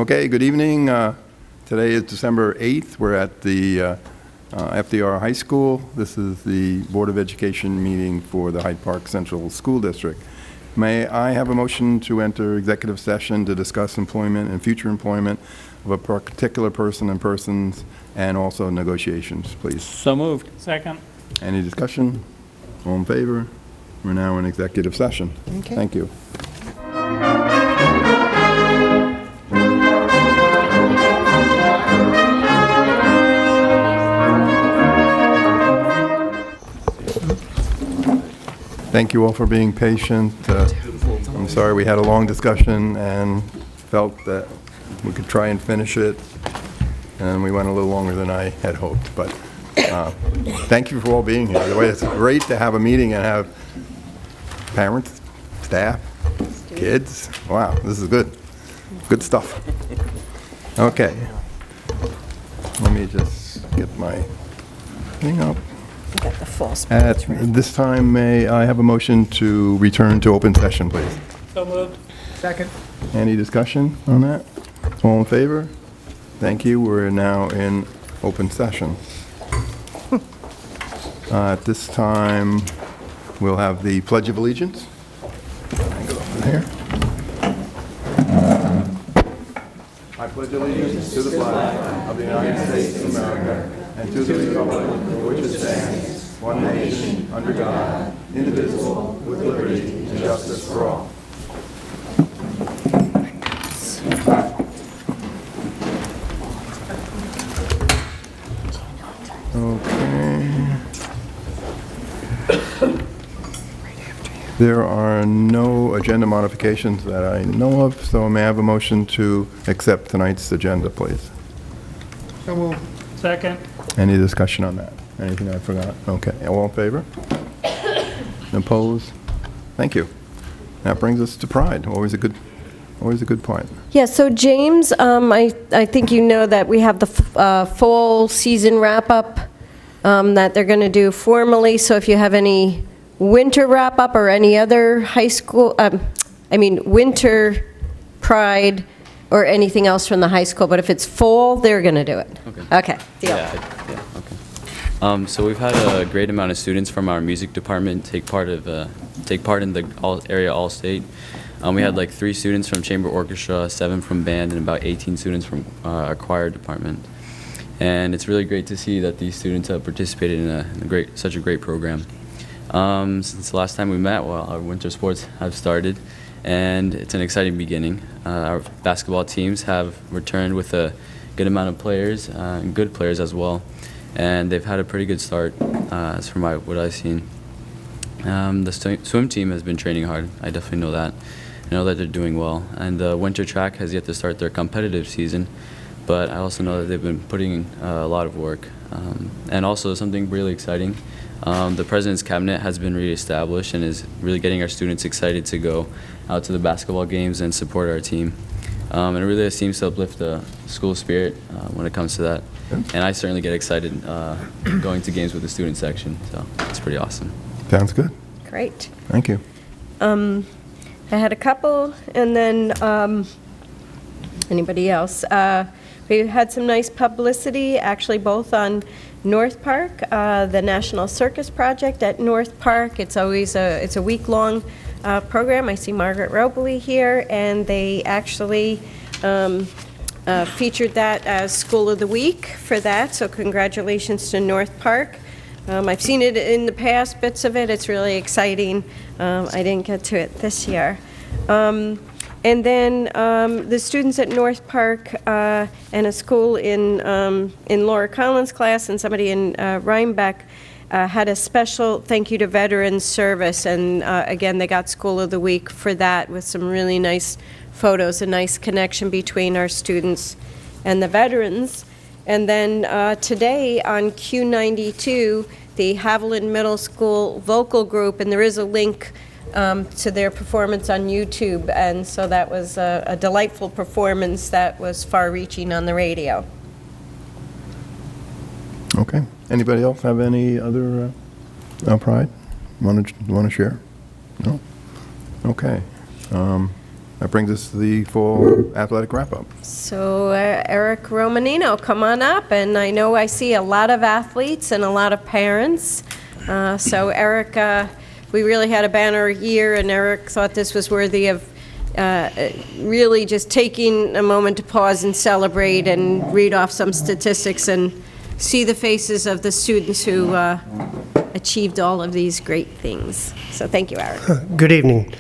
Okay, good evening. Today is December 8th. We're at the FDR High School. This is the Board of Education meeting for the Hyde Park Central School District. May I have a motion to enter executive session to discuss employment and future employment of a particular person and persons, and also negotiations, please? So moved. Second. Any discussion? All in favor? We're now in executive session. Okay. Thank you. Thank you all for being patient. I'm sorry we had a long discussion and felt that we could try and finish it, and we went a little longer than I had hoped. But thank you for all being here. The way it's great to have a meeting and have parents, staff, kids. Wow, this is good. Good stuff. Okay. Let me just get my thing up. You got the false At page, right? this time, may I have a motion to return to open session, please? So moved. Second. Any discussion on that? All in favor? Thank you. We're now in open session. At this time, we'll have the Pledge of Allegiance. I go over here. I pledge allegiance to the flag of the United States of America and to the republic for which it stands, one nation, under God, indivisible, with liberty and justice for all. Okay. There are no agenda modifications that I know of, so may I have a motion to accept tonight's agenda, please? So moved. Second. Any discussion on that? Anything I forgot? Okay, all in favor? Opposed? Thank you. That brings us to Pride, always a good point. Yeah, so James, I think you know that we have the fall season wrap-up that they're going to do formally, so if you have any winter wrap-up or any other high school, winter Pride or anything else from the high school, but if it's fall, they're going to do it. Okay, deal. Yeah, okay. So we've had a great amount of students from our music department take part in the area All-State. We had like 3 students from chamber orchestra, 7 from band, and about 18 students from our choir department. And it's really great to see that these students have participated in such a great program. Since the last time we met, our winter sports have started, and it's an exciting beginning. Our basketball teams have returned with a good amount of players, and good players as well, and they've had a pretty good start as from what I've seen. The swim team has been training hard. I definitely know that. I know that they're doing well, and the winter track has yet to start their competitive season, but I also know that they've been putting in a lot of work. And also something really exciting, the President's Cabinet has been reestablished and is really getting our students excited to go out to the basketball games and support our team. And it really seems to uplift the school spirit when it comes to that. And I certainly get excited going to games with the student section, so it's pretty awesome. Sounds good. Great. Thank you. I had a couple, and then anybody else? We had some nice publicity, actually both on North Park, the National Circus Project at North Park. It's always it's a week-long program. I see Margaret Robley here, and they actually featured that as School of the Week for that, so congratulations to North Park. I've seen it in the past, bits of it. It's really exciting. I didn't get to it this year. And then the students at North Park and a school in Laura Collins' class and somebody in Rhinebeck had a special thank you to veterans service. And again, they got School of the Week for that with some really nice photos, a nice connection between our students and the veterans. And then today on Q92, the Haviland Middle School vocal group, and there is a link to their performance on YouTube, and so that was a delightful performance that was far-reaching on the radio. Okay. Anybody else have any other Pride? Want to share? No? Okay. that brings us to the full athletic wrap-up. So Eric Romanino, come on up, and I know I see a lot of athletes and a lot of parents. So Eric, we really had a banner year, and Eric thought this was worthy of really just taking a moment to pause and celebrate and read off some statistics and see the faces of the students who achieved all of these great things. So thank you, Eric. Good evening.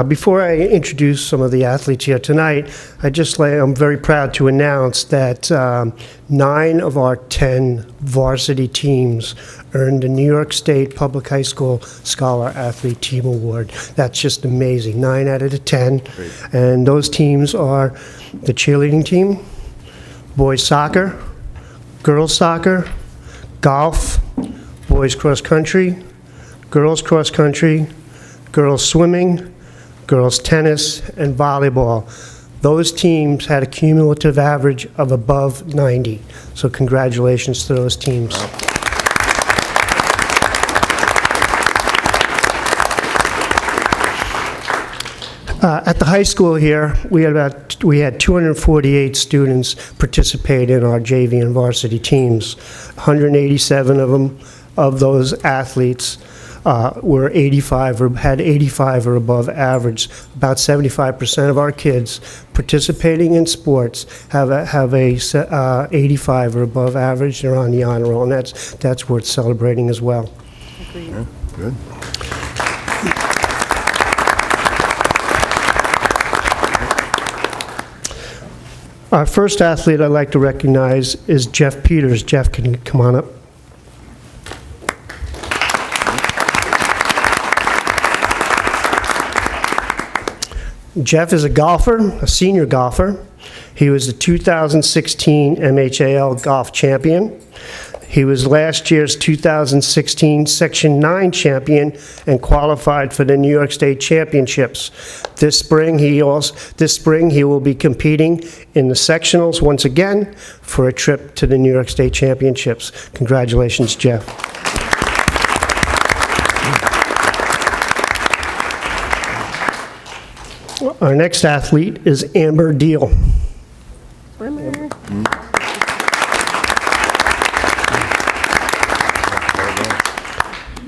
Before I introduce some of the athletes here tonight, I'm very proud to announce that 9 of our 10 varsity teams earned the New York State Public High School Scholar Athlete Team Award. That's just amazing. 9 out of the 10. Great. And those teams are the cheerleading team, boys soccer, girls soccer, golf, boys cross country, girls cross country, girls swimming, girls tennis, and volleyball. Those teams had a cumulative average of above 90. So congratulations to those teams. At the high school here, we had 248 students participate in our JV and varsity teams. 187 of them, of those athletes, were 85 or had 85 or above average. About 75% of our kids participating in sports have a 85 or above average. They're on the honor roll, and that's worth celebrating as well. Yeah, good. Our first athlete I'd like to recognize is Jeff Peters. Jeff, can you come on up? Jeff is a golfer, a senior golfer. He was the 2016 MHAL golf champion. He was last year's 2016 Section 9 champion and qualified for the New York State Championships. This spring he will be competing in the sectionals once again for a trip to the New York State Championships. Congratulations, Jeff. Our next athlete is Amber Deal. Swimmer.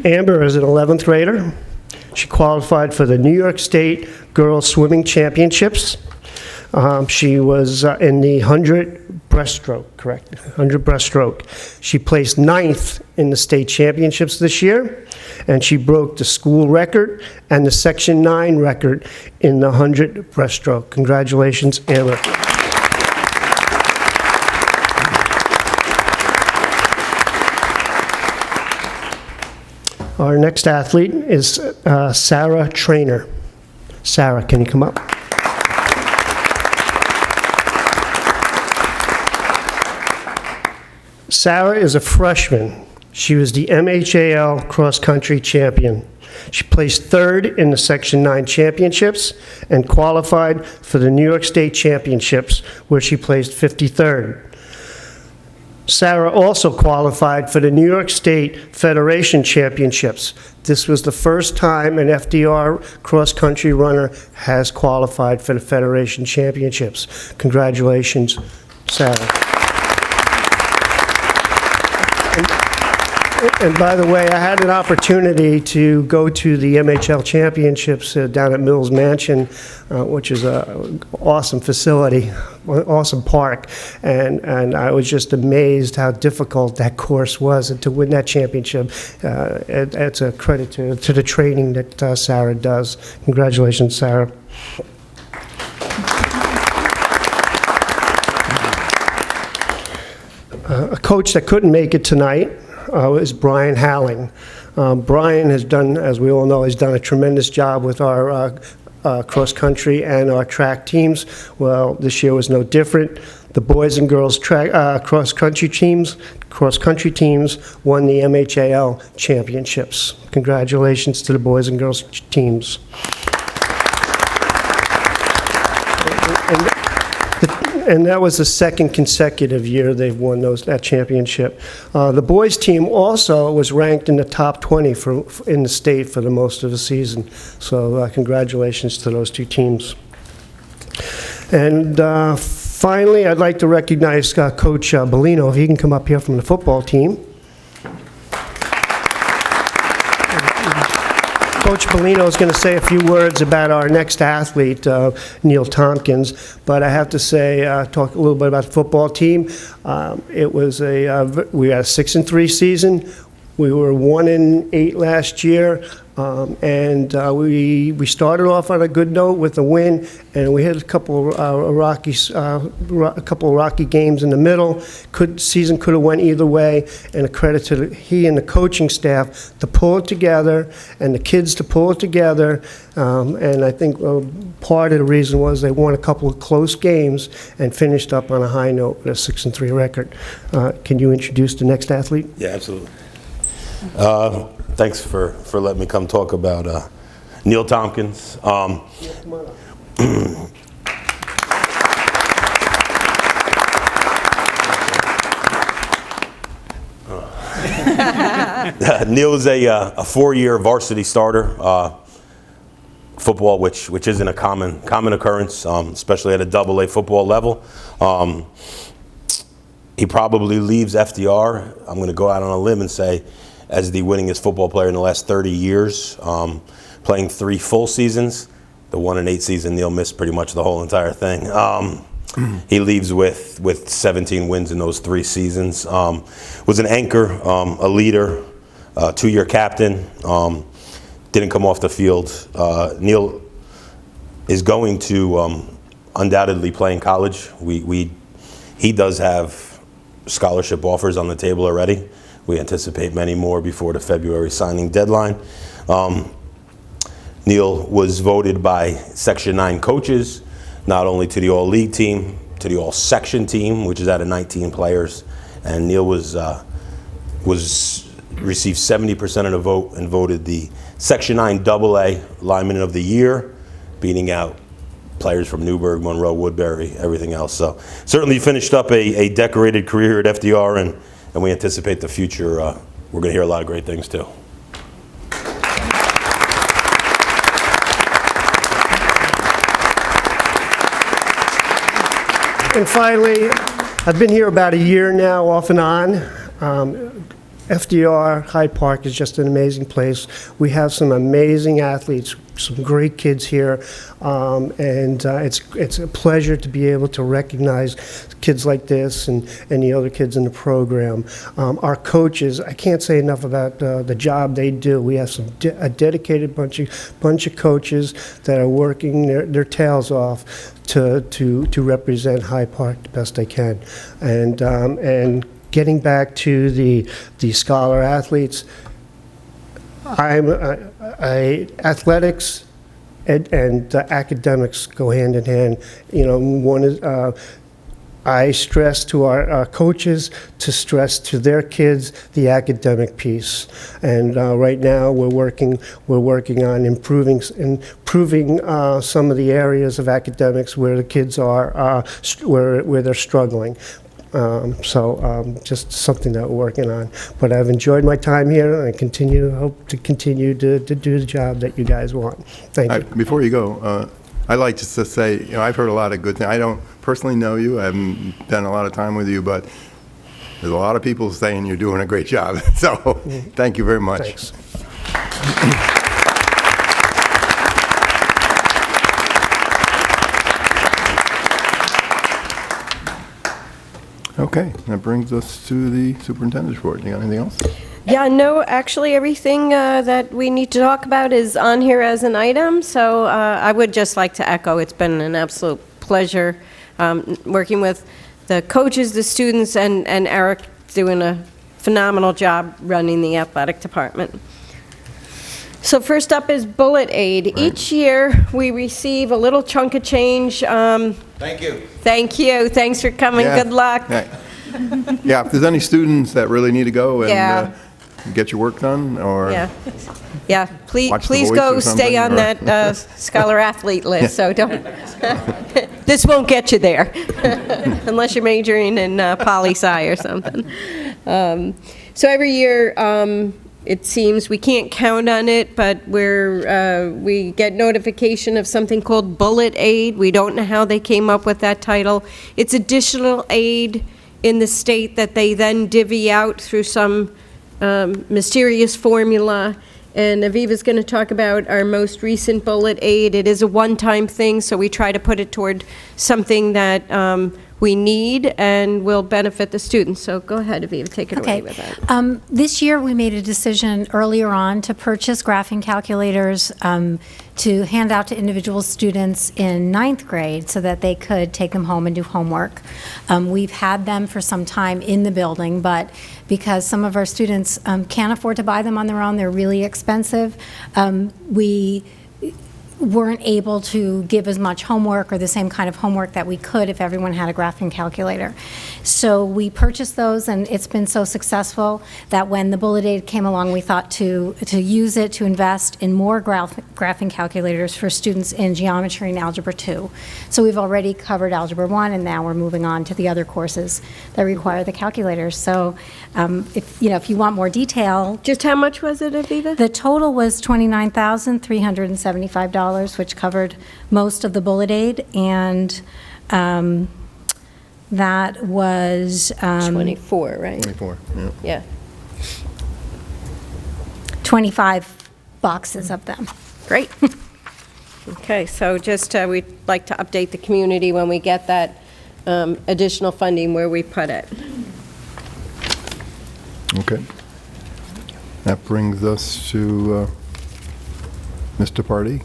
Amber is an 11th grader. She qualified for the New York State Girls Swimming Championships. She was in the 100 breaststroke, correct? 100 breaststroke. She placed 9th in the state championships this year, and she broke the school record and the Section 9 record in the 100 breaststroke. Congratulations, Amber. Our next athlete is Sarah Trainer. Sarah, can you come up? Sarah is a freshman. She was the MHAL cross-country champion. She placed 3rd in the Section 9 championships and qualified for the New York State Championships, where she placed 53rd. Sarah also qualified for the New York State Federation Championships. This was the first time an FDR cross-country runner has qualified for the Federation Championships. Congratulations, Sarah. And by the way, I had an opportunity to go to the MHL Championships down at Mills Mansion, which is an awesome facility, awesome park, and I was just amazed how difficult that course was, and to win that championship, it's a credit to the training that Sarah does. Congratulations, Sarah. A coach that couldn't make it tonight is Brian Halling. Brian has done, as we all know, has done a tremendous job with our cross-country and our track teams. Well, this year was no different. The boys and girls cross-country teams won the MHAL championships. Congratulations to the boys and girls teams. And that was the second consecutive year they've won that championship. The boys team also was ranked in the top 20 in the state for the most of the season. So congratulations to those two teams. And finally, I'd like to recognize Coach Bellino, if he can come up here from the football team. Coach Bellino is going to say a few words about our next athlete, Neil Tompkins, but I have to say, talk a little bit about the football team. It was we had a 6-3 season. We were 1-8 last year, and we started off on a good note with a win, and we had a couple rocky games in the middle. Season could have went either way, and a credit to he and the coaching staff to pull it together, and the kids to pull it together. And I think part of the reason was they won a couple of close games and finished up on a high note with a 6-3 record. Can you introduce the next athlete? Yeah, absolutely. Thanks for letting me come talk about Neil Tompkins. Neil is a 4-year varsity starter. Football, which isn't a common occurrence, especially at a AA football level. He probably leaves FDR. I'm going to go out on a limb and say, as the winningest football player in the last 30 years, playing 3 full seasons. The 1-8 season, Neil missed pretty much the whole entire thing. He leaves with 17 wins in those 3 seasons. Was an anchor, a leader, 2-year captain. Didn't come off the field. Neil is going to undoubtedly play in college. He does have scholarship offers on the table already. We anticipate many more before the February signing deadline. Neil was voted by Section 9 coaches, not only to the All-League team, to the All-Section team, which is out of 19 players. And Neil received 70% of the vote and voted the Section 9 AA Lineman of the Year, beating out players from Newburgh, Monroe, Woodbury, everything else. So certainly finished up a decorated career at FDR, and we anticipate the future. We're going to hear a lot of great things too. And finally, I've been here about a year now, off and on. FDR, Hyde Park is just an amazing place. We have some amazing athletes, some great kids here, and it's a pleasure to be able to recognize kids like this and the other kids in the program. Our coaches, I can't say enough about the job they do. We have a dedicated bunch of coaches that are working their tails off to represent Hyde Park the best they can, and getting back to the scholar athletes, athletics and academics go hand in hand. You know, one is I stress to our coaches to stress to their kids the academic piece, and right now we're working on improving some of the areas of academics where the kids are where they're struggling. Just something that we're working on. But I've enjoyed my time here, and I hope to continue to do the job that you guys want. Thank you. Before you go, I'd like just to say, you know, I've heard a lot of good things. I don't personally know you. I haven't spent a lot of time with you, but there's a lot of people saying you're doing a great job. So thank you very much. Thanks. Okay, that brings us to the superintendent's report. You got anything else? Yeah, no, actually, everything that we need to talk about is on here as an item, so I would just like to echo, it's been an absolute pleasure working with the coaches, the students, and Eric doing a phenomenal job running the athletic department. So first up is bullet aid. Right. Each year, we receive a little chunk of change. Thank you. Thank you. Thanks for coming. Yeah. Good luck. Yeah, if there's any students that really need to go and get your work done, or yeah, please Voice go or stay on something, that scholar athlete list. So don't. This won't get you there, unless you're majoring in poli-sci or something. So every year, It seems we can't count on it, but we get notification of something called Bullet Aid. We don't know how they came up with that title. It's additional aid in the state that they then divvy out through some mysterious formula. And Aviva's going to talk about our most recent Bullet Aid. It is a one-time thing, so we try to put it toward something that we need and will benefit the students. So go ahead, Aviva, take it away with that. This year, we made a decision earlier on to purchase graphing calculators to hand out to individual students in 9th grade so that they could take them home and do homework. We've had them for some time in the building, but because some of our students can't afford to buy them on their own, they're really expensive, we weren't able to give as much homework or the same kind of homework that we could if everyone had a graphing calculator. So we purchased those, and it's been so successful that when the Bullet Aid came along, we thought to use it to invest in more graphing calculators for students in geometry and algebra 2. So we've already covered algebra 1, and now we're moving on to the other courses that require the calculators. So if you want more detail. Just how much was it, Aviva? The total was $29,375, which covered most of the Bullet Aid, and that was 24, right? 24, yeah. Yeah. 25 boxes of them. Great. Okay, so just we'd like to update the community when we get that additional funding where we put it. Okay. That brings us to Mr. Pardee.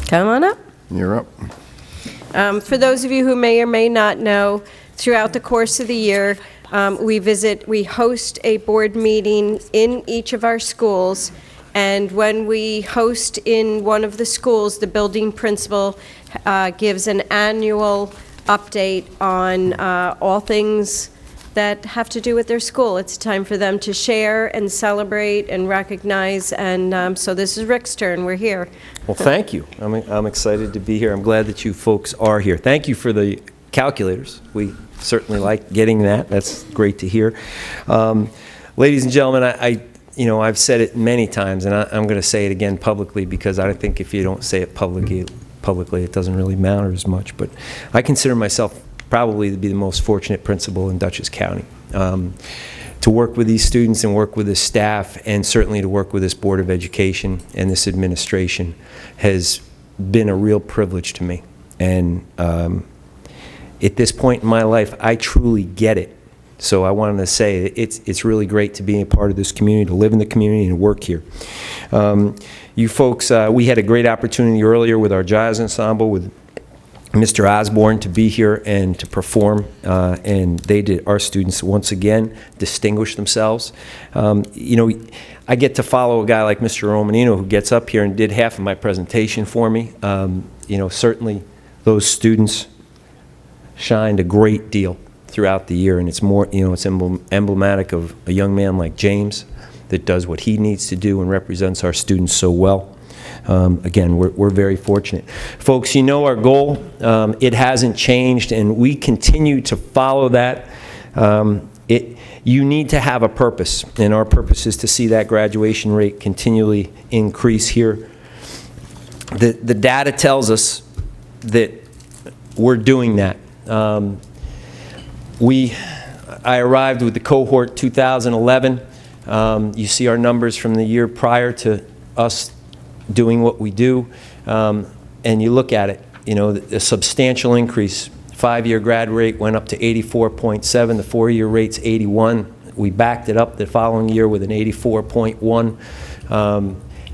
Come on up. You're up. For those of you who may or may not know, throughout the course of the year, we host a board meeting in each of our schools, and when we host in one of the schools, the building principal gives an annual update on all things that have to do with their school. It's time for them to share and celebrate and recognize, and so this is Rick's turn. We're here. Well, thank you. I'm excited to be here. I'm glad that you folks are here. Thank you for the calculators. We certainly like getting that. That's great to hear. Ladies and gentlemen, I've said it many times, and I'm going to say it again publicly, because I think if you don't say it publicly, it doesn't really matter as much. But I consider myself probably to be the most fortunate principal in Dutchess County. To work with these students and work with this staff, and certainly to work with this Board of Education and this administration, has been a real privilege to me. And at this point in my life, I truly get it. So I wanted to say it's really great to be a part of this community, to live in the community and work here. You folks, we had a great opportunity earlier with our jazz ensemble, with Mr. Osborne, to be here and to perform, and they did. Our students once again distinguished themselves. I get to follow a guy like Mr. Romanino, who gets up here and did half of my presentation for me. Certainly those students shined a great deal throughout the year, and it's more, it's emblematic of a young man like James that does what he needs to do and represents our students so well. Again, we're very fortunate. Folks, our goal, it hasn't changed, and we continue to follow that. You need to have a purpose, and our purpose is to see that graduation rate continually increase here. The data tells us that we're doing that. I arrived with the cohort 2011. You see our numbers from the year prior to us doing what we do, and you look at it, a substantial increase. 5-year grad rate went up to 84.7. The 4-year rate's 81. We backed it up the following year with an 84.1,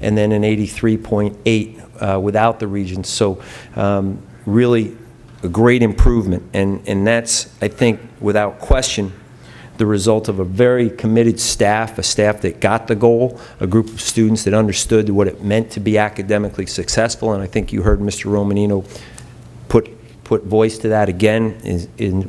and then an 83.8 without the Regents. So really a great improvement, and that's, I think, without question, the result of a very committed staff, a staff that got the goal, a group of students that understood what it meant to be academically successful, and I think you heard Mr. Romanino put voice to that again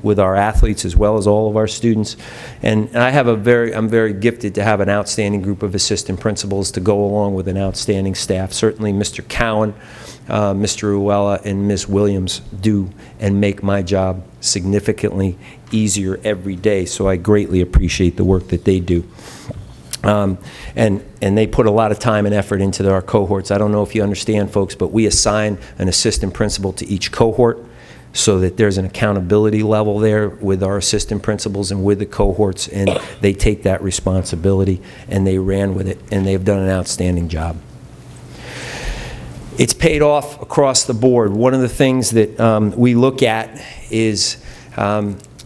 with our athletes as well as all of our students. And I'm very gifted to have an outstanding group of assistant principals to go along with an outstanding staff. Certainly Mr. Cowan, Mr. Uella, and Ms. Williams do and make my job significantly easier every day, so I greatly appreciate the work that they do. And they put a lot of time and effort into our cohorts. I don't know if you understand, folks, but we assign an assistant principal to each cohort so that there's an accountability level there with our assistant principals and with the cohorts, and they take that responsibility and they ran with it, and they've done an outstanding job. It's paid off across the board. One of the things that we look at is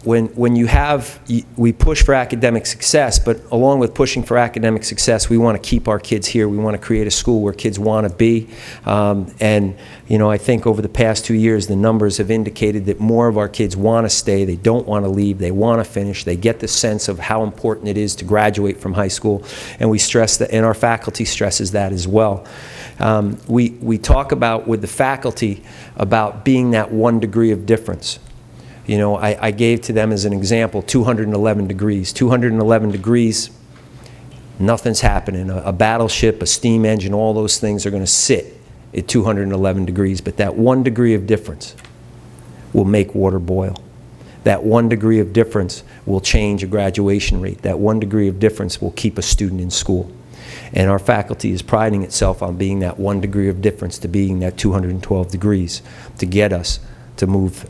when you have, we push for academic success, but along with pushing for academic success, we want to keep our kids here. We want to create a school where kids want to be. And, you know, I think over the past 2 years, the numbers have indicated that more of our kids want to stay. They don't want to leave. They want to finish. They get the sense of how important it is to graduate from high school. And we stress that, and our faculty stresses that as well. We talk about, with the faculty, about being that 1 degree of difference. You know, I gave to them as an example 211 degrees. 211 degrees, nothing's happening. A battleship, a steam engine, all those things are going to sit at 211 degrees. But that 1 degree of difference will make water boil. That 1 degree of difference will change a graduation rate. That 1 degree of difference will keep a student in school. And our faculty is priding itself on being that 1 degree of difference to being that 212 degrees to get us to move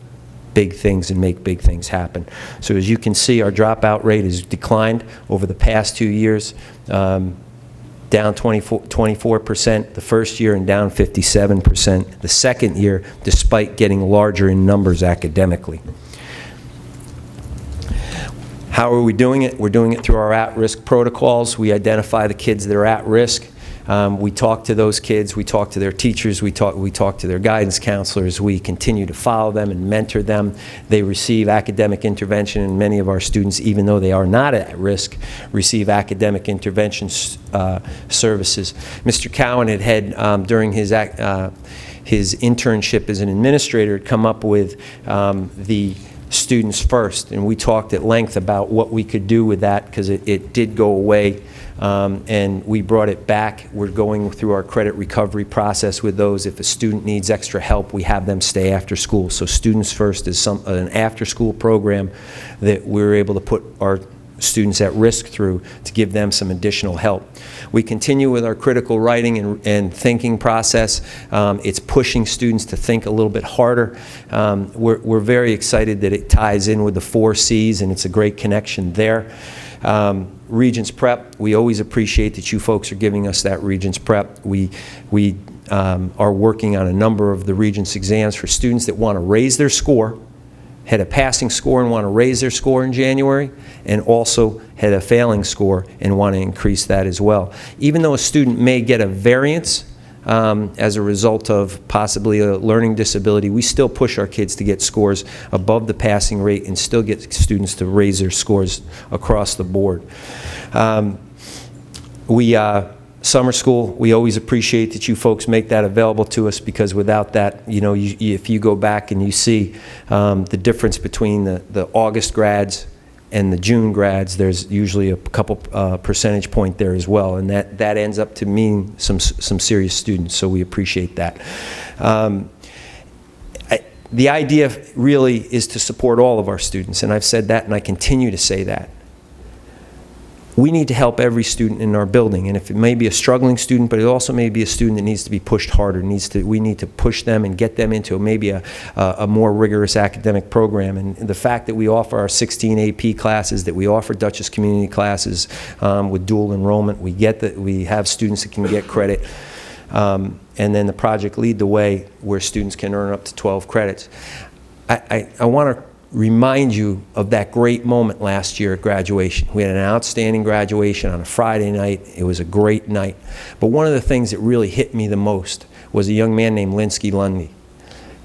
big things and make big things happen. So as you can see, our dropout rate has declined over the past 2 years, down 24% the first year and down 57% the second year, despite getting larger in numbers academically. How are we doing it? We're doing it through our at-risk protocols. We identify the kids that are at risk. We talk to those kids, we talk to their teachers, we talk to their guidance counselors, we continue to follow them and mentor them. They receive academic intervention, and many of our students, even though they are not at risk, receive academic intervention services. Mr. Cowan had during his internship as an administrator, had come up with the Students First, and we talked at length about what we could do with that, because it did go away. And we brought it back. We're going through our credit recovery process with those. If a student needs extra help, we have them stay after school. So Students First is an after-school program that we're able to put our students at risk through to give them some additional help. We continue with our critical writing and thinking process. It's pushing students to think a little bit harder. We're very excited that it ties in with the 4 C's, and it's a great connection there. Regents Prep, we always appreciate that you folks are giving us that Regents Prep. We are working on a number of the Regents exams for students that want to raise their score, had a passing score and want to raise their score in January, and also had a failing score and want to increase that as well. Even though a student may get a variance as a result of possibly a learning disability, we still push our kids to get scores above the passing rate and still get students to raise their scores across the board. Summer school, we always appreciate that you folks make that available to us, because without that, you know, if you go back and you see the difference between the August grads and the June grads, there's usually a couple percentage point there as well, and that ends up to mean some serious students, so we appreciate that. The idea really is to support all of our students, and I've said that and I continue to say that. We need to help every student in our building, and if it may be a struggling student, but it also may be a student that needs to be pushed harder, we need to push them and get them into maybe a more rigorous academic program. And the fact that we offer our 16 AP classes, that we offer Dutchess community classes with dual enrollment, we have students that can get credit, and then the project Lead the Way, where students can earn up to 12 credits. I want to remind you of that great moment last year at graduation. We had an outstanding graduation on a Friday night. It was a great night. But one of the things that really hit me the most was a young man named Linsky Lundy.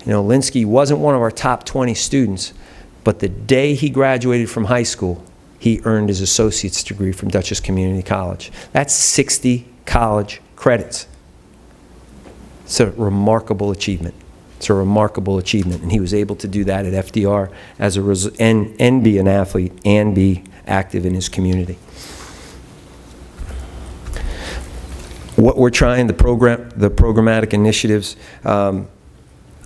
You know, Linsky wasn't one of our top 20 students, but the day he graduated from high school, he earned his associate's degree from Dutchess Community College. That's 60 college credits. It's a remarkable achievement. It's a remarkable achievement, and he was able to do that at FDR as a result, and be an athlete and be active in his community. What we're trying, the programmatic initiatives,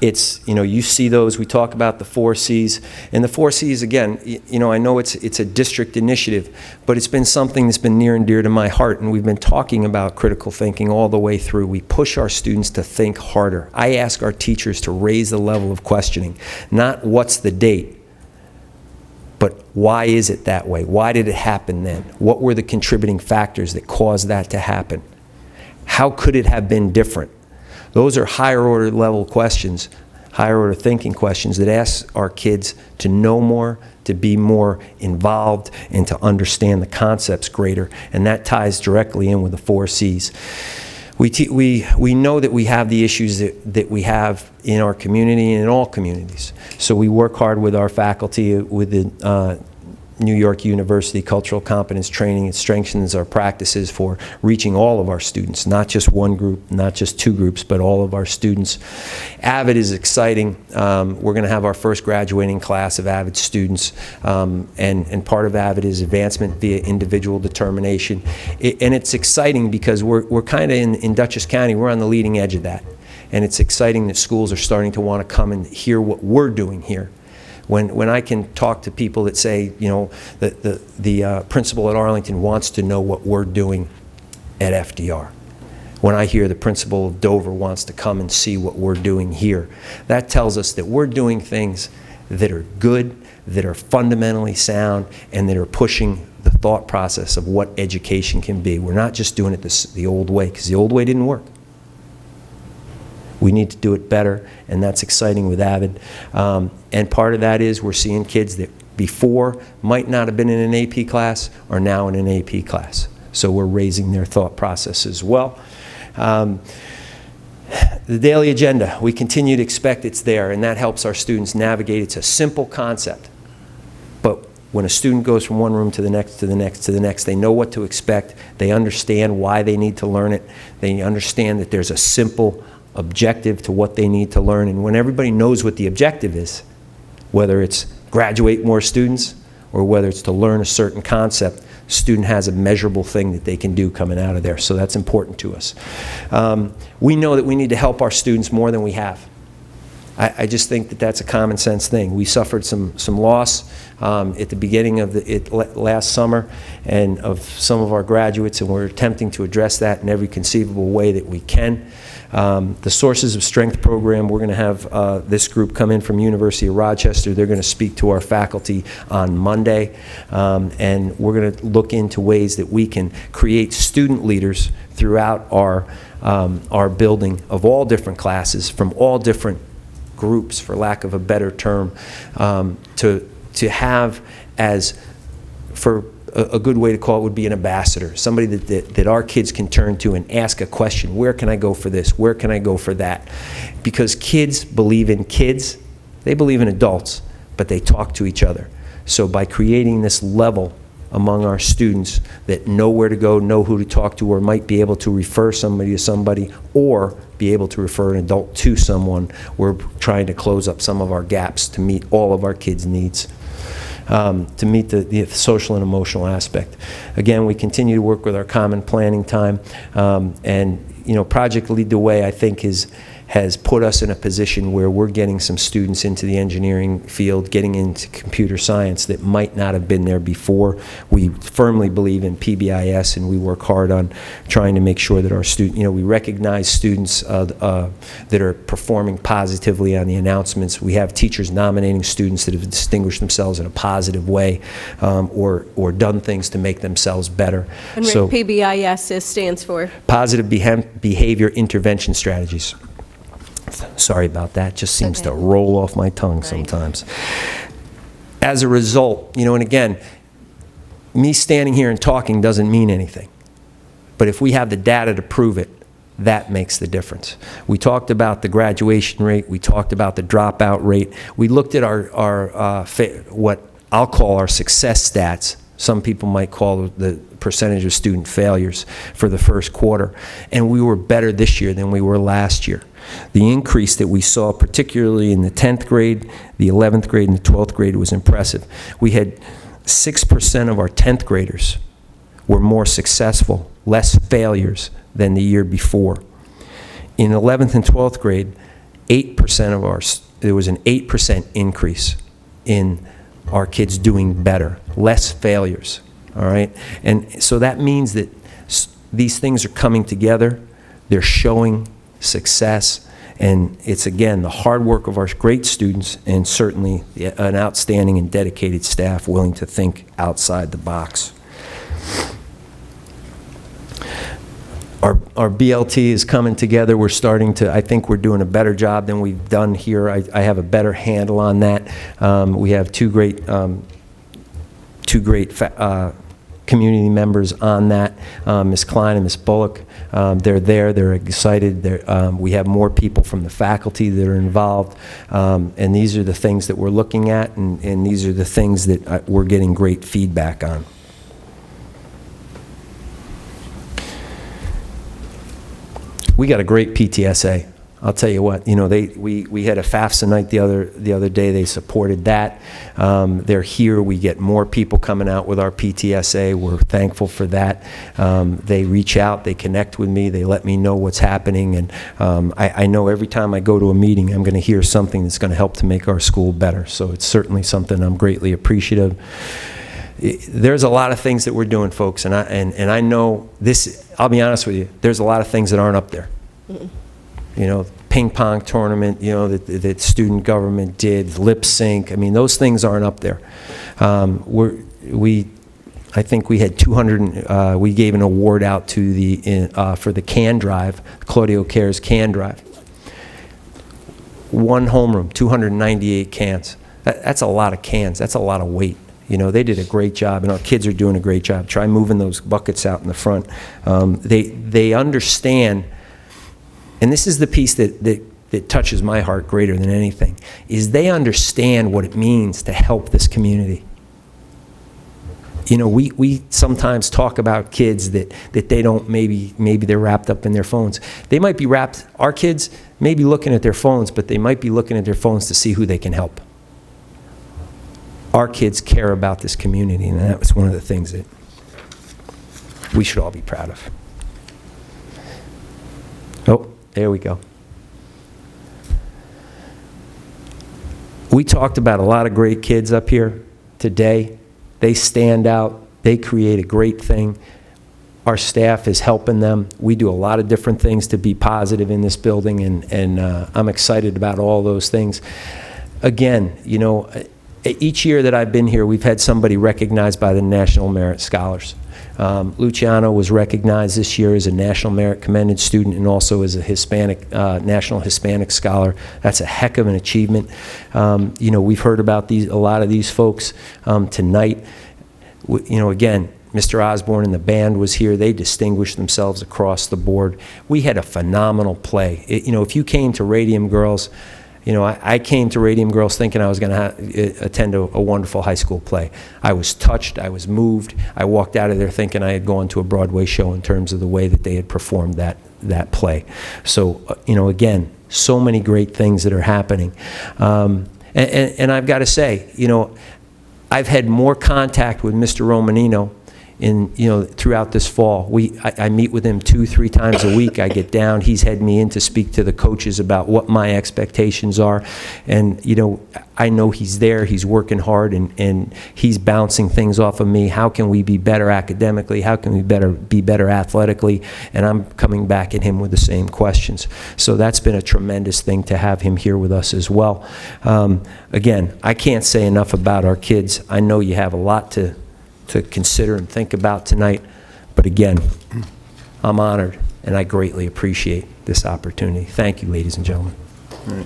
It's, you see those, we talk about the 4 Cs. And the 4 Cs, again, I know it's a district initiative, but it's been something that's been near and dear to my heart, and we've been talking about critical thinking all the way through. We push our students to think harder. I ask our teachers to raise the level of questioning, not what's the date, but why is it that way? Why did it happen then? What were the contributing factors that caused that to happen? How could it have been different? Those are higher order level questions, higher order thinking questions that ask our kids to know more, to be more involved, and to understand the concepts greater. And that ties directly in with the 4 Cs. We know that we have the issues that we have in our community and in all communities. So we work hard with our faculty, with the New York University Cultural Competence Training. It strengthens our practices for reaching all of our students, not just one group, not just 2 groups, but all of our students. AVID is exciting. We're going to have our first graduating class of AVID students, and part of AVID is advancement via individual determination. And it's exciting because we're kind of in Dutchess County, we're on the leading edge of that. And it's exciting that schools are starting to want to come and hear what we're doing here. When I can talk to people that say, that the principal at Arlington wants to know what we're doing at FDR. When I hear the principal of Dover wants to come and see what we're doing here, that tells us that we're doing things that are good, that are fundamentally sound, and that are pushing the thought process of what education can be. We're not just doing it the old way, because the old way didn't work. We need to do it better, and that's exciting with AVID. And part of that is we're seeing kids that before might not have been in an AP class are now in an AP class. So we're raising their thought process as well. The daily agenda, we continue to expect it's there, and that helps our students navigate. It's a simple concept, but when a student goes from one room to the next, to the next, to the next, they know what to expect. They understand why they need to learn it. They understand that there's a simple objective to what they need to learn. And when everybody knows what the objective is, whether it's graduate more students or whether it's to learn a certain concept, the student has a measurable thing that they can do coming out of there. So that's important to us. We know that we need to help our students more than we have. I just think that that's a common sense thing. We suffered some loss at the beginning of last summer and of some of our graduates, and we're attempting to address that in every conceivable way that we can. The Sources of Strength program, we're going to have this group come in from University of Rochester. They're going to speak to our faculty on Monday, and we're going to look into ways that we can create student leaders throughout our building of all different classes, from all different groups, for lack of a better term, to have as, for a good way to call it would be an ambassador, somebody that our kids can turn to and ask a question. Where can I go for this? Where can I go for that? Because kids believe in kids. They believe in adults, but they talk to each other. So by creating this level among our students that know where to go, know who to talk to, or might be able to refer somebody to somebody, or be able to refer an adult to someone, we're trying to close up some of our gaps to meet all of our kids' needs. To meet the social and emotional aspect. Again, we continue to work with our common planning time, and Project Lead the Way, I think, has put us in a position where we're getting some students into the engineering field, getting into computer science that might not have been there before. We firmly believe in PBIS, and we work hard on trying to make sure that our we recognize students that are performing positively on the announcements. We have teachers nominating students that have distinguished themselves in a positive way, or done things to make themselves better. And Rick, PBIS stands for? Positive Behavior Intervention Strategies. Sorry about that. Just seems to roll off my tongue sometimes. As a result, and again, me standing here and talking doesn't mean anything. But if we have the data to prove it, that makes the difference. We talked about the graduation rate. We talked about the dropout rate. We looked at our what I'll call our success stats. Some people might call the percentage of student failures for the first quarter. And we were better this year than we were last year. The increase that we saw, particularly in the 10th grade, the 11th grade, and the 12th grade, was impressive. We had 6% of our 10th graders were more successful, less failures than the year before. In 11th and 12th grade, there was an 8% increase in our kids doing better, less failures, all right? And so that means that these things are coming together, they're showing success, and it's, again, the hard work of our great students and certainly an outstanding and dedicated staff willing to think outside the box. Our BLT is coming together. We're starting to, I think we're doing a better job than we've done here. I have a better handle on that. We have two great community members on that, Ms. Klein and Ms. Bullock. They're there, they're excited. We have more people from the faculty that are involved, and these are the things that we're looking at, and these are the things that we're getting great feedback on. We got a great PTSA. I'll tell you what, you know, we had a FAFSA night the other day. They supported that. They're here. We get more people coming out with our PTSA. We're thankful for that. They reach out. They connect with me. They let me know what's happening. And I know every time I go to a meeting, I'm going to hear something that's going to help to make our school better. So it's certainly something I'm greatly appreciative. There's a lot of things that we're doing, folks, and I know this. I'll be honest with you. There's a lot of things that aren't up there. Mm-mm. You know, ping pong tournament, you know, that student government did, lip sync. I mean, those things aren't up there. I think we had 200. We gave an award out to for the can drive, Claudio Cares can drive. One homeroom, 298 cans. That's a lot of cans. That's a lot of weight. You know, they did a great job, and our kids are doing a great job. Try moving those buckets out in the front. They understand, and this is the piece that touches my heart greater than anything, is they understand what it means to help this community. You know, we sometimes talk about kids that they don't, maybe they're wrapped up in their phones. They might be our kids may be looking at their phones, but they might be looking at their phones to see who they can help. Our kids care about this community, and that was one of the things that we should all be proud of. Oh, there we go. We talked about a lot of great kids up here today. They stand out. They create a great thing. Our staff is helping them. We do a lot of different things to be positive in this building, and I'm excited about all those things. Again, you know, each year that I've been here, we've had somebody recognized by the National Merit Scholars. Luciano was recognized this year as a National Merit Commended student and also as a Hispanic, National Hispanic Scholar. That's a heck of an achievement. You know, we've heard about a lot of these folks tonight. You know, again, Mr. Osborne and the band was here. They distinguished themselves across the board. We had a phenomenal play. You know, if you came to Radium Girls, you know, I came to Radium Girls thinking I was going to attend a wonderful high school play. I was touched. I was moved. I walked out of there thinking I had gone to a Broadway show in terms of the way that they had performed that play. So, you know, again, so many great things that are happening. And I've got to say, you know, I've had more contact with Mr. Romanino throughout this fall. I meet with him 2-3 times a week. I get down. He's had me in to speak to the coaches about what my expectations are. And, you know, I know he's there. He's working hard, and he's bouncing things off of me. How can we be better academically? How can we be better athletically? And I'm coming back at him with the same questions. So that's been a tremendous thing to have him here with us as well. Again, I can't say enough about our kids. I know you have a lot to consider and think about tonight. But again, I'm honored, and I greatly appreciate this opportunity. Thank you, ladies and gentlemen. Right.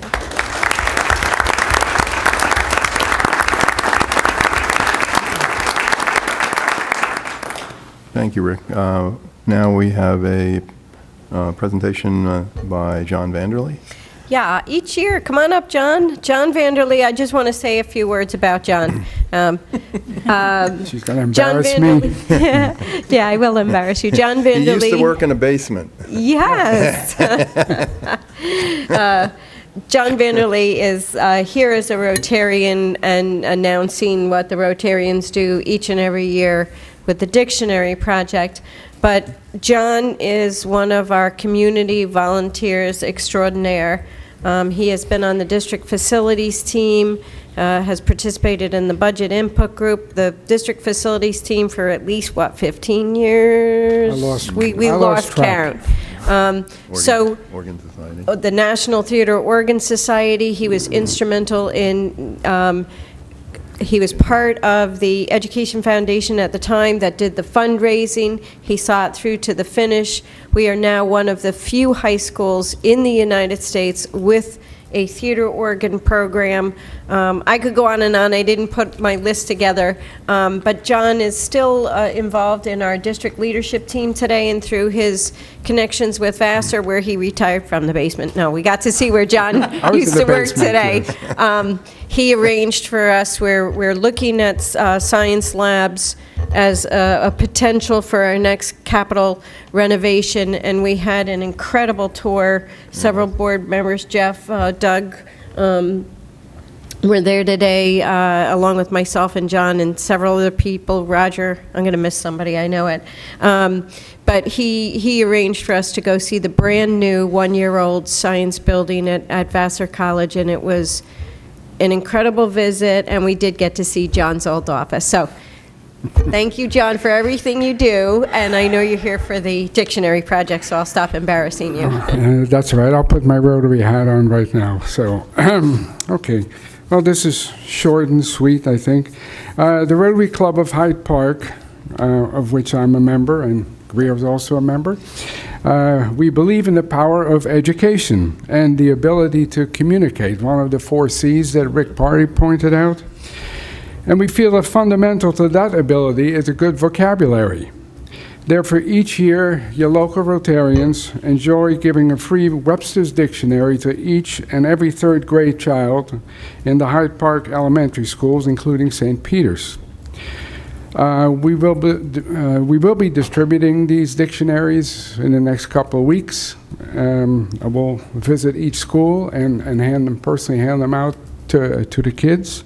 Thank you, Rick. Now we have a presentation by John Vanderlee. Yeah, each year, come on up, John. John Vanderlee, I just want to say a few words about John. She's going to embarrass me. Yeah, I will embarrass you. John Vanderlee. He used to work in a basement. Yes. John Vanderlee is here as a Rotarian and announcing what the Rotarians do each and every year with the Dictionary Project. But John is one of our community volunteers extraordinaire. He has been on the district facilities team, has participated in the budget input group, the district facilities team for at least, 15 years? We lost track. count. So Organ Society. the National Theater Organ Society, he was instrumental in, he was part of the Education Foundation at the time that did the fundraising. He saw it through to the finish. We are now one of the few high schools in the United States with a theater organ program. I could go on and on. I didn't put my list together, but John is still involved in our district leadership team today, and through his connections with Vassar, where he retired from the basement. No, we got to see where John used to work today. He arranged for us, we're looking at science labs as a potential for our next capital renovation, and we had an incredible tour. Several board members, Jeff, Doug, were there today, along with myself and John and several other people. Roger, I'm going to miss somebody, I know it. But he arranged for us to go see the brand-new one-year-old science building at Vassar College, and it was an incredible visit, and we did get to see John's old office. So thank you, John, for everything you do, and I know you're here for the dictionary project, so I'll stop embarrassing you. That's right. I'll put my Rotary hat on right now. So, okay. Well, this is short and sweet, I think. The Rotary Club of Hyde Park, of which I'm a member, and Greer is also a member, we believe in the power of education and the ability to communicate, one of the 4 C's that Rick Party pointed out. And we feel that fundamental to that ability is a good vocabulary. Therefore, each year, your local Rotarians enjoy giving a free Webster's Dictionary to each and every 3rd grade child in the Hyde Park elementary schools, including St. Peter's. We will be distributing these dictionaries in the next couple of weeks. I will visit each school and personally hand them out to the kids.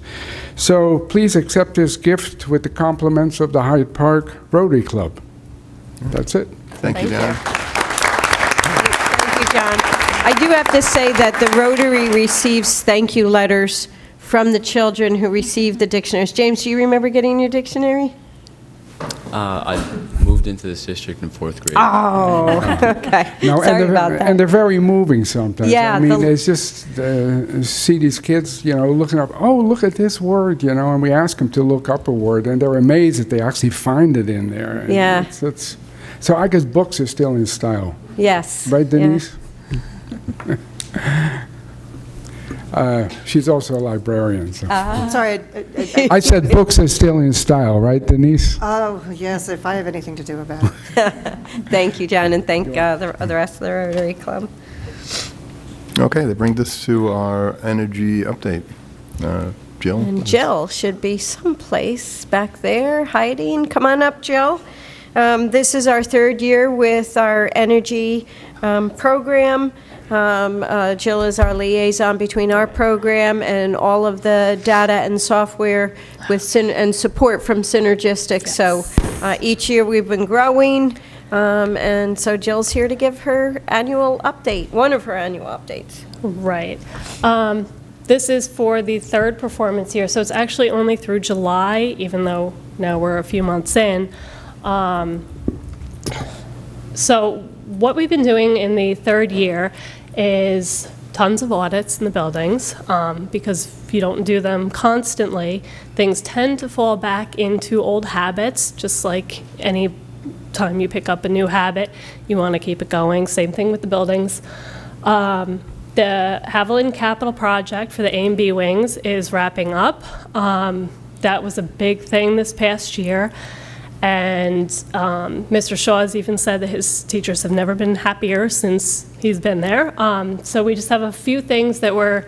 So please accept this gift with the compliments of the Hyde Park Rotary Club. That's it. Thank you, John. Thank you, John. I do have to say that the Rotary receives thank you letters from the children who received the dictionaries. James, do you remember getting your dictionary? I moved into this district in 4th grade. Oh, okay. No, Sorry about that. And they're very moving sometimes. Yeah, I mean, it's just see these kids, looking up, oh, look at this word, and we ask them to look up a word, and they're amazed that they actually find it in there. And yeah. So I guess books are still in style. Yes. Right, Denise? Yeah. She's also a librarian. So. Sorry. I said books are still in style, right, Denise? Oh, yes, if I have anything to do about it. Thank you, John, and thank the rest of the Rotary Club. Okay, that brings us to our energy update. Jill? And Jill should be someplace back there hiding. Come on up, Jill. This is our 3rd year with our energy program. Jill is our liaison between our program and all of the data and software and support from Synergistics. Yes. So each year we've been growing, and so Jill's here to give her annual update, one of her annual updates. Right. This is for the 3rd performance year, so it's actually only through July, even though now we're a few months in. So what we've been doing in the 3rd year is tons of audits in the buildings, because if you don't do them constantly, things tend to fall back into old habits, just like any time you pick up a new habit, you want to keep it going. Same thing with the buildings. The Haviland Capital Project for the A and B wings is wrapping up. That was a big thing this past year. And Mr. Shaw has even said that his teachers have never been happier since he's been there. So we just have a few things that we're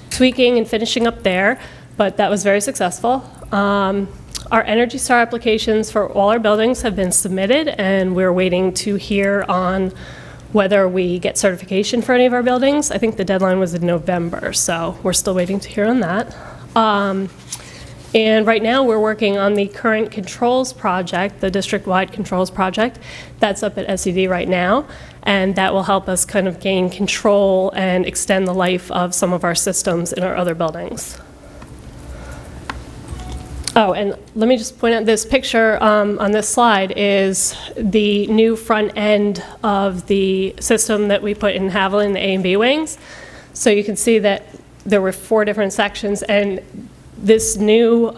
tweaking and finishing up there, but that was very successful. Our Energy Star applications for all our buildings have been submitted, and we're waiting to hear on whether we get certification for any of our buildings. I think the deadline was in November, so we're still waiting to hear on that. And right now, we're working on the current controls project, the district-wide controls project. That's up at SED right now, and that will help us kind of gain control and extend the life of some of our systems in our other buildings. Oh, and let me just point out, this picture on this slide is the new front end of the system that we put in Haviland, the A and B wings. So you can see that there were 4 different sections, and this new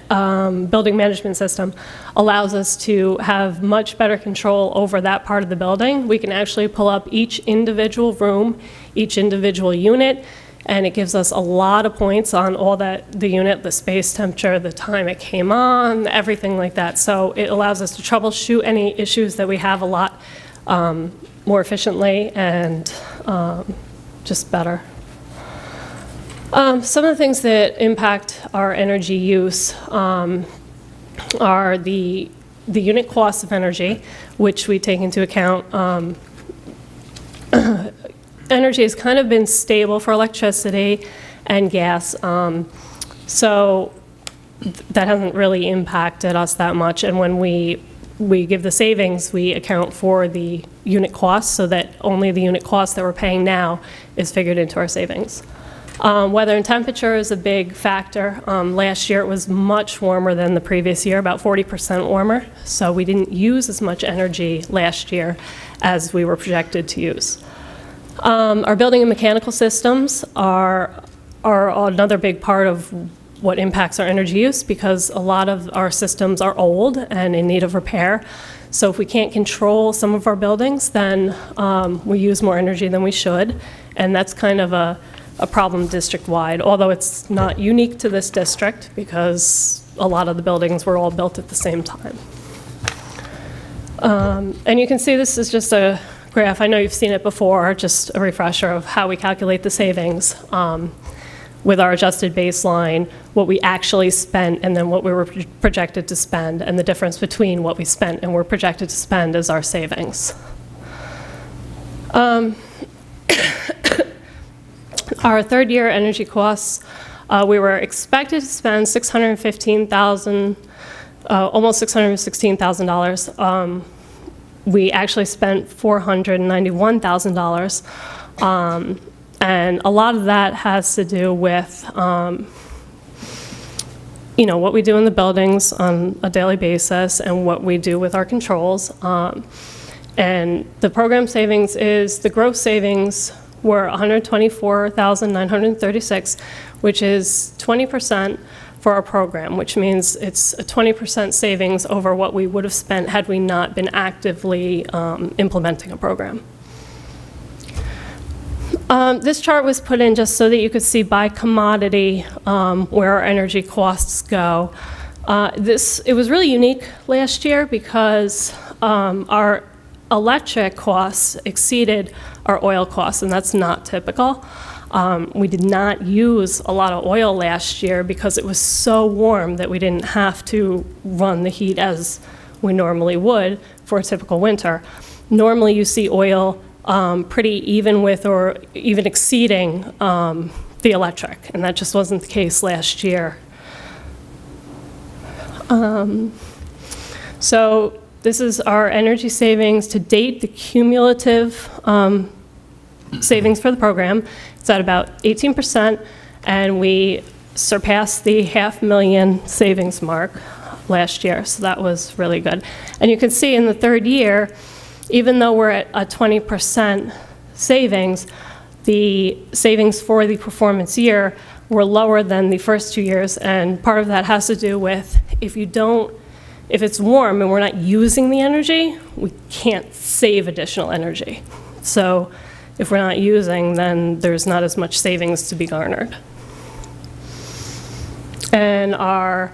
building management system allows us to have much better control over that part of the building. We can actually pull up each individual room, each individual unit, and it gives us a lot of points on all that, the unit, the space temperature, the time it came on, everything like that. So it allows us to troubleshoot any issues that we have a lot more efficiently and just better. Some of the things that impact our energy use are the unit cost of energy, which we take into account. Energy has kind of been stable for electricity and gas, so that hasn't really impacted us that much. And when we give the savings, we account for the unit cost so that only the unit cost that we're paying now is figured into our savings. Weather and temperature is a big factor. Last year it was much warmer than the previous year, about 40% warmer, so we didn't use as much energy last year as we were projected to use. Our building and mechanical systems are another big part of what impacts our energy use, because a lot of our systems are old and in need of repair. So if we can't control some of our buildings, then we use more energy than we should, and that's kind of a problem district-wide, although it's not unique to this district because a lot of the buildings were all built at the same time. And you can see this is just a graph. I know you've seen it before, just a refresher of how we calculate the savings with our adjusted baseline, what we actually spent, and then what we were projected to spend, and the difference between what we spent and were projected to spend is our savings. Our third-year energy costs, we were expected to spend $615,000, almost $616,000. We actually spent $491,000, and a lot of that has to do with, you know, what we do in the buildings on a daily basis and what we do with our controls. And the program savings is, the gross savings were $124,936, which is 20% for our program, which means it's a 20% savings over what we would have spent had we not been actively implementing a program. This chart was put in just so that you could see by commodity where our energy costs go. It was really unique last year because our electric costs exceeded our oil costs, and that's not typical. We did not use a lot of oil last year because it was so warm that we didn't have to run the heat as we normally would for a typical winter. Normally you see oil pretty even with or even exceeding the electric, and that just wasn't the case last year. So this is our energy savings to date, the cumulative savings for the program. It's at about 18%, and we surpassed the $500,000 savings mark last year, so that was really good. And you can see in the third year, even though we're at a 20% savings, the savings for the performance year were lower than the first 2 years, and part of that has to do with if it's warm and we're not using the energy, we can't save additional energy. So if we're not using, then there's not as much savings to be garnered. And our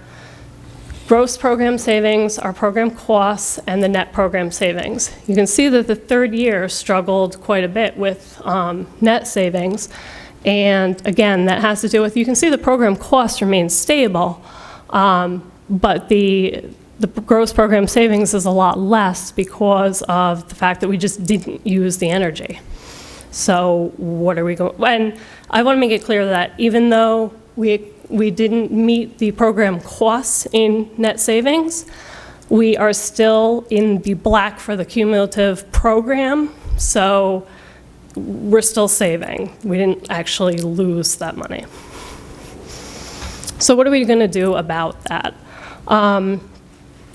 gross program savings, our program costs, and the net program savings. You can see that the third year struggled quite a bit with net savings. And again, that has to do with, you can see the program cost remains stable, but the gross program savings is a lot less because of the fact that we just didn't use the energy. So what are we going, and I want to make it clear that even though we we didn't meet the program costs in net savings. We are still in the black for the cumulative program, so we're still saving. We didn't actually lose that money. So what are we going to do about that?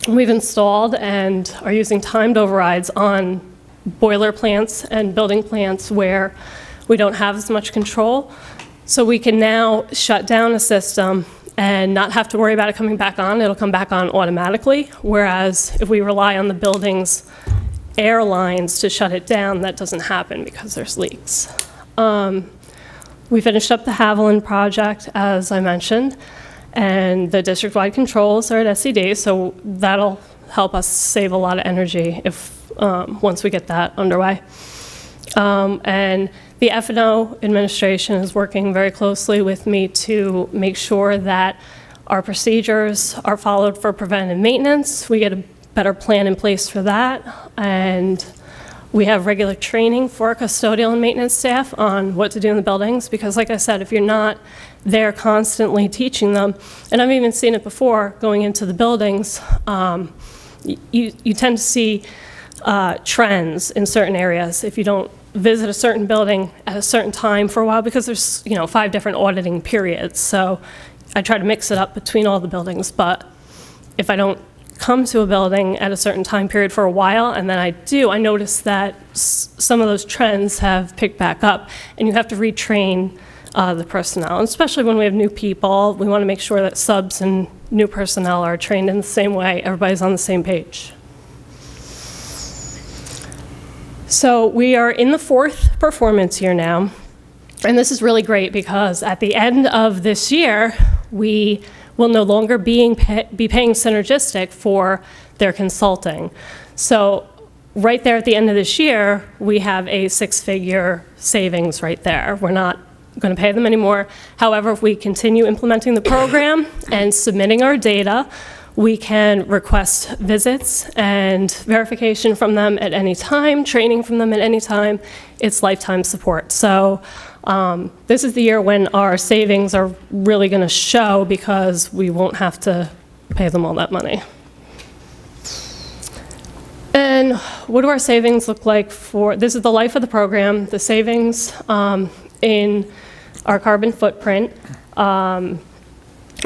We've installed and are using timed overrides on boiler plants and building plants where we don't have as much control. So we can now shut down a system and not have to worry about it coming back on. It'll come back on automatically. Whereas if we rely on the building's air lines to shut it down, that doesn't happen because there's leaks. We finished up the Haviland project, as I mentioned, and the district-wide controls are at SED, so that'll help us save a lot of energy if once we get that underway. And the F&O administration is working very closely with me to make sure that our procedures are followed for preventive maintenance. We get a better plan in place for that, and we have regular training for our custodial and maintenance staff on what to do in the buildings, because like I said, if you're not there constantly teaching them, and I've even seen it before going into the buildings, you tend to see trends in certain areas if you don't visit a certain building at a certain time for a while, because there's 5 different auditing periods. So I try to mix it up between all the buildings, but if I don't come to a building at a certain time period for a while, and then I notice that some of those trends have picked back up, and you have to retrain the personnel. And especially when we have new people, we want to make sure that subs and new personnel are trained in the same way, everybody's on the same page. So we are in the 4th performance year now, and this is really great because at the end of this year, we will no longer be paying Synergistic for their consulting. So right there at the end of this year, we have a 6-figure savings right there. We're not going to pay them anymore. However, if we continue implementing the program and submitting our data, we can request visits and verification from them at any time, training from them at any time. It's lifetime support. So this is the year when our savings are really going to show, because we won't have to pay them all that money. And what do our savings look like for, this is the life of the program, the savings in our carbon footprint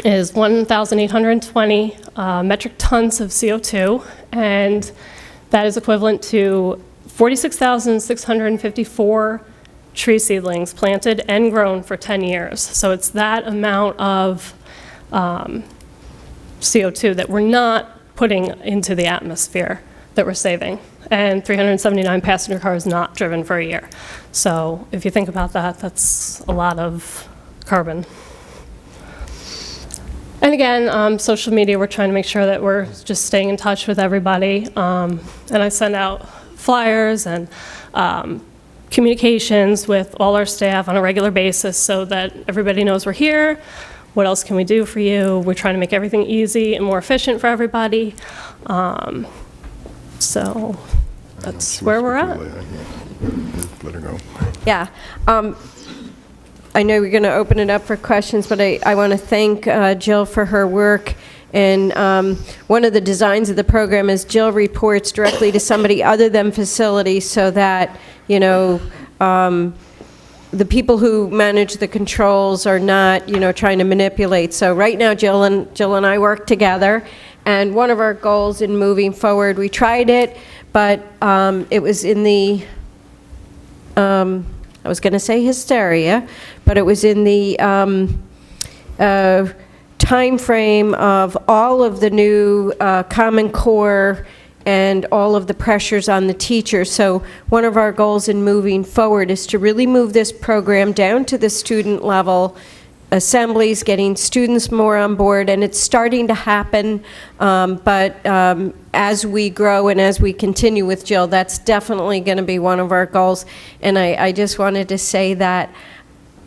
is 1,820 metric tons of CO2, and that is equivalent to 46,654 tree seedlings planted and grown for 10 years. So it's that amount of CO2 that we're not putting into the atmosphere that we're saving. And 379 passenger cars not driven for a year. So if you think about that, that's a lot of carbon. And again, social media, we're trying to make sure that we're just staying in touch with everybody. And I send out flyers and communications with all our staff on a regular basis so that everybody knows we're here. What else can we do for you? We're trying to make everything easy and more efficient for everybody. So that's where we're at. Let her go. Yeah. I know we're going to open it up for questions, but I want to thank Jill for her work. And one of the designs of the program is Jill reports directly to somebody other than facilities, so that, the people who manage the controls are not, trying to manipulate. So right now, Jill and I work together. And one of our goals in moving forward, we tried it, but it was in the, I was going to say hysteria, but it was in the time frame of all of the new Common Core and all of the pressures on the teachers. So one of our goals in moving forward is to really move this program down to the student level, assemblies, getting students more on board, and it's starting to happen. But as we grow and as we continue with Jill, that's definitely going to be one of our goals. And I just wanted to say that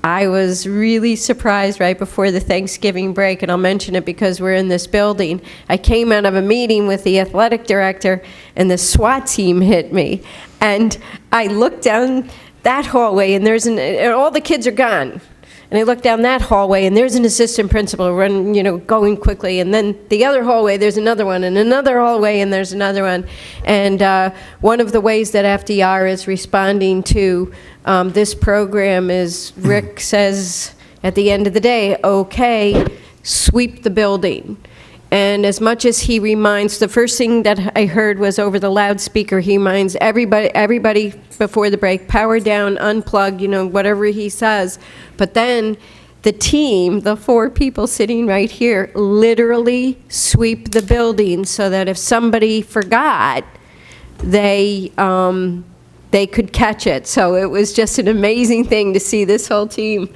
I was really surprised right before the Thanksgiving break, and I'll mention it because we're in this building. I came out of a meeting with the athletic director, and the SWAT team hit me. And I looked down that hallway, and and all the kids are gone. And I look down that hallway, and there's an assistant principal going quickly. And then the other hallway, there's another one, and another hallway, and there's another one. And one of the ways that FDR is responding to this program is Rick says at the end of the day, okay, sweep the building. And as much as he reminds, the first thing that I heard was over the loudspeaker, he reminds everybody before the break, power down, unplug, whatever he says. But then the team, the 4 people sitting right here, literally sweep the building so that if somebody forgot, they could catch it. So it was just an amazing thing to see this whole team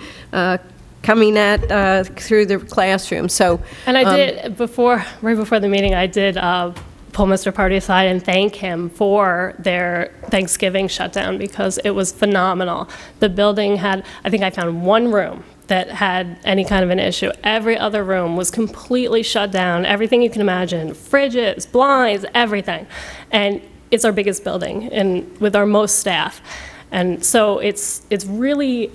coming through the classroom. So, And I did, right before the meeting, I did pull Mr. Party aside and thank him for their Thanksgiving shutdown because it was phenomenal. The building had, I think I found one room that had any kind of an issue. Every other room was completely shut down, everything you can imagine, fridges, blinds, everything. And it's our biggest building and with our most staff. And so it's really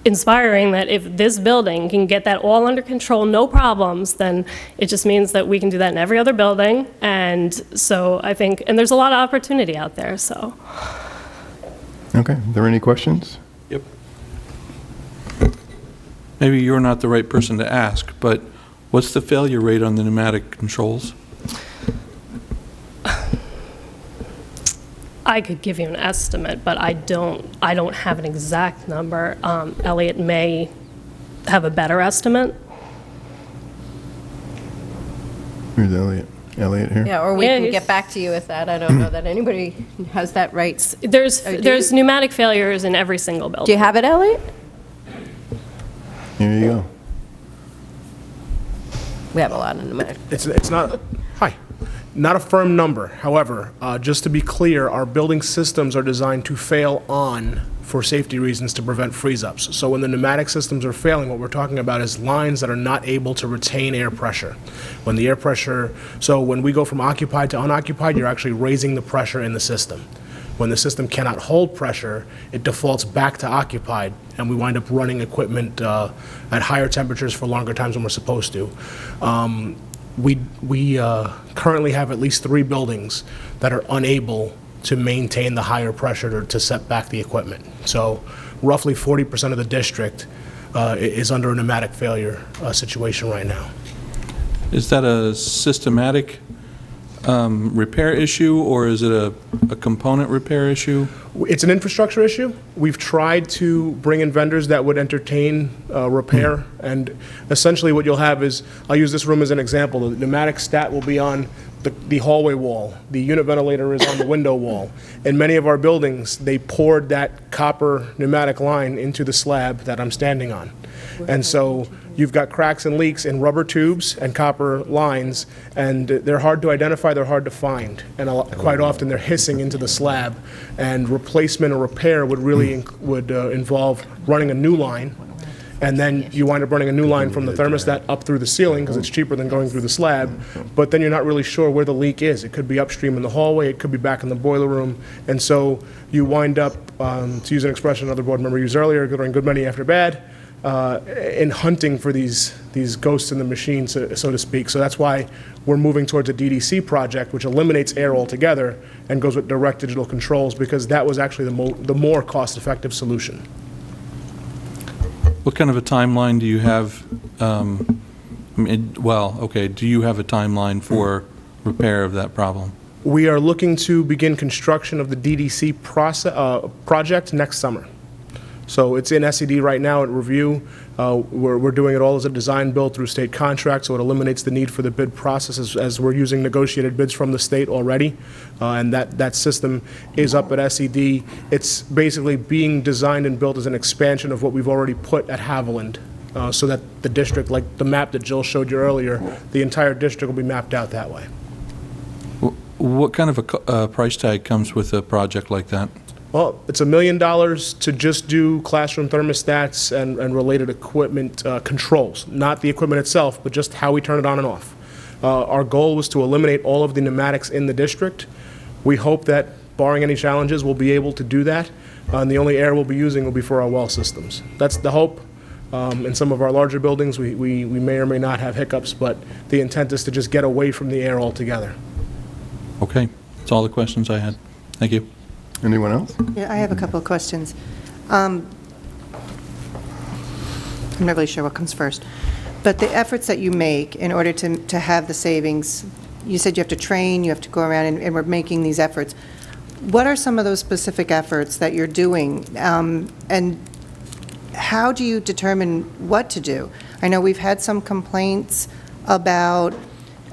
inspiring that if this building can get that all under control, no problems, then it just means that we can do that in every other building. And so I think, and there's a lot of opportunity out there, so. Okay, are there any questions? Yep. Maybe you're not the right person to ask, but what's the failure rate on the pneumatic controls? I could give you an estimate, but I don't have an exact number. Elliot may have a better estimate. Where's Elliot? Elliot here? yeah, or we Yeah, can he's- get back to you with that. I don't know that anybody has that right. There's pneumatic failures in every single building. Do you have it, Elliot? Here you go. We have a lot of pneumatic. It's not, hi, not a firm number. However, just to be clear, our building systems are designed to fail on for safety reasons to prevent freeze-ups. So when the pneumatic systems are failing, what we're talking about is lines that are not able to retain air pressure. When the air pressure, so when we go from occupied to unoccupied, you're actually raising the pressure in the system. When the system cannot hold pressure, it defaults back to occupied, and we wind up running equipment at higher temperatures for longer times than we're supposed to. We currently have at least 3 buildings that are unable to maintain the higher pressure to set back the equipment. So roughly 40% of the district is under a pneumatic failure situation right now. Is that a systematic repair issue, or is it a component repair issue? It's an infrastructure issue. We've tried to bring in vendors that would entertain repair, and essentially what you'll have is, I'll use this room as an example, the pneumatic stat will be on the hallway wall, the unit ventilator is on the window wall. In many of our buildings, they poured that copper pneumatic line into the slab that I'm standing on. And so you've got cracks and leaks in rubber tubes and copper lines, and they're hard to identify, they're hard to find, and quite often they're hissing into the slab. And replacement or repair would really involve running a new line, and then you wind up running a new line from the thermostat up through the ceiling because it's cheaper than going through the slab, but then you're not really sure where the leak is. It could be upstream in the hallway, it could be back in the boiler room, and so you wind up, to use an expression another board member used earlier, during good, many after bad, in hunting for these ghosts in the machine, so to speak. So that's why we're moving towards a DDC project, which eliminates air altogether and goes with direct digital controls, because that was actually the more cost-effective solution. What kind of a timeline do you have? Do you have a timeline for repair of that problem? We are looking to begin construction of the DDC project next summer. So it's in SED right now at review. We're doing it all as a design build through state contract, so it eliminates the need for the bid process as we're using negotiated bids from the state already. And that system is up at SED. It's basically being designed and built as an expansion of what we've already put at Haviland, so that the district, like the map that Jill showed you earlier, the entire district will be mapped out that way. What kind of a price tag comes with a project like that? Well, it's $1 million to just do classroom thermostats and related equipment controls, not the equipment itself, but just how we turn it on and off. Our goal was to eliminate all of the pneumatics in the district. We hope that, barring any challenges, we'll be able to do that, and the only air we'll be using will be for our well systems. That's the hope. In some of our larger buildings, we may or may not have hiccups, but the intent is to just get away from the air altogether. Okay, that's all the questions I had. Thank you. Anyone else? Yeah, I have a couple of questions. I'm not really sure what comes first, but the efforts that you make in order to have the savings, you said you have to train, you have to go around, and we're making these efforts. What are some of those specific efforts that you're doing, and how do you determine what to do? I know we've had some complaints about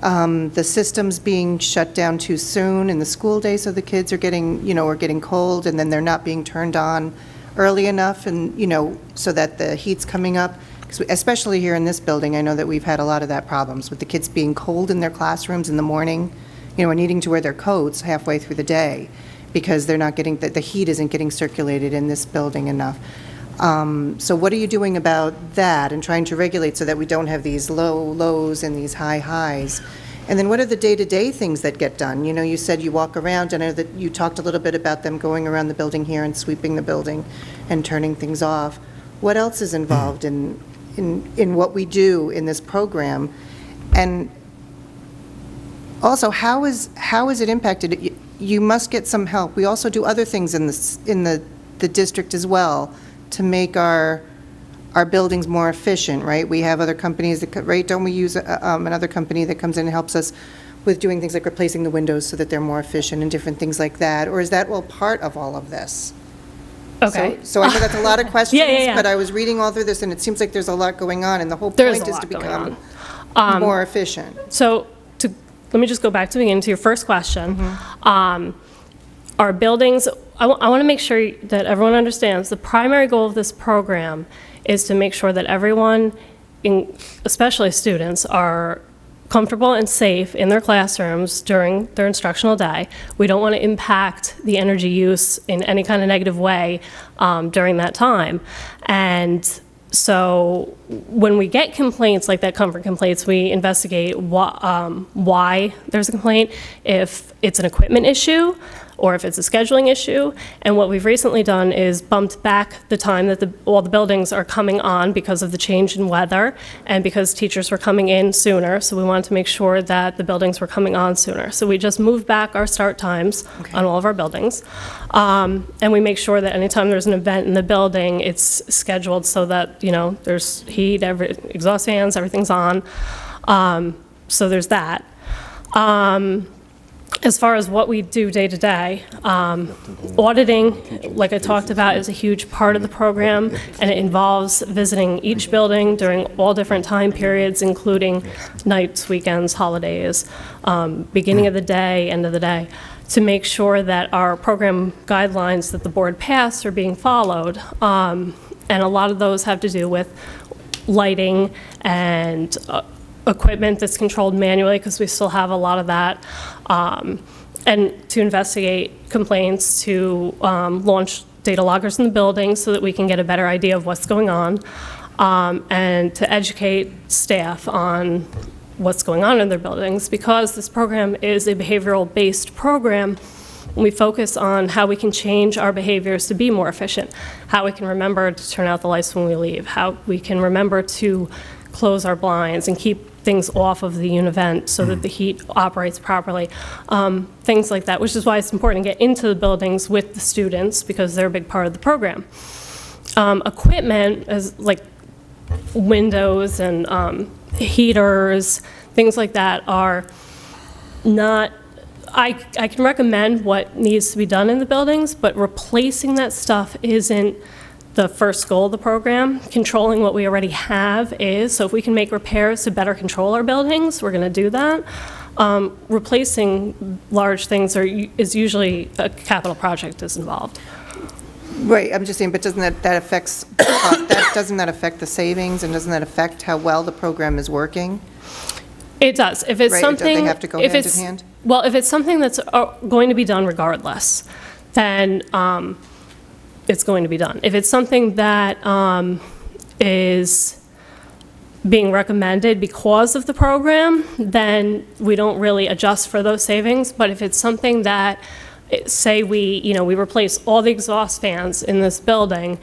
the systems being shut down too soon in the school day, so the kids are getting cold, and then they're not being turned on early enough, and, so that the heat's coming up. 'Cause especially here in this building, I know that we've had a lot of that problems with the kids being cold in their classrooms in the morning, and needing to wear their coats halfway through the day because they're not getting, the heat isn't getting circulated in this building enough. So what are you doing about that and trying to regulate so that we don't have these low lows and these high highs? And then what are the day-to-day things that get done? You said you walk around. I know that you talked a little bit about them going around the building here and sweeping the building and turning things off. What else is involved in what we do in this program? And also, how is it impacted? You must get some help. We also do other things in the district as well to make our buildings more efficient, right? We have other companies that, right? Don't we use another company that comes in and helps us with doing things like replacing the windows so that they're more efficient and different things like that? Or is that all part of all of this? Okay. So I know that's a lot of questions, Yeah. but I was reading all through this, and it seems like there's a lot going on, and the whole There's point a is to lot going become more efficient. So let me just go back to the beginning to your first question. Our buildings, I want to make sure that everyone understands the primary goal of this program is to make sure that everyone, especially students, are comfortable and safe in their classrooms during their instructional day. We don't want to impact the energy use in any kind of negative way during that time. And so when we get complaints like that, comfort complaints, we investigate why there's a complaint, if it's an equipment issue, or if it's a scheduling issue. And what we've recently done is bumped back the time that all the buildings are coming on because of the change in weather and because teachers were coming in sooner. So we wanted to make sure that the buildings were coming on sooner. So we just moved back our start times on all of our buildings. And we make sure that anytime there's an event in the building, it's scheduled so that, there's heat, exhaust fans, everything's on. So there's that. As far as what we do day to day, auditing, like I talked about, is a huge part of the program, and it involves visiting each building during all different time periods, including nights, weekends, holidays, beginning of the day, end of the day, to make sure that our program guidelines that the board passed are being followed. And a lot of those have to do with lighting and equipment that's controlled manually, because we still have a lot of that, and to investigate complaints, to launch data loggers in the building so that we can get a better idea of what's going on, and to educate staff on what's going on in their buildings. Because this program is a behavioral-based program, we focus on how we can change our behaviors to be more efficient, how we can remember to turn out the lights when we leave, how we can remember to close our blinds and keep things off of the univent so that the heat operates properly, things like that, which is why it's important to get into the buildings with the students, because they're a big part of the program. Equipment is like windows and heaters, things like that are not, I can recommend what needs to be done in the buildings, but replacing that stuff isn't the first goal of the program. Controlling what we already have is. So if we can make repairs to better control our buildings, we're going to do that. Replacing large things is usually a capital project is involved. Right, I'm just saying, but doesn't that affects, doesn't that affect the savings, and doesn't that affect how well the program is working? It does. If it's Right, something, don't they have to go hand in hand? Well, if it's something that's going to be done regardless, then it's going to be done. If it's something that is being recommended because of the program, then we don't really adjust for those savings. But if it's something that say we replace all the exhaust fans in this building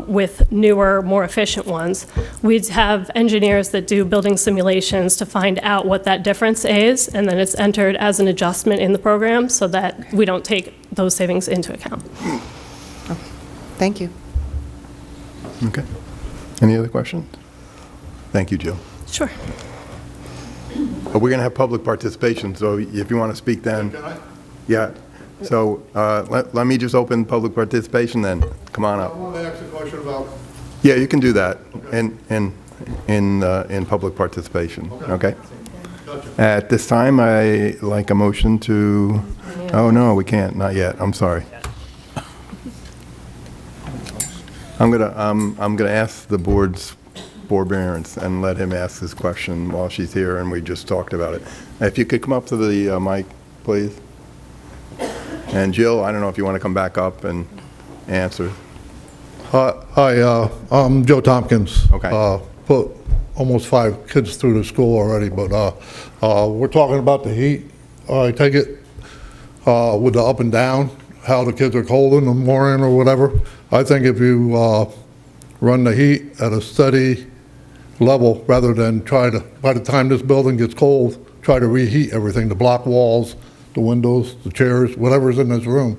with newer, more efficient ones, we'd have engineers that do building simulations to find out what that difference is, and then it's entered as an adjustment in the program so that we don't take those savings into account. Thank you. Okay. Any other questions? Thank you, Jill. Sure. But we're going to have public participation, so if you want to speak then. Yeah. So let me just open public participation then. Come on up. I want to ask a question about... Yeah, you can do that in public participation. Okay? Gotcha. At this time, I like a motion to, oh, no, we can't, not yet. I'm sorry. I'm gonna ask the board's forbearance and let him ask his question while she's here, and we just talked about it. If you could come up to the mic, please. And Jill, I don't know if you want to come back up and answer. Hi, I'm Joe Tompkins. Okay. Put almost 5 kids through the school already, but we're talking about the heat. I take it with the up and down, how the kids are cold in the morning or whatever. I think if you run the heat at a steady level, rather than try to, by the time this building gets cold, try to reheat everything, the block walls, the windows, the chairs, whatever's in this room.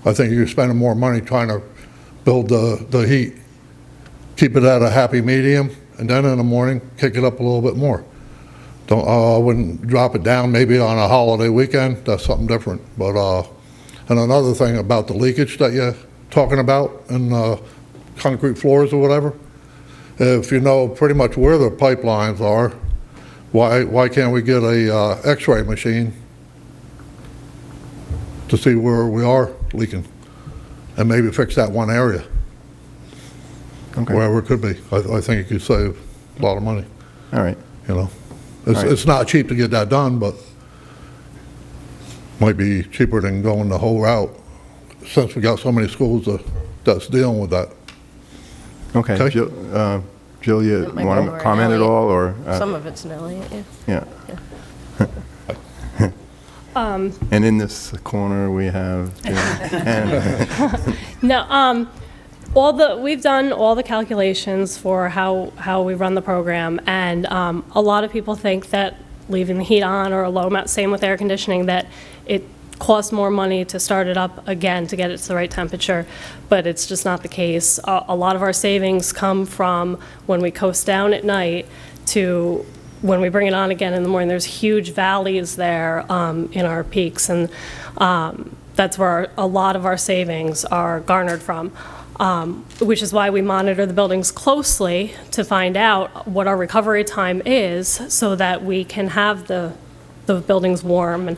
I think you're spending more money trying to build the heat. Keep it at a happy medium, and then in the morning, kick it up a little bit more. I wouldn't drop it down maybe on a holiday weekend, that's something different. But, and another thing about the leakage that you're talking about in concrete floors or whatever, if you know pretty much where the pipelines are, why can't we get a x-ray machine to see where we are leaking and maybe fix that one area? Okay. Wherever it could be. I think you could save a lot of money. All right. You know, it's, All right. it's not cheap to get that done, but might be cheaper than going the whole route, since we got so many schools that's dealing with that. Okay. Okay. Jill, you It might be want more to comment at Elliot. all, or? Some of it's an Elliot, yeah. Yeah. And in this corner, we have, No, we've done all the calculations for how we run the program, and a lot of people think that leaving the heat on or a low amount, same with air conditioning, that it costs more money to start it up again to get it to the right temperature, but it's just not the case. A lot of our savings come from when we coast down at night to when we bring it on again in the morning. There's huge valleys there in our peaks, and that's where a lot of our savings are garnered from, which is why we monitor the buildings closely to find out what our recovery time is so that we can have the buildings warm. And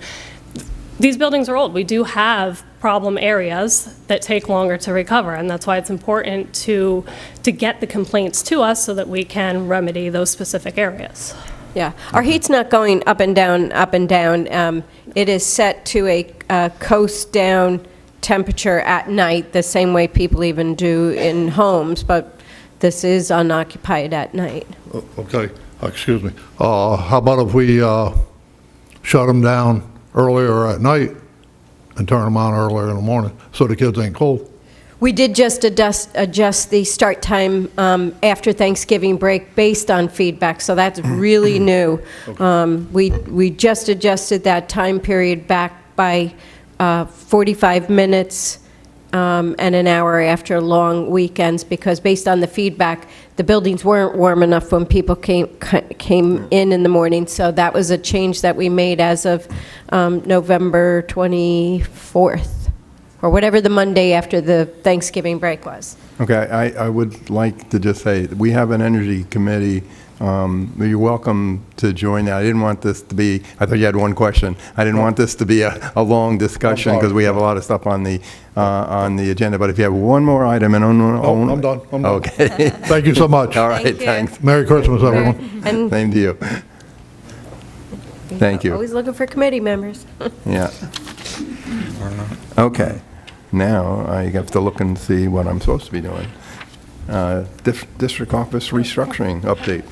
these buildings are old. We do have problem areas that take longer to recover, and that's why it's important to get the complaints to us so that we can remedy those specific areas. Yeah, our heat's not going up and down, up and down. It is set to a coast down temperature at night, the same way people even do in homes, but this is unoccupied at night. Okay, excuse me. How about if we shut them down earlier at night and turn them on earlier in the morning so the kids ain't cold? We did just adjust the start time after Thanksgiving break based on feedback, so that's really new. We just adjusted that time period back by 45 minutes and an hour after long weekends, because based on the feedback, the buildings weren't warm enough when people came in the morning. So that was a change that we made as of November 24th, or whatever the Monday after the Thanksgiving break was. Okay, I would like to just say, we have an energy committee. You're welcome to join that. I didn't want this to be, I thought you had one question. I didn't want this to be a long discussion because we have a lot of stuff on the agenda. But if you have one more item and I'm done. Okay. Thank you so much. All right, Thank you. thanks. Merry Christmas, everyone. And Same to you. Thank you. always looking for committee members. Yeah. Okay. Now I have to look and see what I'm supposed to be doing. District office restructuring update.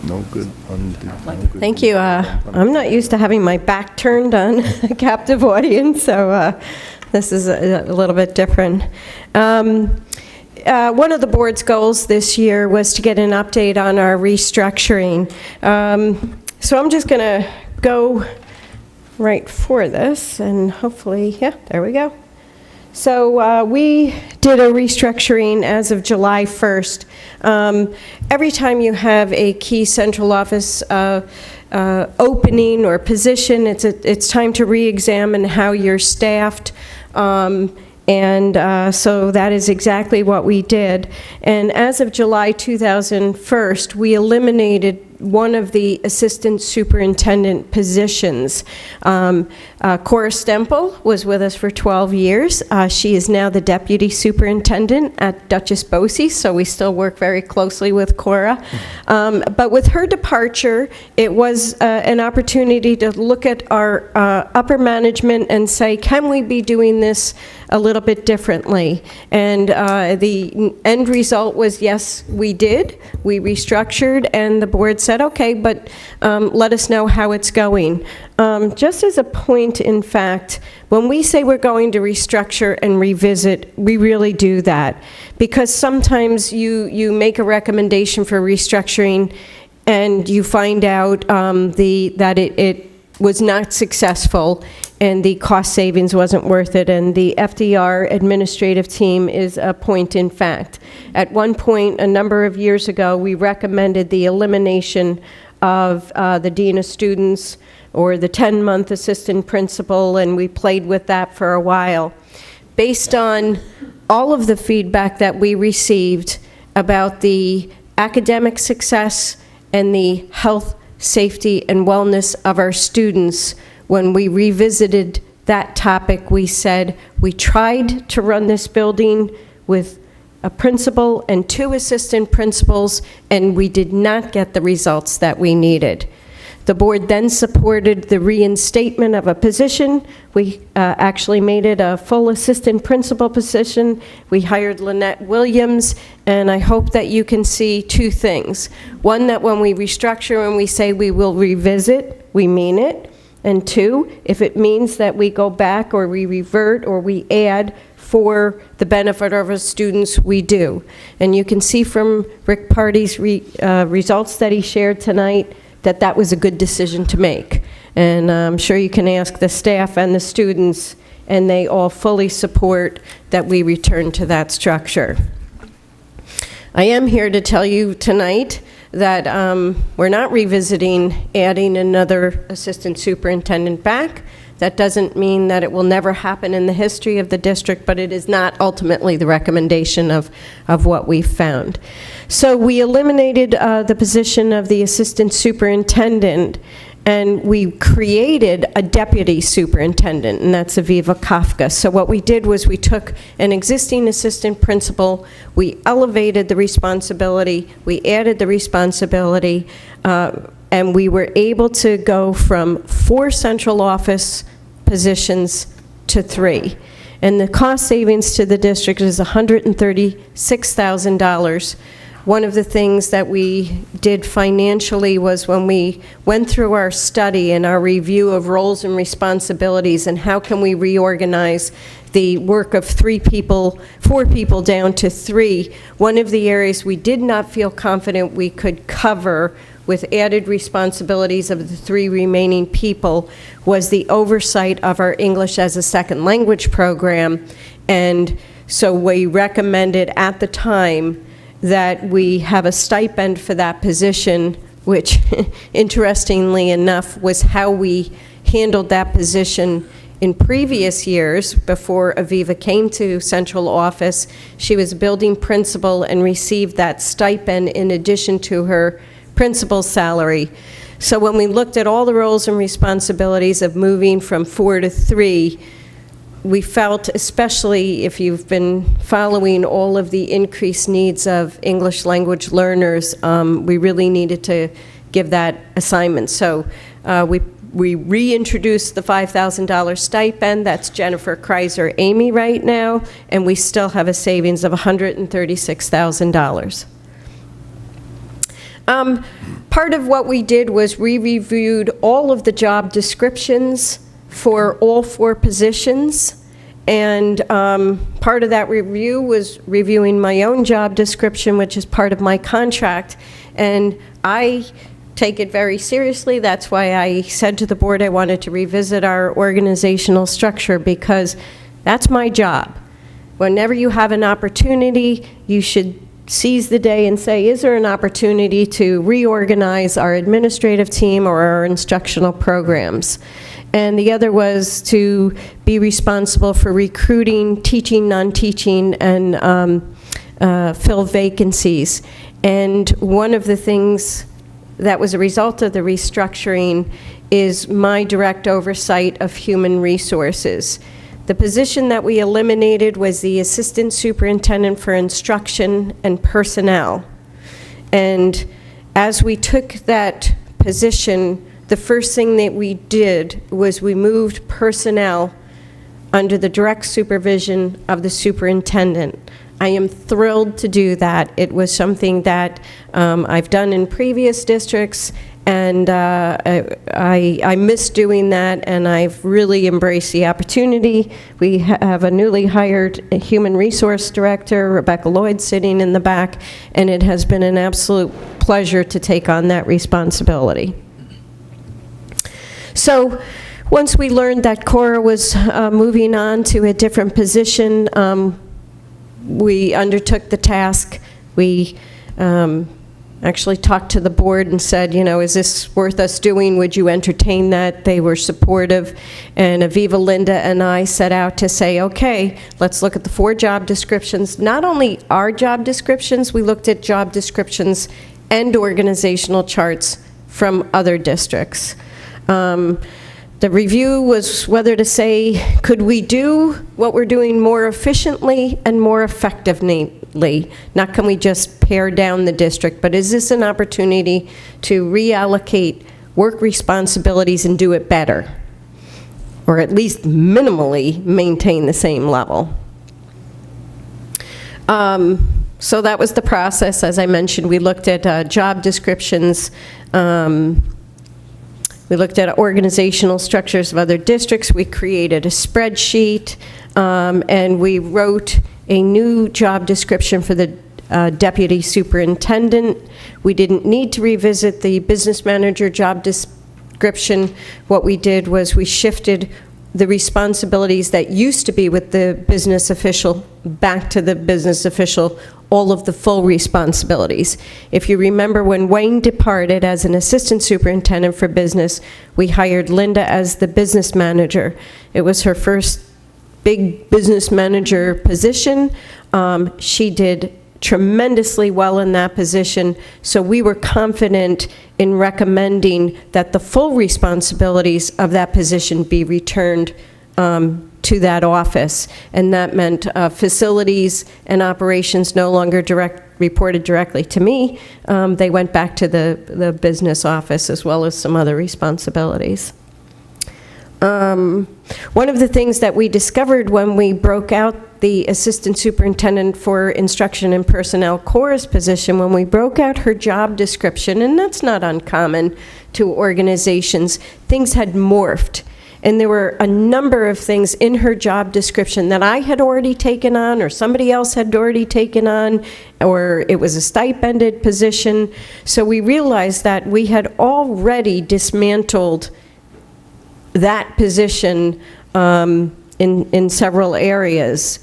No good undue. Thank you. I'm not used to having my back turned on a captive audience, so this is a little bit different. One of the board's goals this year was to get an update on our restructuring. So I'm just going to go right for this, and hopefully, yeah, there we go. So we did a restructuring as of July 1st. Every time you have a key central office opening or position, it's time to re-examine how you're staffed. So that is exactly what we did. And as of July 2001, we eliminated one of the assistant superintendent positions. Cora Stemple was with us for 12 years. She is now the deputy superintendent at Duchess Bosse, so we still work very closely with Cora. But with her departure, it was an opportunity to look at our upper management and say, can we be doing this a little bit differently? And the end result was, yes, we did. We restructured, and the board said, okay, but let us know how it's going. Just as a point, in fact, when we say we're going to restructure and revisit, we really do that. Because sometimes you make a recommendation for restructuring and you find out that it was not successful and the cost savings wasn't worth it, and the FDR administrative team is a point in fact. At one point, a number of years ago, we recommended the elimination of the dean of students or the 10-month assistant principal, and we played with that for a while. Based on all of the feedback that we received about the academic success and the health, safety, and wellness of our students, when we revisited that topic, we said we tried to run this building with a principal and 2 assistant principals, and we did not get the results that we needed. The board then supported the reinstatement of a position. We actually made it a full assistant principal position. We hired Lynette Williams, and I hope that you can see 2 things. One, that when we restructure and we say we will revisit, we mean it. And 2, if it means that we go back or we revert or we add for the benefit of our students, we do. And you can see from Rick Party's results that he shared tonight that that was a good decision to make. And I'm sure you can ask the staff and the students, and they all fully support that we return to that structure. I am here to tell you tonight that we're not revisiting adding another assistant superintendent back. That doesn't mean that it will never happen in the history of the district, but it is not ultimately the recommendation of what we've found. So we eliminated the position of the assistant superintendent, and we created a deputy superintendent, and that's Aviva Kafka. So what we did was we took an existing assistant principal, we elevated the responsibility, we added the responsibility, and we were able to go from 4 central office positions to 3. And the cost savings to the district is $136,000. One of the things that we did financially was when we went through our study and our review of roles and responsibilities and how can we reorganize the work of 4 people down to 3, one of the areas we did not feel confident we could cover with added responsibilities of the 3 remaining people was the oversight of our English as a second language program. And so we recommended at the time that we have a stipend for that position, which interestingly enough was how we handled that position in previous years before Aviva came to central office. She was building principal and received that stipend in addition to her principal's salary. So when we looked at all the roles and responsibilities of moving from 4 to 3, we felt, especially if you've been following all of the increased needs of English language learners, we really needed to give that assignment. So we reintroduced the $5,000 stipend. That's Jennifer Kreiser Amy right now, and we still have a savings of $136,000. Part of what we did was we reviewed all of the job descriptions for all 4 positions. And part of that review was reviewing my own job description, which is part of my contract. And I take it very seriously. That's why I said to the board I wanted to revisit our organizational structure, because that's my job. Whenever you have an opportunity, you should seize the day and say, is there an opportunity to reorganize our administrative team or our instructional programs? And the other was to be responsible for recruiting, teaching, non-teaching, and fill vacancies. And one of the things that was a result of the restructuring is my direct oversight of human resources. The position that we eliminated was the Assistant Superintendent for Instruction and Personnel. And as we took that position, the first thing that we did was we moved personnel under the direct supervision of the superintendent. I am thrilled to do that. It was something that I've done in previous districts, and I miss doing that, and I've really embraced the opportunity. We have a newly hired human resource director, Rebecca Lloyd, sitting in the back, and it has been an absolute pleasure to take on that responsibility. So once we learned that Cora was moving on to a different position, we undertook the task. We actually talked to the board and said, you know, is this worth us doing? Would you entertain that? They were supportive. And Aviva, Linda, and I set out to say, okay, let's look at the 4 job descriptions. Not only our job descriptions, we looked at job descriptions and organizational charts from other districts. The review was whether to say, could we do what we're doing more efficiently and more effectively? Not can we just pare down the district, but is this an opportunity to reallocate work responsibilities and do it better? Or at least minimally maintain the same level? So that was the process. As I mentioned, we looked at job descriptions. We looked at organizational structures of other districts. We created a spreadsheet, and we wrote a new job description for the deputy superintendent. We didn't need to revisit the business manager job description. What we did was we shifted the responsibilities that used to be with the business official back to the business official, all of the full responsibilities. If you remember, when Wayne departed as an assistant superintendent for business, we hired Linda as the business manager. It was her first big business manager position. She did tremendously well in that position, so we were confident in recommending that the full responsibilities of that position be returned to that office. And that meant facilities and operations no longer reported directly to me. They went back to the business office, as well as some other responsibilities. One of the things that we discovered when we broke out the Assistant Superintendent for Instruction and Personnel, Cora's position, when we broke out her job description, and that's not uncommon to organizations, things had morphed. And there were a number of things in her job description that I had already taken on, or somebody else had already taken on, or it was a stipended position. So we realized that we had already dismantled that position in several areas.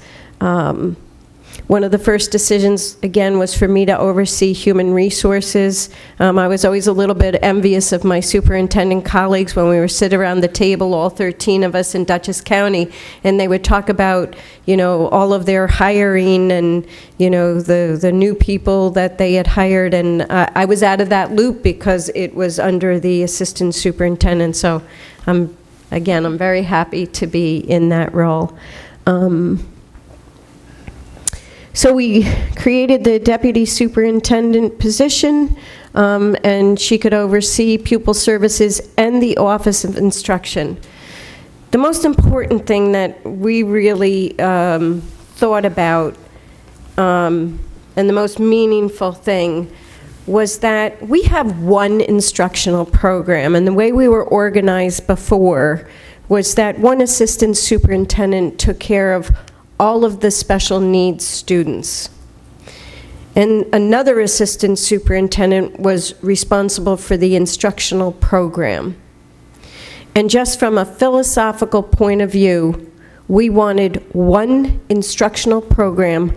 One of the first decisions, again, was for me to oversee human resources. I was always a little bit envious of my superintendent colleagues when we would sit around the table, all 13 of us in Dutchess County, and they would talk about, you know, all of their hiring and, you know, the new people that they had hired. And I was out of that loop because it was under the assistant superintendent. So, again, I'm very happy to be in that role. So we created the deputy superintendent position, and she could oversee pupil services and the Office of Instruction. The most important thing that we really thought about, and the most meaningful thing, was that we have one instructional program, and the way we were organized before was that one assistant superintendent took care of all of the special needs students. And another assistant superintendent was responsible for the instructional program. And just from a philosophical point of view, we wanted one instructional program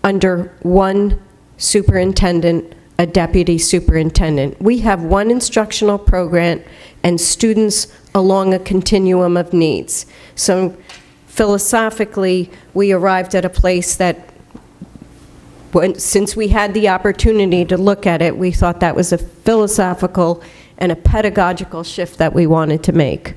under one superintendent, a deputy superintendent. We have one instructional program and students along a continuum of needs. So philosophically, we arrived at a place that, since we had the opportunity to look at it, we thought that was a philosophical and a pedagogical shift that we wanted to make.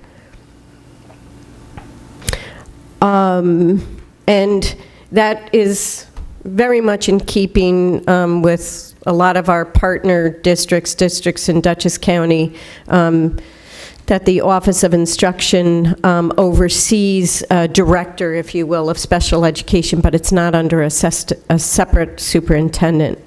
And that is very much in keeping with a lot of our partner districts in Dutchess County, that the Office of Instruction oversees a director, if you will, of special education, but it's not under a separate superintendent.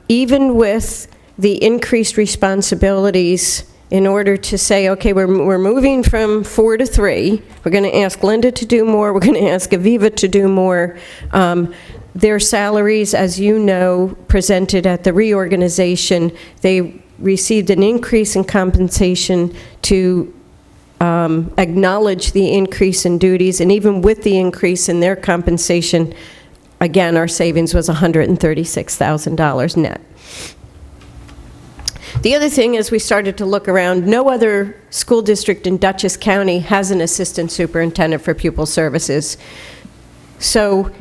Even with the increased responsibilities, in order to say, okay, we're moving from 4 to 3, we're going to ask Linda to do more, we're going to ask Aviva to do more. Their salaries, as you know, presented at the reorganization, they received an increase in compensation to acknowledge the increase in duties, and even with the increase in their compensation, again, our savings was $136,000 net. The other thing is we started to look around. No other school district in Dutchess County has an assistant superintendent for pupil services. So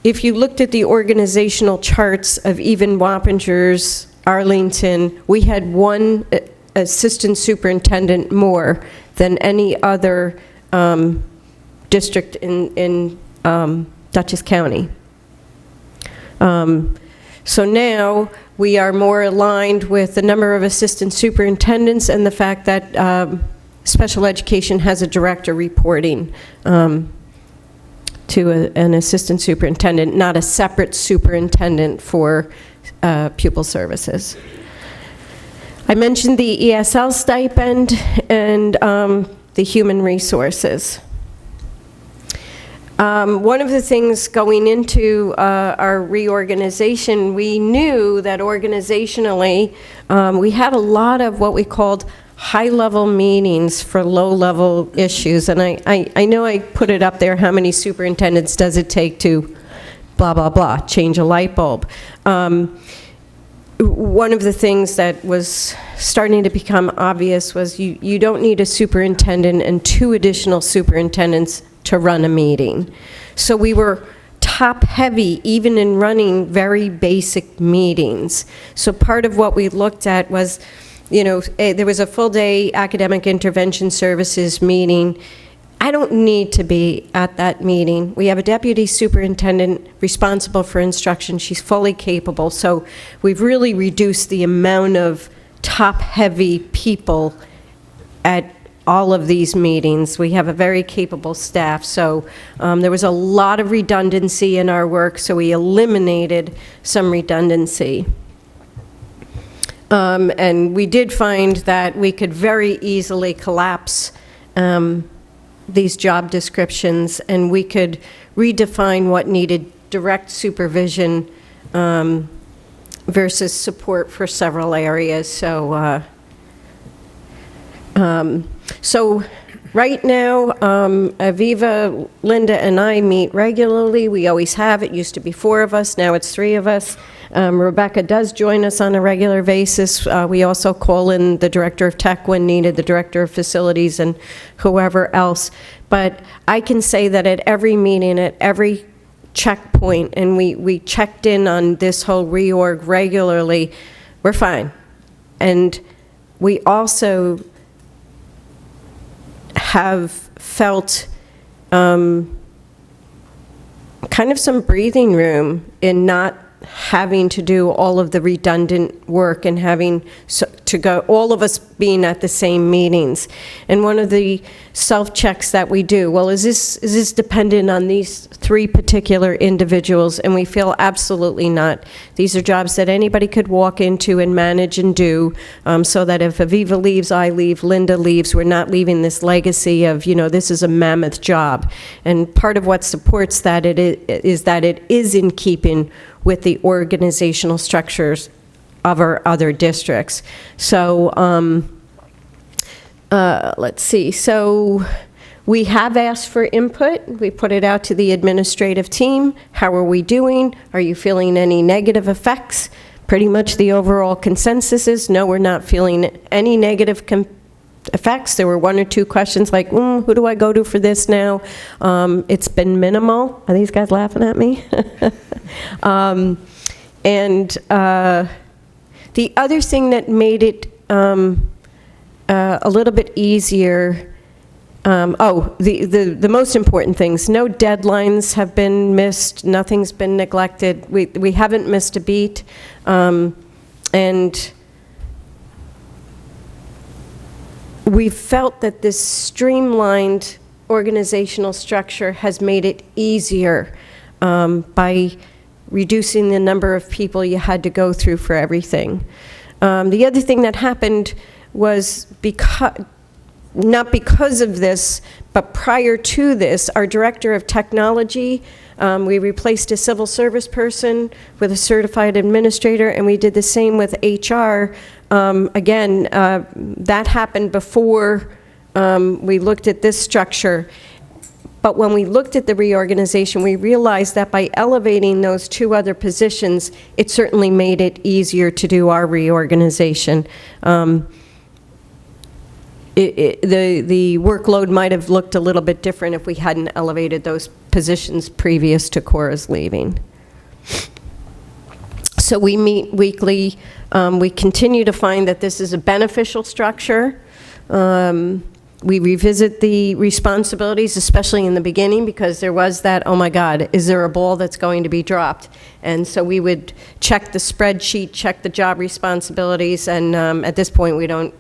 if you looked at the organizational charts of even Wappingers, Arlington, we had one assistant superintendent more than any other district in Dutchess County. So now we are more aligned with the number of assistant superintendents and the fact that special education has a director reporting to an assistant superintendent, not a separate superintendent for pupil services. I mentioned the ESL stipend and the human resources. One of the things going into our reorganization, we knew that organizationally we had a lot of what we called high-level meetings for low-level issues. And I know I put it up there, how many superintendents does it take to blah, blah, blah, change a light bulb. One of the things that was starting to become obvious was you don't need a superintendent and 2 additional superintendents to run a meeting. So we were top-heavy even in running very basic meetings. So part of what we looked at was, you know, there was a full-day academic intervention services meeting. I don't need to be at that meeting. We have a deputy superintendent responsible for instruction. She's fully capable. So we've really reduced the amount of top-heavy people at all of these meetings. We have a very capable staff. So there was a lot of redundancy in our work, so we eliminated some redundancy. And we did find that we could very easily collapse these job descriptions, and we could redefine what needed direct supervision versus support for several areas. So, so right now, Aviva, Linda, and I meet regularly. We always have. It used to be 4 of us. Now it's 3 of us. Rebecca does join us on a regular basis. We also call in the director of tech when needed, the director of facilities, and whoever else. But I can say that at every meeting, at every checkpoint, and we checked in on this whole reorg regularly, we're fine. And we also have felt kind of some breathing room in not having to do all of the redundant work and having to go, all of us being at the same meetings. And one of the self-checks that we do, well, is this dependent on these 3 particular individuals? And we feel absolutely not. These are jobs that anybody could walk into and manage and do, so that if Aviva leaves, I leave, Linda leaves, we're not leaving this legacy of, this is a mammoth job. And part of what supports that is that it is in keeping with the organizational structures of our other districts. So let's see. So we have asked for input. We put it out to the administrative team. How are we doing? Are you feeling any negative effects? Pretty much the overall consensus is no, we're not feeling any negative effects. There were 1 or 2 questions like, who do I go to for this now? It's been minimal. Are these guys laughing at me? The other thing that made it a little bit easier, the most important things, no deadlines have been missed, nothing's been neglected, we haven't missed a beat, and we felt that this streamlined organizational structure has made it easier by reducing the number of people you had to go through for everything. The other thing that happened was not because of this, but prior to this, our director of technology, we replaced a civil service person with a certified administrator, and we did the same with HR. Again, that happened before we looked at this structure. But when we looked at the reorganization, we realized that by elevating those 2 other positions, it certainly made it easier to do our reorganization. The workload might have looked a little bit different if we hadn't elevated those positions previous to Cora's leaving. So we meet weekly. We continue to find that this is a beneficial structure. We revisit the responsibilities, especially in the beginning, because there was that, oh my God, is there a ball that's going to be dropped? And so we would check the spreadsheet, check the job responsibilities, and at this point we don't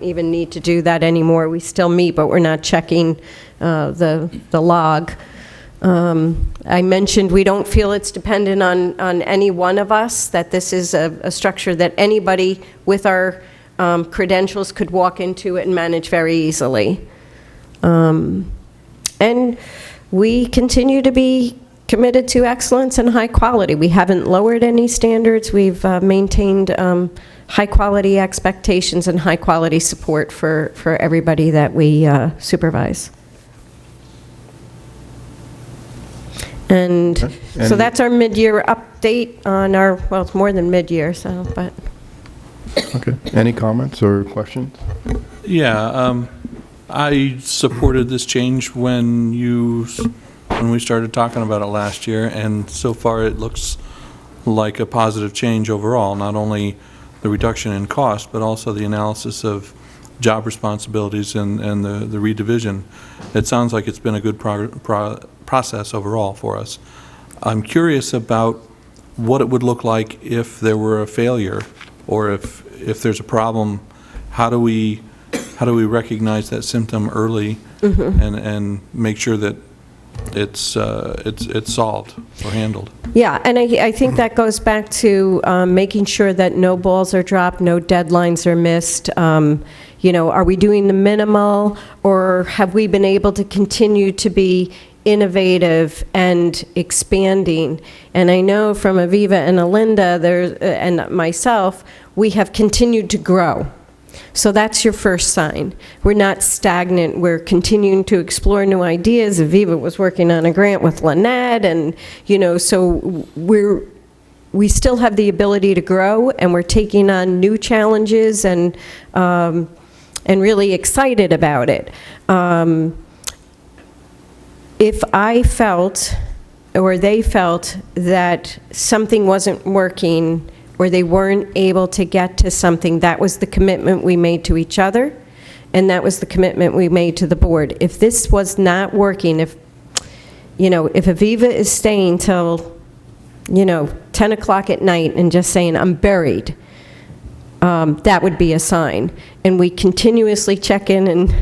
even need to do that anymore. We still meet, but we're not checking the log. I mentioned we don't feel it's dependent on any one of us, that this is a structure that anybody with our credentials could walk into it and manage very easily. And we continue to be committed to excellence and high quality. We haven't lowered any standards. We've maintained high quality expectations and high quality support for everybody that we supervise. And so that's our mid-year update on our, well, it's more than mid-year, so, but. Okay. Any comments or questions? Yeah, I supported this change when we started talking about it last year, and so far it looks like a positive change overall, not only the reduction in cost, but also the analysis of job responsibilities and the redivision. It sounds like it's been a good process overall for us. I'm curious about what it would look like if there were a failure, or if there's a problem. How do we recognize that symptom early and make sure that it's solved or handled? Yeah, and I think that goes back to making sure that no balls are dropped, no deadlines are missed. Are we doing the minimal, or have we been able to continue to be innovative and expanding? And I know from Aviva and Alinda and myself, we have continued to grow. So that's your first sign. We're not stagnant. We're continuing to explore new ideas. Aviva was working on a grant with Lynette, and so we still have the ability to grow, and we're taking on new challenges and really excited about it. If I felt, or they felt, that something wasn't working or they weren't able to get to something, that was the commitment we made to each other, and that was the commitment we made to the board. If this was not working, if Aviva is staying till 10 o'clock at night and just saying, I'm buried, that would be a sign. And we continuously check in, and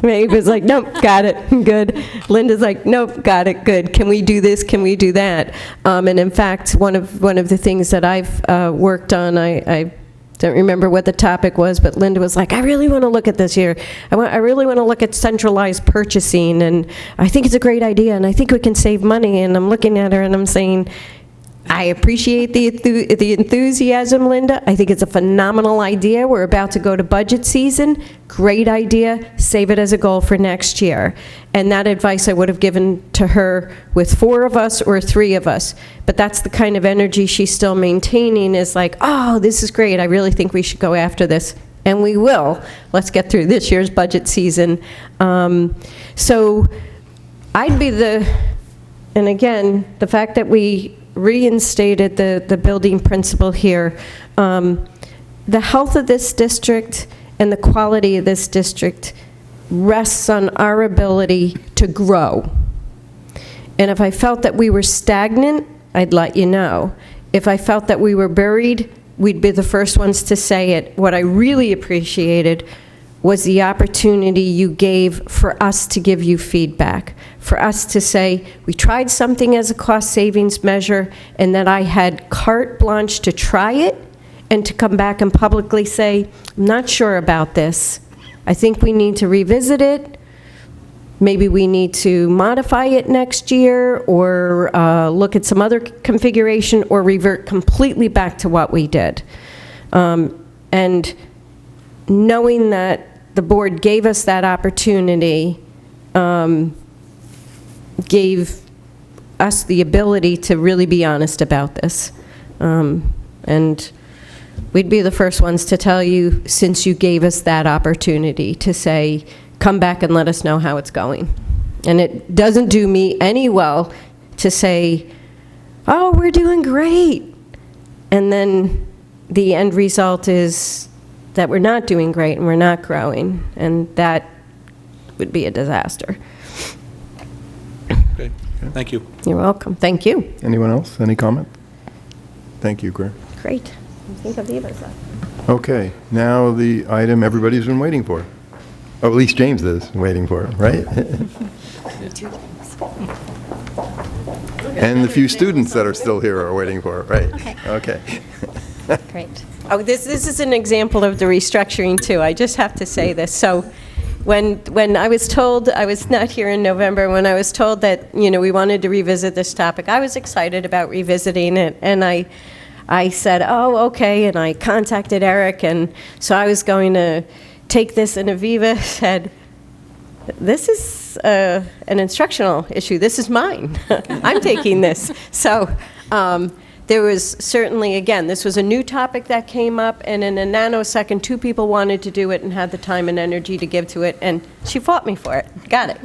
Maeve is like, nope, got it, good. Linda's like, nope, got it, good. Can we do this? Can we do that? And in fact, one of the things that I've worked on, I don't remember what the topic was, but Linda was like, I really want to look at this here. I really want to look at centralized purchasing, and I think it's a great idea, and I think we can save money. And I'm looking at her and I'm saying, I appreciate the enthusiasm, Linda. I think it's a phenomenal idea. We're about to go to budget season. Great idea. Save it as a goal for next year. And that advice I would have given to her with 4 of us or 3 of us. But that's the kind of energy she's still maintaining, is like, oh, this is great. I really think we should go after this. And we will. Let's get through this year's budget season. So I'd be and again, the fact that we reinstated the building principal here, the health of this district and the quality of this district rests on our ability to grow. And if I felt that we were stagnant, I'd let you know. If I felt that we were buried, we'd be the first ones to say it. What I really appreciated was the opportunity you gave for us to give you feedback, for us to say, we tried something as a cost savings measure, and that I had carte blanche to try it, and to come back and publicly say, I'm not sure about this. I think we need to revisit it. Maybe we need to modify it next year, or look at some other configuration, or revert completely back to what we did. And knowing that the board gave us that opportunity, gave us the ability to really be honest about this. And we'd be the first ones to tell you, since you gave us that opportunity, to say, come back and let us know how it's going. And it doesn't do me any well to say, oh, we're doing great. And then the end result is that we're not doing great and we're not growing, and that would be a disaster. Okay, thank you. You're welcome. Thank you. Anyone else? Any comment? Thank you, Greer. Great. I think Aviva's up. Okay, now the item everybody's been waiting for. Oh, at least James is waiting for it, right? And the few students that are still here are waiting for it, right? Okay. Great. Oh, this is an example of the restructuring, too. I just have to say this. So when I was told, I was not here in November, when I was told that, we wanted to revisit this topic, I was excited about revisiting it. And I said, oh, okay, and I contacted Eric, and so I was going to take this, and Aviva said, this is an instructional issue. This is mine. I'm taking this. So there was certainly, again, this was a new topic that came up, and in a nanosecond, 2 people wanted to do it and had the time and energy to give to it, and she fought me for it. Got it.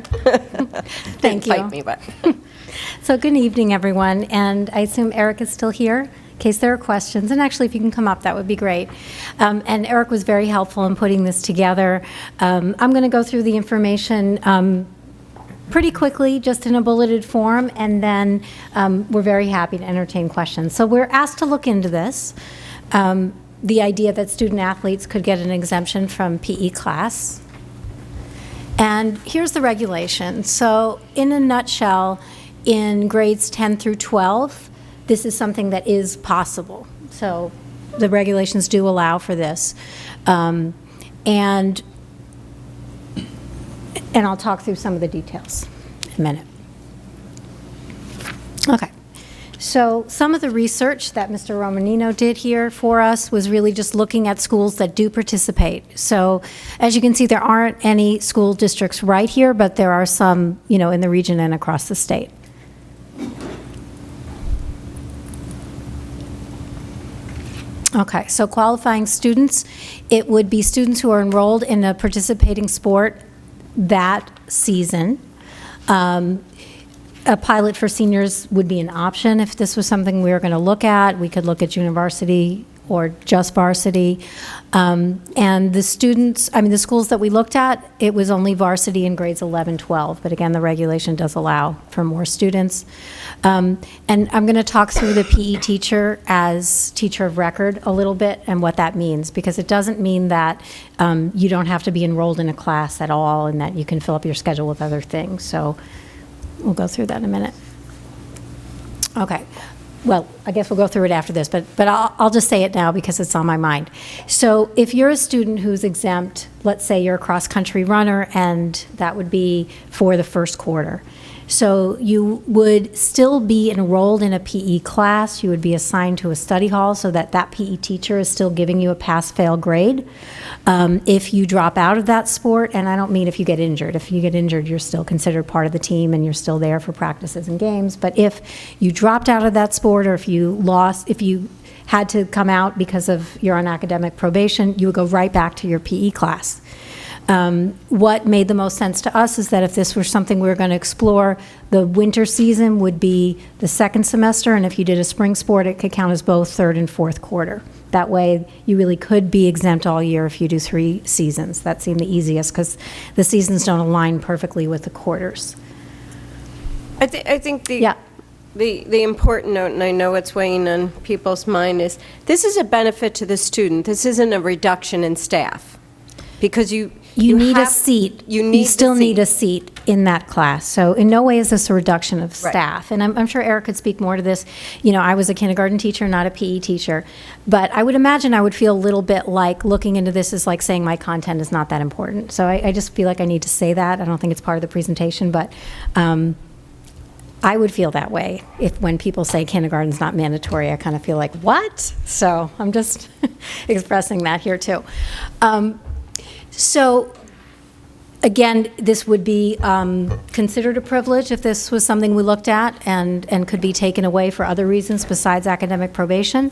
Thank you. Fight me, but. So good evening, everyone, and I assume Eric is still here in case there are questions. And actually, if you can come up, that would be great. And Eric was very helpful in putting this together. I'm going to go through the information pretty quickly, just in a bulleted form, and then we're very happy to entertain questions. So we're asked to look into this, the idea that student athletes could get an exemption from PE class. And here's the regulation. So in a nutshell, in grades 10 through 12, this is something that is possible. So the regulations do allow for this. And I'll talk through some of the details in a minute. Okay. So some of the research that Mr. Romanino did here for us was really just looking at schools that do participate. So as you can see, there aren't any school districts right here, but there are some, in the region and across the state. Okay, so qualifying students, it would be students who are enrolled in a participating sport that season. A pilot for seniors would be an option if this was something we were going to look at. We could look at university or just varsity. And the students, the schools that we looked at, it was only varsity in grades 11, 12. But again, the regulation does allow for more students. And I'm going to talk through the PE teacher as teacher of record a little bit and what that means, because it doesn't mean that you don't have to be enrolled in a class at all and that you can fill up your schedule with other things. So we'll go through that in a minute. Okay. Well, I guess we'll go through it after this, but I'll just say it now because it's on my mind. So if you're a student who's exempt, let's say you're a cross-country runner, and that would be for the first quarter. So you would still be enrolled in a PE class. You would be assigned to a study hall so that that PE teacher is still giving you a pass-fail grade. If you drop out of that sport, and I don't mean if you get injured. If you get injured, you're still considered part of the team and you're still there for practices and games. But if you dropped out of that sport, or if you had to come out because of you're on academic probation, you would go right back to your PE class. What made the most sense to us is that if this were something we were going to explore, the winter season would be the second semester, and if you did a spring sport, it could count as both third and fourth quarter. That way, you really could be exempt all year if you do 3 seasons. That seemed the easiest because the seasons don't align perfectly with the quarters. I think the important note, and I know it's weighing on people's mind, is this is a benefit to the student. This isn't a reduction in staff, because you need a have- seat. You still need a seat in that class. So in no way is this a reduction of Right. staff. And I'm sure Eric could speak more to this. I was a kindergarten teacher, not a PE teacher. But I would imagine I would feel a little bit like looking into this is like saying my content is not that important. So I just feel like I need to say that. I don't think it's part of the presentation, but I would feel that way when people say kindergarten's not mandatory. I kind of feel like, what? So I'm just expressing that here too. So, again, this would be considered a privilege if this was something we looked at and could be taken away for other reasons besides academic probation.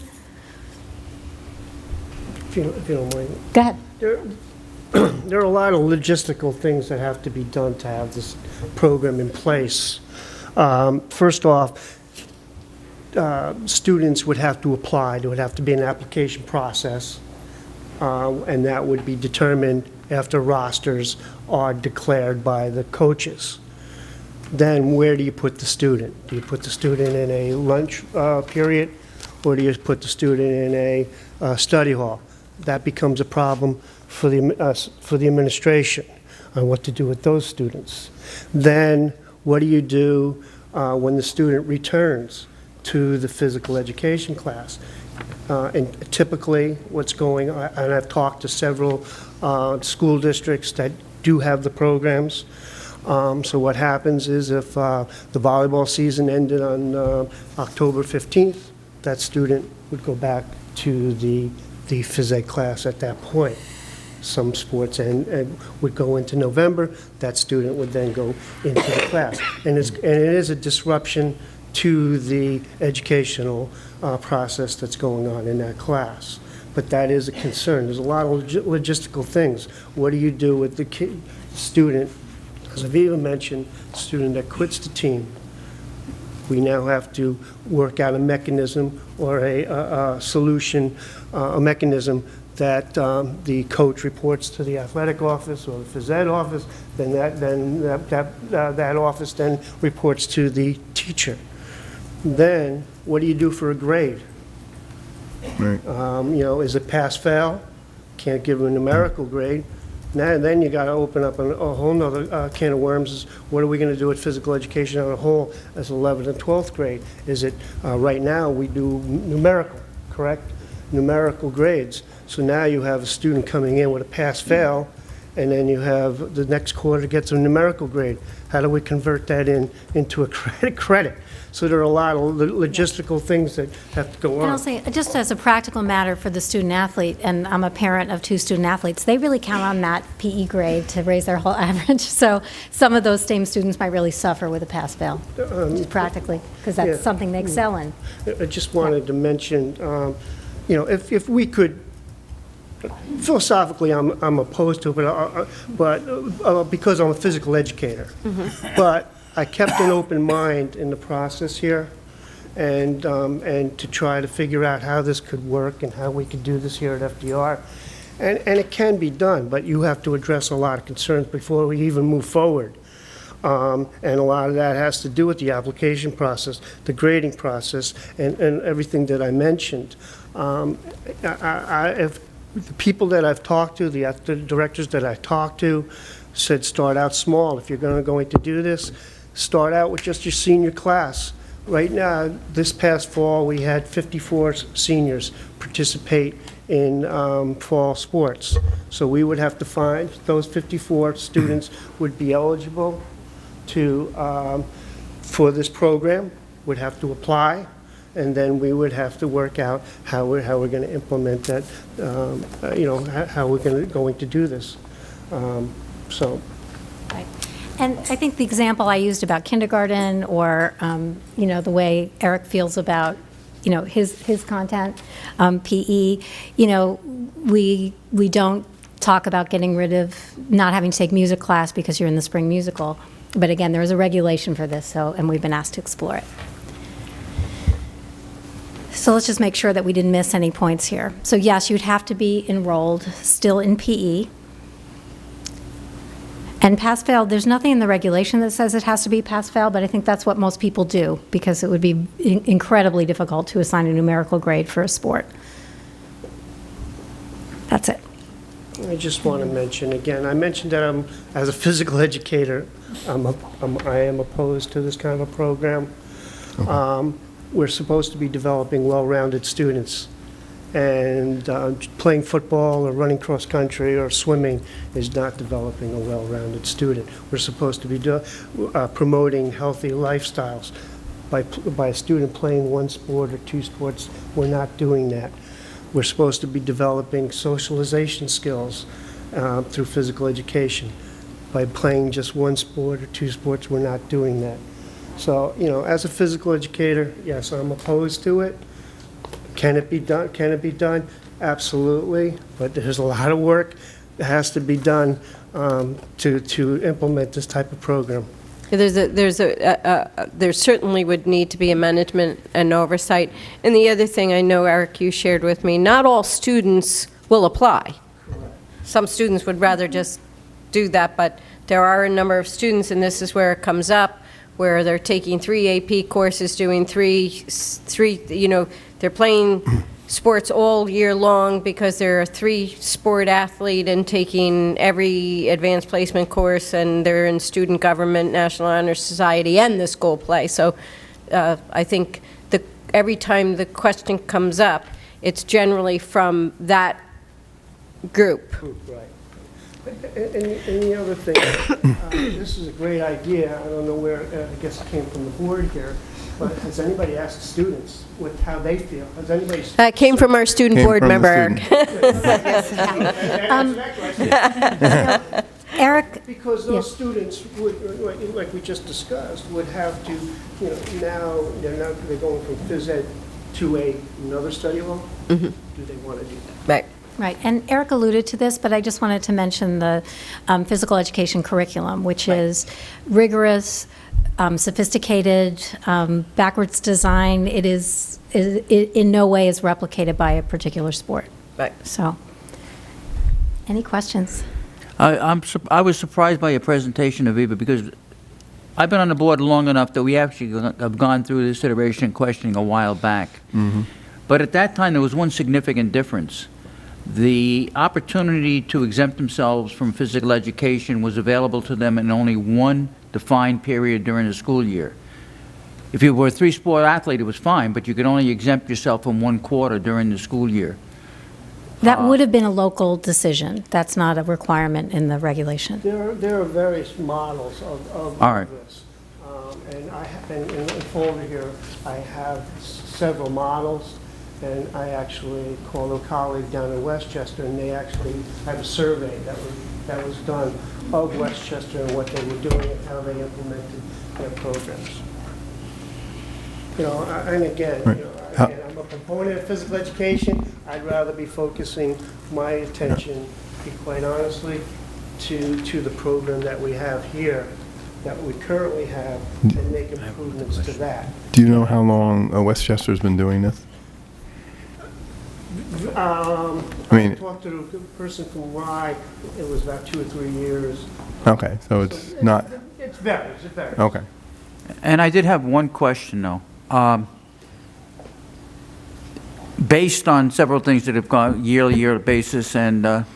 If you don't mind. Go ahead. There are a lot of logistical things that have to be done to have this program in place. First off, students would have to apply. There would have to be an application process, and that would be determined after rosters are declared by the coaches. Then where do you put the student? Do you put the student in a lunch period, or do you put the student in a study hall? That becomes a problem for the administration on what to do with those students. Then what do you do when the student returns to the physical education class? And typically what's going on, and I've talked to several school districts that do have the programs. So what happens is if the volleyball season ended on October 15th, that student would go back to the phys ed class at that point. Some sports and would go into November, that student would then go into the class. And it is a disruption to the educational process that's going on in that class. But that is a concern. There's a lot of logistical things. What do you do with the student, as Aviva mentioned, student that quits the team? We now have to work out a mechanism or a solution, a mechanism that the coach reports to the athletic office or the phys ed office, then that office then reports to the teacher. Then, what do you do for a grade? Right. Is it pass-fail? Can't give a numerical grade. Now, then you got to open up a whole nother can of worms. Is what are we going to do with physical education on a whole as 11th and 12th grade? Is it, right now, we do numerical, correct? Numerical grades. So now you have a student coming in with a pass-fail, and then you have the next quarter gets a numerical grade. How do we convert that into a credit? So there are a lot of logistical things that have to go on. And I'll say, just as a practical matter for the student athlete, and I'm a parent of 2 student athletes, they really count on that PE grade to raise their whole average. So some of those same students might really suffer with a pass-fail, practically, because that's something they excel in. I just wanted to mention, if we could, philosophically, I'm opposed to it, but because I'm a physical educator. But I kept an open mind in the process here, and to try to figure out how this could work and how we could do this here at FDR. And it can be done, but you have to address a lot of concerns before we even move forward. And a lot of that has to do with the application process, the grading process, and everything that I mentioned. If the people that I've talked to, the athletic directors that I talked to, said start out small. If you're going to do this, start out with just your senior class. Right now, this past fall, we had 54 seniors participate in fall sports. So we would have to find those 54 students would be eligible for this program, would have to apply, and then we would have to work out how we're going to implement that, how we're going to do this. So. Right. And I think the example I used about kindergarten or, the way Eric feels about, his content, PE, we don't talk about getting rid of not having to take music class because you're in the spring musical. But again, there is a regulation for this, and we've been asked to explore it. So let's just make sure that we didn't miss any points here. So yes, you'd have to be enrolled still in PE. And pass-fail, there's nothing in the regulation that says it has to be pass-fail, but I think that's what most people do because it would be incredibly difficult to assign a numerical grade for a sport. That's it. I just want to mention again, I mentioned that as a physical educator, I am opposed to this kind of a program. We're supposed to be developing well-rounded students, and playing football or running cross-country or swimming is not developing a well-rounded student. We're supposed to be promoting healthy lifestyles. By a student playing one sport or two sports, we're not doing that. We're supposed to be developing socialization skills through physical education. By playing just one sport or two sports, we're not doing that. So, as a physical educator, yes, I'm opposed to it. Can it be done? Can it be done? Absolutely. But there's a lot of work that has to be done to implement this type of program. There certainly would need to be a management and oversight. And the other thing I know, Eric, you shared with me, not all students will apply. Some students would rather just do that, but there are a number of students, and this is where it comes up, where they're taking 3 AP courses, doing three, they're playing sports all year long because they're a 3-sport athlete and taking every advanced placement course, and they're in student government, National Honor Society, and the school play. So I think every time the question comes up, it's generally from that group. Right. And the other thing, this is a great idea. I don't know where, I guess it came from the board here, but has anybody asked students how they feel? Has anybody? That came from our student board member, Eric. Eric? Because those students would, like we just discussed, would have to, now they're going from phys ed to another study level. Do they want to do that? Right. Right, and Eric alluded to this, but I just wanted to mention the physical education curriculum, which is rigorous, sophisticated, backwards design. It in no way is replicated by a particular sport. Right. So, any questions? I was surprised by your presentation, Aviva, because I've been on the board long enough that we actually have gone through this iteration and questioning a while back. But at that time, there was one significant difference. The opportunity to exempt themselves from physical education was available to them in only one defined period during the school year. If you were a 3-sport athlete, it was fine, but you could only exempt yourself from 1 quarter during the school year. That would have been a local decision. That's not a requirement in the regulation. There are various models of this. And in the folder here, I have several models. And I actually called a colleague down in Westchester, and they actually had a survey that was done of Westchester and what they were doing and how they implemented their programs. And again, I'm a proponent of physical education. I'd rather be focusing my attention, to be quite honestly, to the program that we have here that we currently have and make improvements to that. Do you know how long Westchester's been doing this? I mean- talked to the person from Rye, it was about 2 or 3 years. Okay, so it's not, It varies, it varies. okay. And I did have one question, though. Based on several things that have gone year-to-year basis, and a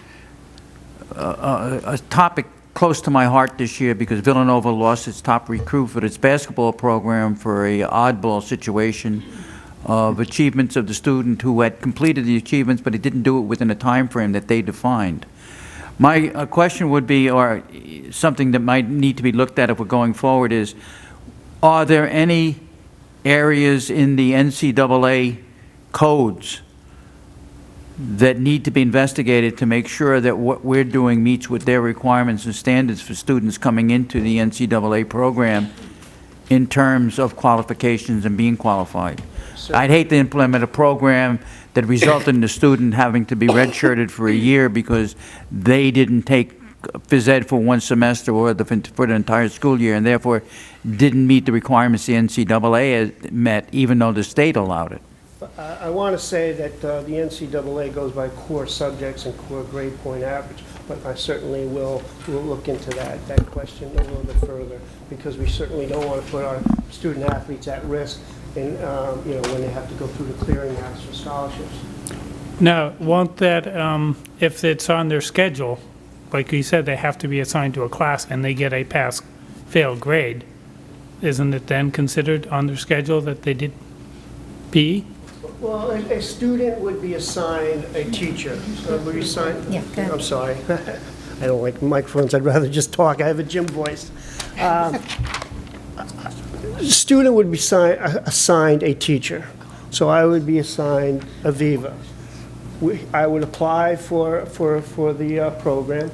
topic close to my heart this year, because Villanova lost its top recruit for its basketball program for a oddball situation of achievements of the student who had completed the achievements, but he didn't do it within a time frame that they defined. My question would be, or something that might need to be looked at if we're going forward, is are there any areas in the NCAA codes that need to be investigated to make sure that what we're doing meets with their requirements and standards for students coming into the NCAA program in terms of qualifications and being qualified? I'd hate to implement a program that resulted in the student having to be redshirted for a year because they didn't take phys ed for one semester or for the entire school year, and therefore didn't meet the requirements the NCAA had met, even though the state allowed it. I want to say that the NCAA goes by core subjects and core grade point average, but I certainly will look into that question a little bit further, because we certainly don't want to put our student athletes at risk in, when they have to go through the clearinghouse for scholarships. Now, won't that, if it's on their schedule, like you said, they have to be assigned to a class and they get a pass-fail grade, isn't it then considered on their schedule that they did PE? Well, a student would be assigned a teacher. Would you assign? Yeah, go ahead. I'm sorry. I don't like microphones. I'd rather just talk. I have a gym voice. Student would be assigned a teacher. So I would be assigned a Viva. I would apply for the program.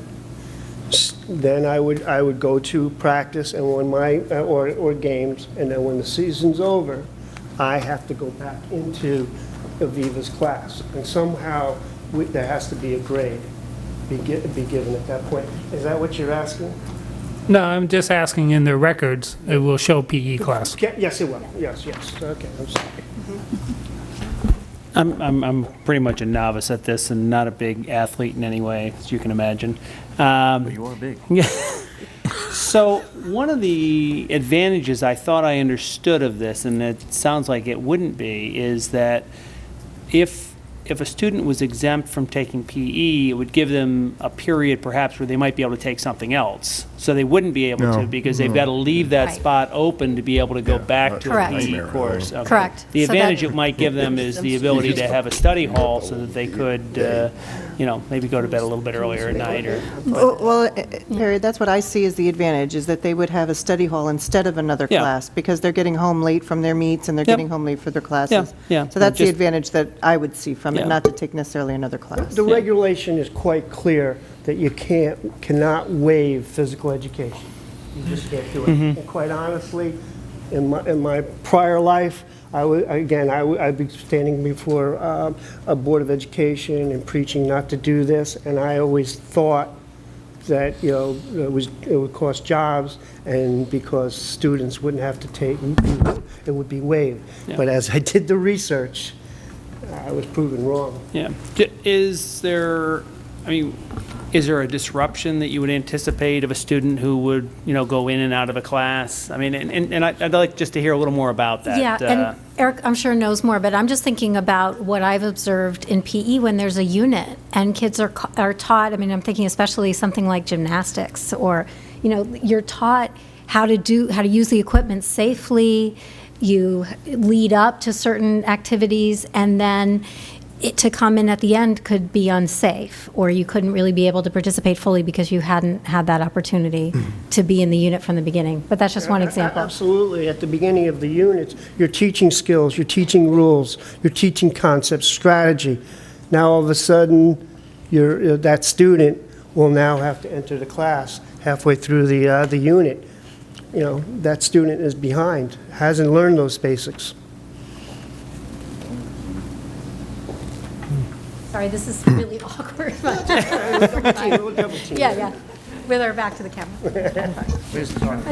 Then I would go to practice and when or games, and then when the season's over, I have to go back into Aviva's class, and somehow there has to be a grade be given at that point. Is that what you're asking? No, I'm just asking in their records, it will show PE class. Yes, it will. Yes. Okay, I'm sorry. I'm pretty much a novice at this and not a big athlete in any way, as you can imagine. But you are big. Yeah. So one of the advantages I thought I understood of this, and it sounds like it wouldn't be, is that if a student was exempt from taking PE, it would give them a period perhaps where they might be able to take something else. So they wouldn't be able to, because they've got to leave that Right. spot open to be able to go back to Correct. a PE course. Okay. Correct. The So advantage that- it might give them is the ability to have a study hall so that they could, maybe go to bed a little bit earlier at night or. Well, Perry, that's what I see as the advantage, is that they would have a study hall instead of another Yeah. class, because they're getting home late from their meets and they're Yep. getting home late for their classes. Yeah. So that's the Just- advantage that I would see from Yeah. it, not to take necessarily another class. The regulation is quite clear that you cannot waive physical education. You just can't do it. And quite honestly, in my prior life, I'd be standing before a Board of Education and preaching not to do this, and I always thought that, it would cost jobs, and because students wouldn't have to take, it would be waived. Yeah. But as I did the research, I was proven wrong. Yeah. Is there a disruption that you would anticipate of a student who would, go in and out of a class? I mean, and I'd like just to hear a little more about that. Yeah, and Eric, I'm sure knows more, but I'm just thinking about what I've observed in PE when there's a unit and kids are taught, I'm thinking especially something like gymnastics, or, you're taught how to use the equipment safely. You lead up to certain activities, and then to come in at the end could be unsafe, or you couldn't really be able to participate fully because you hadn't had that opportunity to be in the unit from the beginning. But that's just one example. Absolutely. At the beginning of the units, you're teaching skills, you're teaching rules, you're teaching concepts, strategy. Now, all of a sudden, that student will now have to enter the class halfway through the unit. That student is behind, hasn't learned those basics. Sorry, this is really awkward. Double team. Yeah. With our back to the camera.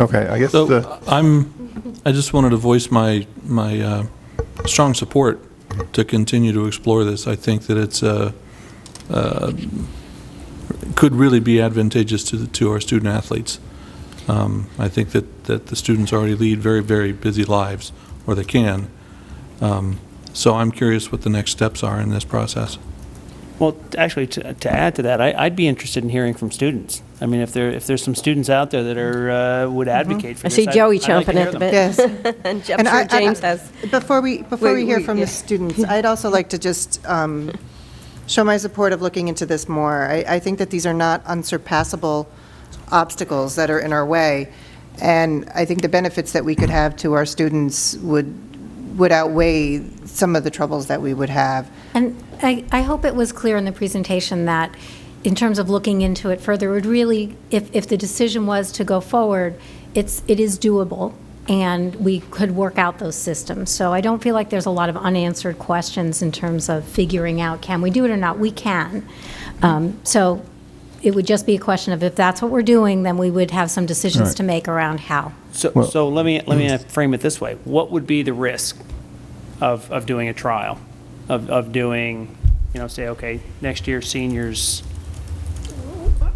Okay, I guess, So I just wanted to voice my strong support to continue to explore this. I think that it's could really be advantageous to our student athletes. I think that the students already lead very, very busy lives, or they can. So I'm curious what the next steps are in this process. Well, actually, to add to that, I'd be interested in hearing from students. I mean, if there's some students out there that are would advocate for I this. see Joey I'd like to chomping hear at the them. bit. Yes. And I'm sure James has. Before we hear from yeah. the students, I'd also like to just show my support of looking into this more. I think that these are not unsurpassable obstacles that are in our way, and I think the benefits that we could have to our students would outweigh some of the troubles that we would have. And I hope it was clear in the presentation that in terms of looking into it further, it would really, if the decision was to go forward, it is doable, and we could work out those systems. So I don't feel like there's a lot of unanswered questions in terms of figuring out, can we do it or not? We can. So it would just be a question of if that's what we're doing, then we would have some decisions Right. to make around how. So let me frame it this way. What would be the risk of doing a trial? Of doing, say, okay, next year seniors.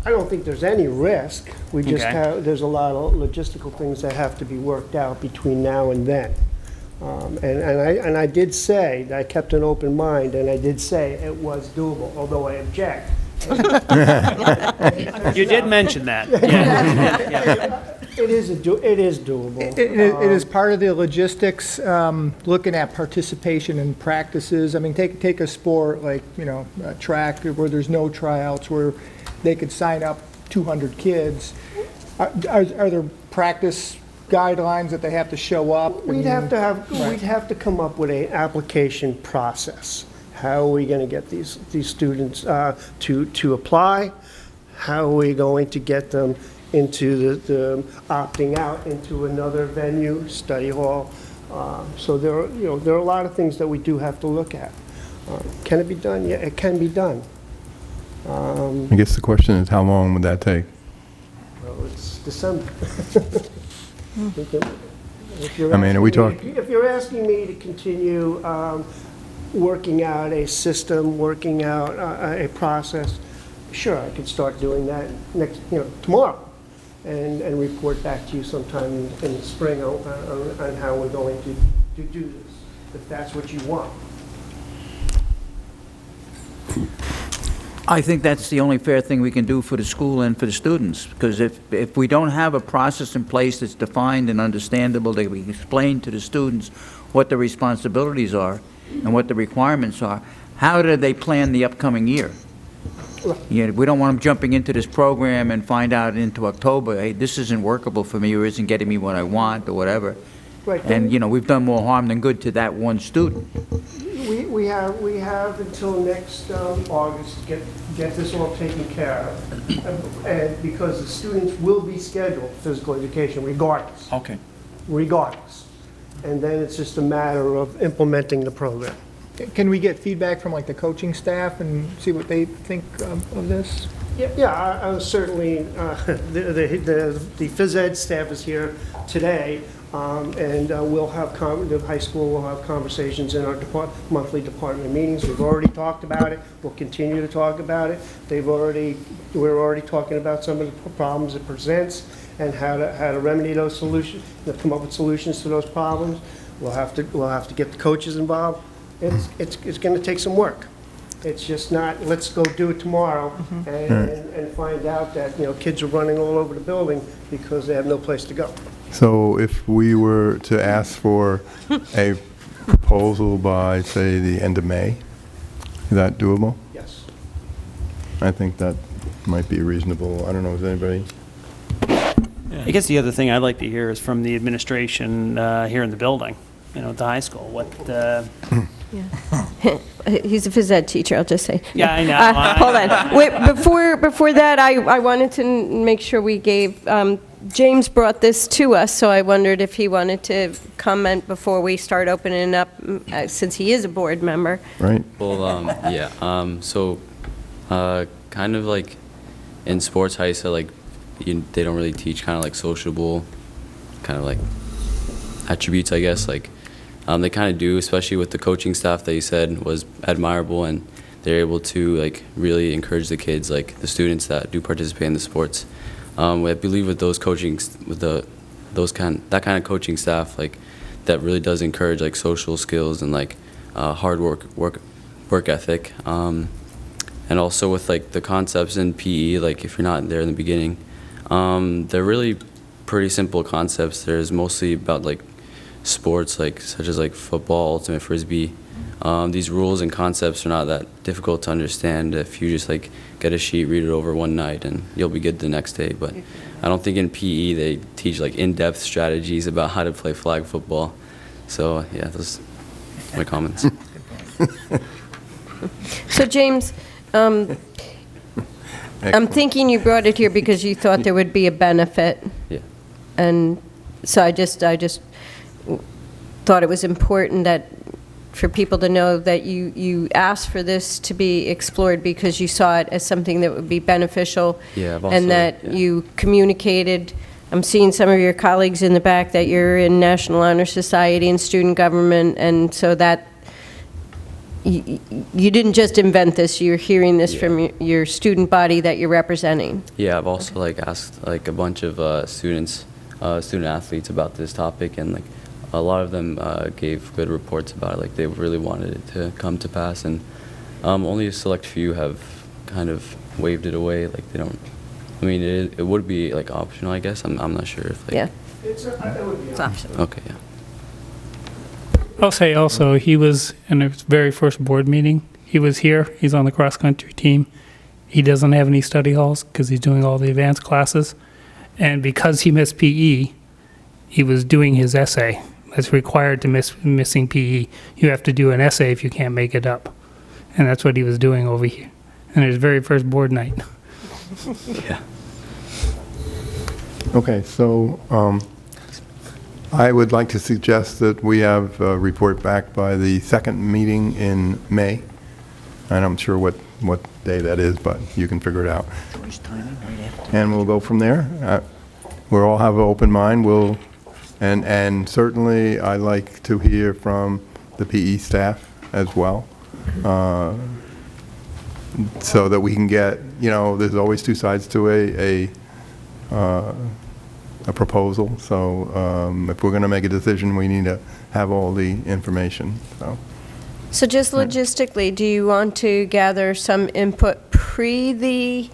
I don't think there's any risk. We just Okay. there's a lot of logistical things that have to be worked out between now and then. And I did say, that I kept an open mind, and I did say it was doable, although I object. You did mention that. Yeah. It is doable. It is part of the logistics, looking at participation in practices. I mean, take a sport like, track, where there's no tryouts, where they could sign up 200 kids. Are there practice guidelines that they have to show up? We'd have to come up with an application process. How are we going to get these students to apply? How are we going to get them into the opting out into another venue, study hall? So there are a lot of things that we do have to look at. Can it be done? Yeah, it can be done. I guess the question is, how long would that take? Well, it's December. If you're I mean, are we talking? If you're asking me to continue working out a system, working out a process, sure, I could start doing that tomorrow, and report back to you sometime in the spring on how we're going to do this, if that's what you want. I think that's the only fair thing we can do for the school and for the students, because if we don't have a process in place that's defined and understandable, that we explain to the students what the responsibilities are and what the requirements are, how do they plan the upcoming year? We don't want them jumping into this program and find out into October, hey, this isn't workable for me, or isn't getting me what I want, or whatever. Right. And, we've done more harm than good to that one student. We have until next August to get this all taken care of, and because the students will be scheduled physical education regardless. Okay. Regardless. And then it's just a matter of implementing the program. Can we get feedback from like the coaching staff and see what they think of this? Yeah, I certainly, the phys ed staff is here today, and we'll have, the high school will have conversations in our monthly department meetings. We've already talked about it. We'll continue to talk about it. We're already talking about some of the problems it presents and how to remedy those solutions, come up with solutions to those problems. We'll have to get the coaches involved. It's going to take some work. It's just not, let's go do it tomorrow and find out that, kids are running all over the building because they have no place to go. So if we were to ask for a proposal by, say, the end of May, is that doable? Yes. I think that might be reasonable. I don't know, is anybody? I guess the other thing I'd like to hear is from the administration here in the building, at the high school. He's a phys ed teacher, I'll just say. Yeah, I know. Hold on. Wait, before that, I wanted to make sure we gave, James brought this to us, so I wondered if he wanted to comment before we start opening up, since he is a board member. Right. Well, yeah. So, kind of like in sports, how you said, like, they don't really teach kind of like sociable, kind of like attributes, I guess. Like they kind of do, especially with the coaching staff that you said was admirable, and they're able to like really encourage the kids, like the students that do participate in the sports. I believe with those coaching, with that kind of coaching staff, like that really does encourage like social skills and like hard work ethic. And also with like the concepts in PE, like if you're not there in the beginning, they're really pretty simple concepts. There's mostly about like sports, like such as like football, ultimate frisbee. These rules and concepts are not that difficult to understand if you just like get a sheet, read it over one night, and you'll be good the next day. But I don't think in PE they teach like in-depth strategies about how to play flag football. So yeah, those are my comments. So James, I'm thinking you brought it here because you thought there would be a benefit. Yeah. And so I just thought it was important that for people to know that you asked for this to be explored because you saw it as something that would be beneficial. Yeah, I've also, and that you communicated. I'm seeing some of your colleagues in the back that you're in National Honor Society and student government, and so that you didn't just invent this, you're hearing this from your student body that you're representing. Yeah, I've also like asked like a bunch of student athletes about this topic, and like a lot of them gave good reports about it. Like they really wanted it to come to pass, and only a select few have kind of waved it away. Like they don't. I mean, it would be like optional, I guess. I'm not sure if like. Yeah. It would be optional. Okay. Yeah. I'll say also, he was in his very first board meeting. He was here. He's on the cross-country team. He doesn't have any study halls because he's doing all the advanced classes. And because he missed PE, he was doing his essay. It's required to missing PE. You have to do an essay if you can't make it up. And that's what he was doing over here. And his very first board night. Yeah. Okay, so I would like to suggest that we have a report back by the second meeting in May. And I'm sure what day that is, but you can figure it out. And we'll go from there. We'll all have an open mind. And certainly I'd like to hear from the PE staff as well. So that we can get, there's always two sides to a proposal. So if we're going to make a decision, we need to have all the information. So just logistically, do you want to gather some input pre the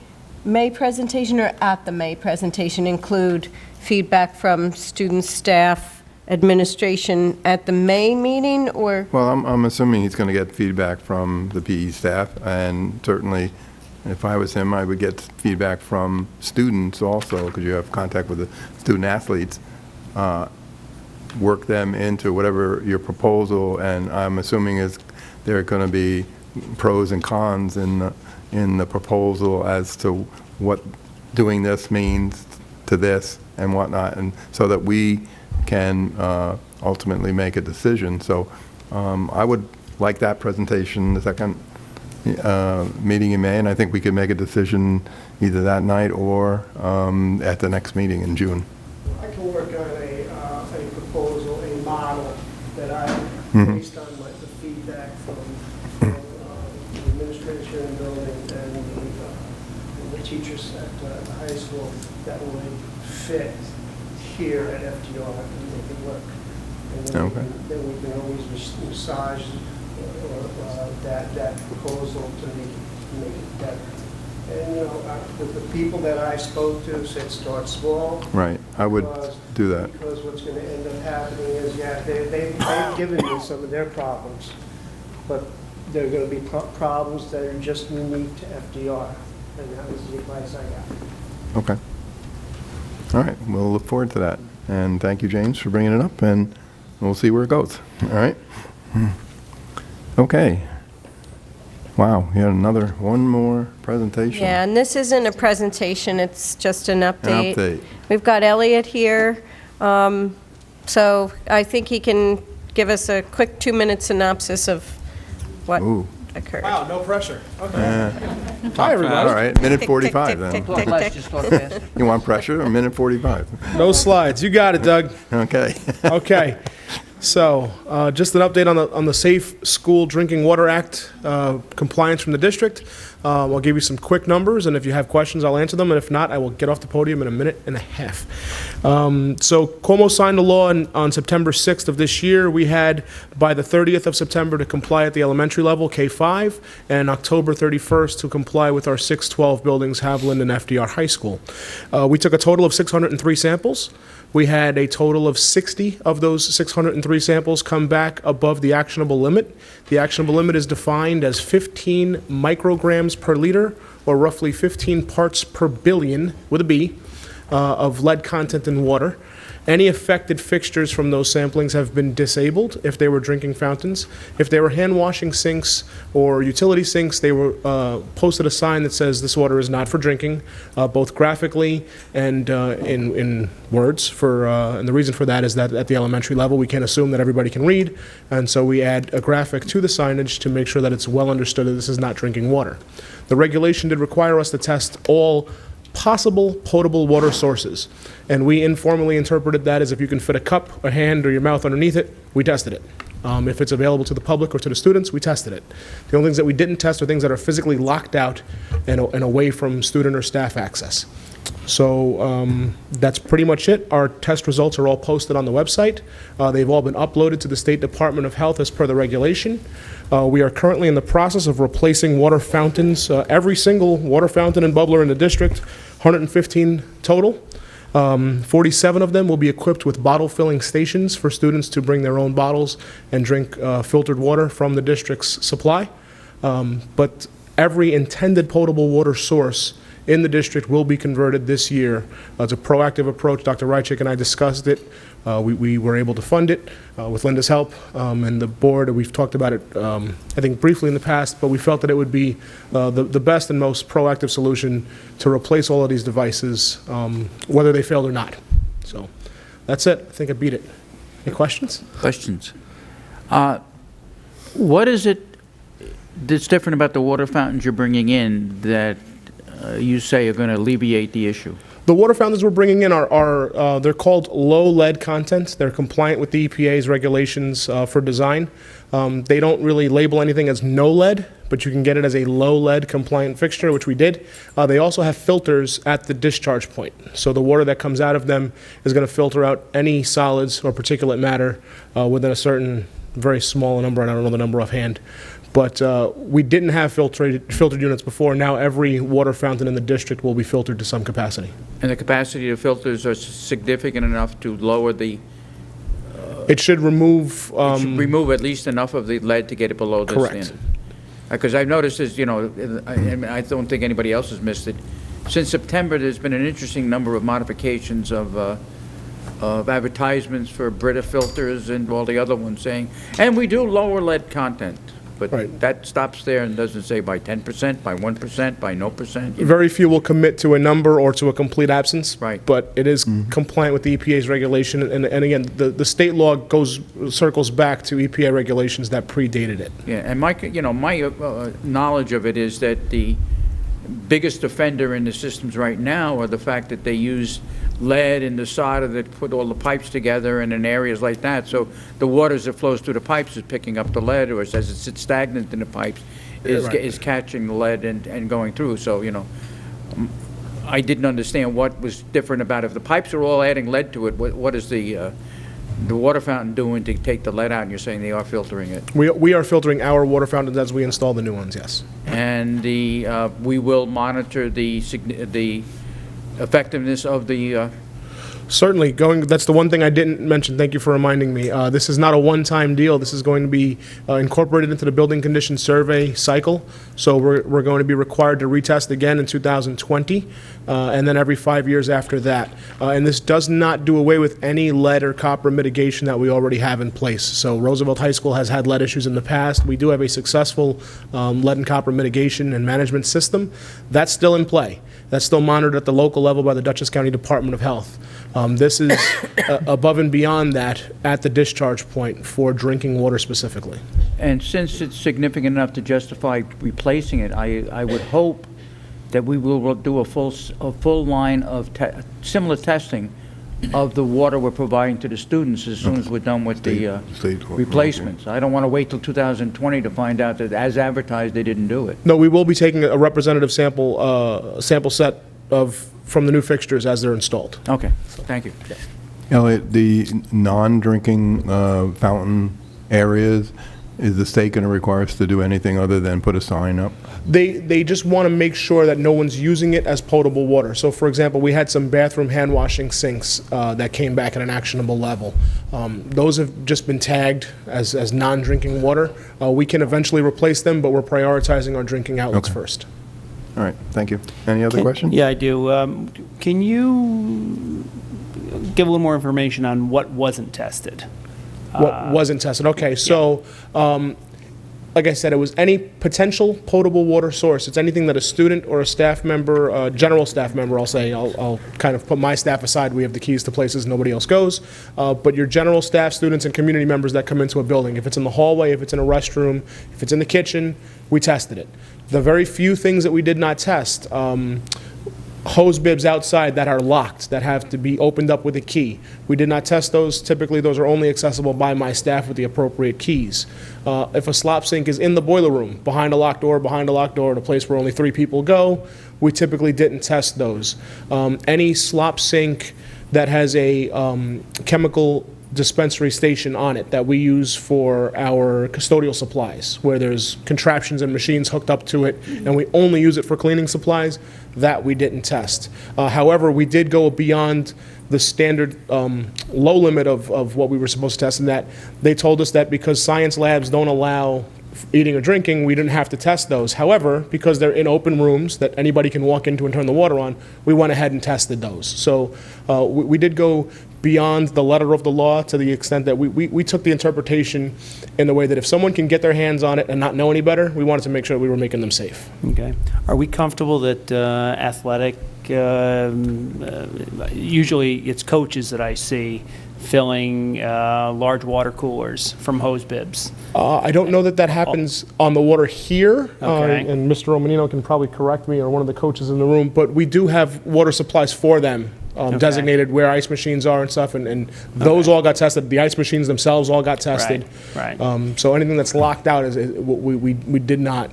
May presentation or at the May presentation? Include feedback from students, staff, administration at the May meeting, or? Well, I'm assuming he's going to get feedback from the PE staff, and certainly if I was him, I would get feedback from students also, because you have contact with the student athletes. Work them into whatever your proposal, and I'm assuming there are going to be pros and cons in the proposal as to what doing this means to this and whatnot, and so that we can ultimately make a decision. So I would like that presentation, the second meeting in May, and I think we could make a decision either that night or at the next meeting in June. I can work on a proposal, a model that based on the feedback from the administration in the building and the teachers at the high school that would fit here at FDR and make it work. And then we can always massage that proposal to make it better. And, with the people that I spoke to said start small. Right, I would do that. Because what's going to end up happening is, they've given me some of their problems, but there are going to be problems that are just unique to FDR, and that was the advice I got. Okay. All right, we'll look forward to that. And thank you, James, for bringing it up, and we'll see where it goes. All right? Okay. Wow, we had one more presentation. Yeah, and this isn't a presentation, it's just an update. An update. We've got Elliot here, so I think he can give us a quick 2-minute synopsis of what occurred. Wow, no pressure. Okay. Hi, everybody. All right, minute 45 then. Talk less, just talk faster. You want pressure, or minute 45? No slides. You got it, Doug. Okay. Okay. So, just an update on the Safe School Drinking Water Act compliance from the district. I'll give you some quick numbers, and if you have questions, I'll answer them, and if not, I will get off the podium in a minute and a half. So, Cuomo signed the law on September 6th of this year. We had, by the 30th of September, to comply at the elementary level, K-5, and October 31st to comply with our 612 buildings, Haviland and FDR High School. We took a total of 603 samples. We had a total of 60 of those 603 samples come back above the actionable limit. The actionable limit is defined as 15 micrograms per liter, or roughly 15 parts per billion, with a B, of lead content in water. Any affected fixtures from those samplings have been disabled if they were drinking fountains. If they were hand washing sinks or utility sinks, they were posted a sign that says this water is not for drinking, both graphically and in words. And the reason for that is that at the elementary level, we can't assume that everybody can read, and so we add a graphic to the signage to make sure that it's well understood that this is not drinking water. The regulation did require us to test all possible potable water sources, and we informally interpreted that as if you can fit a cup, a hand, or your mouth underneath it, we tested it. If it's available to the public or to the students, we tested it. The only things that we didn't test are things that are physically locked out and away from student or staff access. So that's pretty much it. Our test results are all posted on the website. They've all been uploaded to the State Department of Health as per the regulation. We are currently in the process of replacing water fountains, every single water fountain and bubbler in the district, 115 total. 47 of them will be equipped with bottle filling stations for students to bring their own bottles and drink filtered water from the district's supply. But every intended potable water source in the district will be converted this year. It's a proactive approach. Dr. Rychik and I discussed it. We were able to fund it with Linda's help and the board. We've talked about it, I think, briefly in the past, but we felt that it would be the best and most proactive solution to replace all of these devices, whether they failed or not. So that's it. I think I beat it. Any questions? Questions. What is it that's different about the water fountains you're bringing in that you say are going to alleviate the issue? The water fountains we're bringing in are they're called low lead content. They're compliant with the EPA's regulations for design. They don't really label anything as no lead, but you can get it as a low lead compliant fixture, which we did. They also have filters at the discharge point. So the water that comes out of them is going to filter out any solids or particulate matter within a certain very small number, and I don't know the number offhand. But we didn't have filtered units before. Now every water fountain in the district will be filtered to some capacity. And the capacity of filters are significant enough to lower the... it should remove... it should remove at least enough of the lead to get it below the Correct. standard. Because I've noticed, is, you know, I don't think anybody else has missed it. Since September, there's been an interesting number of modifications of advertisements for Brita filters and all the other ones saying, and we do lower lead content. But that stops there and doesn't say by 10%, by 1%, by no percent. Very few will commit to a number or to a complete absence. Right. But it is compliant with the EPA's regulation. And again, the state law circles back to EPA regulations that predated it. Yeah, and my knowledge of it is that the biggest offender in the systems right now are the fact that they use lead in the solder that put all the pipes together and in areas like that. So the water as it flows through the pipes is picking up the lead, or as it sits stagnant in the pipes, is catching the lead and going through. So, you know, I didn't understand what was different about it. If the pipes are all adding lead to it, what is the water fountain doing to take the lead out? And you're saying they are filtering it. We are filtering our water fountains as we install the new ones, yes. And we will monitor the effectiveness of the... Certainly. That's the one thing I didn't mention. Thank you for reminding me. This is not a one-time deal. This is going to be incorporated into the building condition survey cycle. So we're going to be required to retest again in 2020, and then every 5 years after that. And this does not do away with any lead or copper mitigation that we already have in place. So Roosevelt High School has had lead issues in the past. We do have a successful lead and copper mitigation and management system. That's still in play. That's still monitored at the local level by the Dutchess County Department of Health. This is above and beyond that at the discharge point for drinking water specifically. And since it's significant enough to justify replacing it, I would hope that we will do a full line of similar testing of the water we're providing to the students as soon as we're done with the replacements. I don't want to wait till 2020 to find out that, as advertised, they didn't do it. No, we will be taking a representative sample set from the new fixtures as they're installed. Okay, thank you. Elliot, the non-drinking fountain areas, is the state going to require us to do anything other than put a sign up? They just want to make sure that no one's using it as potable water. So, for example, we had some bathroom hand washing sinks that came back at an actionable level. Those have just been tagged as non-drinking water. We can eventually replace them, but we're prioritizing our drinking outlets first. All right, thank you. Any other questions? Yeah, I do. Can you give a little more information on what wasn't tested? What wasn't tested? Okay, so like I said, it was any potential potable water source. It's anything that a student or a staff member, general staff member, I'll kind of put my staff aside. We have the keys to places nobody else goes. But your general staff, students, and community members that come into a building, if it's in the hallway, if it's in a restroom, if it's in the kitchen, we tested it. The very few things that we did not test, hose bibs outside that are locked, that have to be opened up with a key. We did not test those. Typically, those are only accessible by my staff with the appropriate keys. If a slop sink is in the boiler room, behind a locked door, in a place where only 3 people go, we typically didn't test those. Any slop sink that has a chemical dispensary station on it that we use for our custodial supplies, where there's contraptions and machines hooked up to it, and we only use it for cleaning supplies, that we didn't test. However, we did go beyond the standard low limit of what we were supposed to test, in that they told us that because science labs don't allow eating or drinking, we didn't have to test those. However, because they're in open rooms that anybody can walk into and turn the water on, we went ahead and tested those. So we did go beyond the letter of the law to the extent that we took the interpretation in the way that if someone can get their hands on it and not know any better, we wanted to make sure we were making them safe. Okay. Are we comfortable that athletic, usually it's coaches that I see filling large water coolers from hose bibs? I don't know that happens on the water here, Okay. and Mr. Romanino can probably correct me, or one of the coaches in the room, but we do have water supplies for them. Designated where ice machines are and stuff, and those all got tested. The ice machines themselves all got tested. Right. So anything that's locked out we did not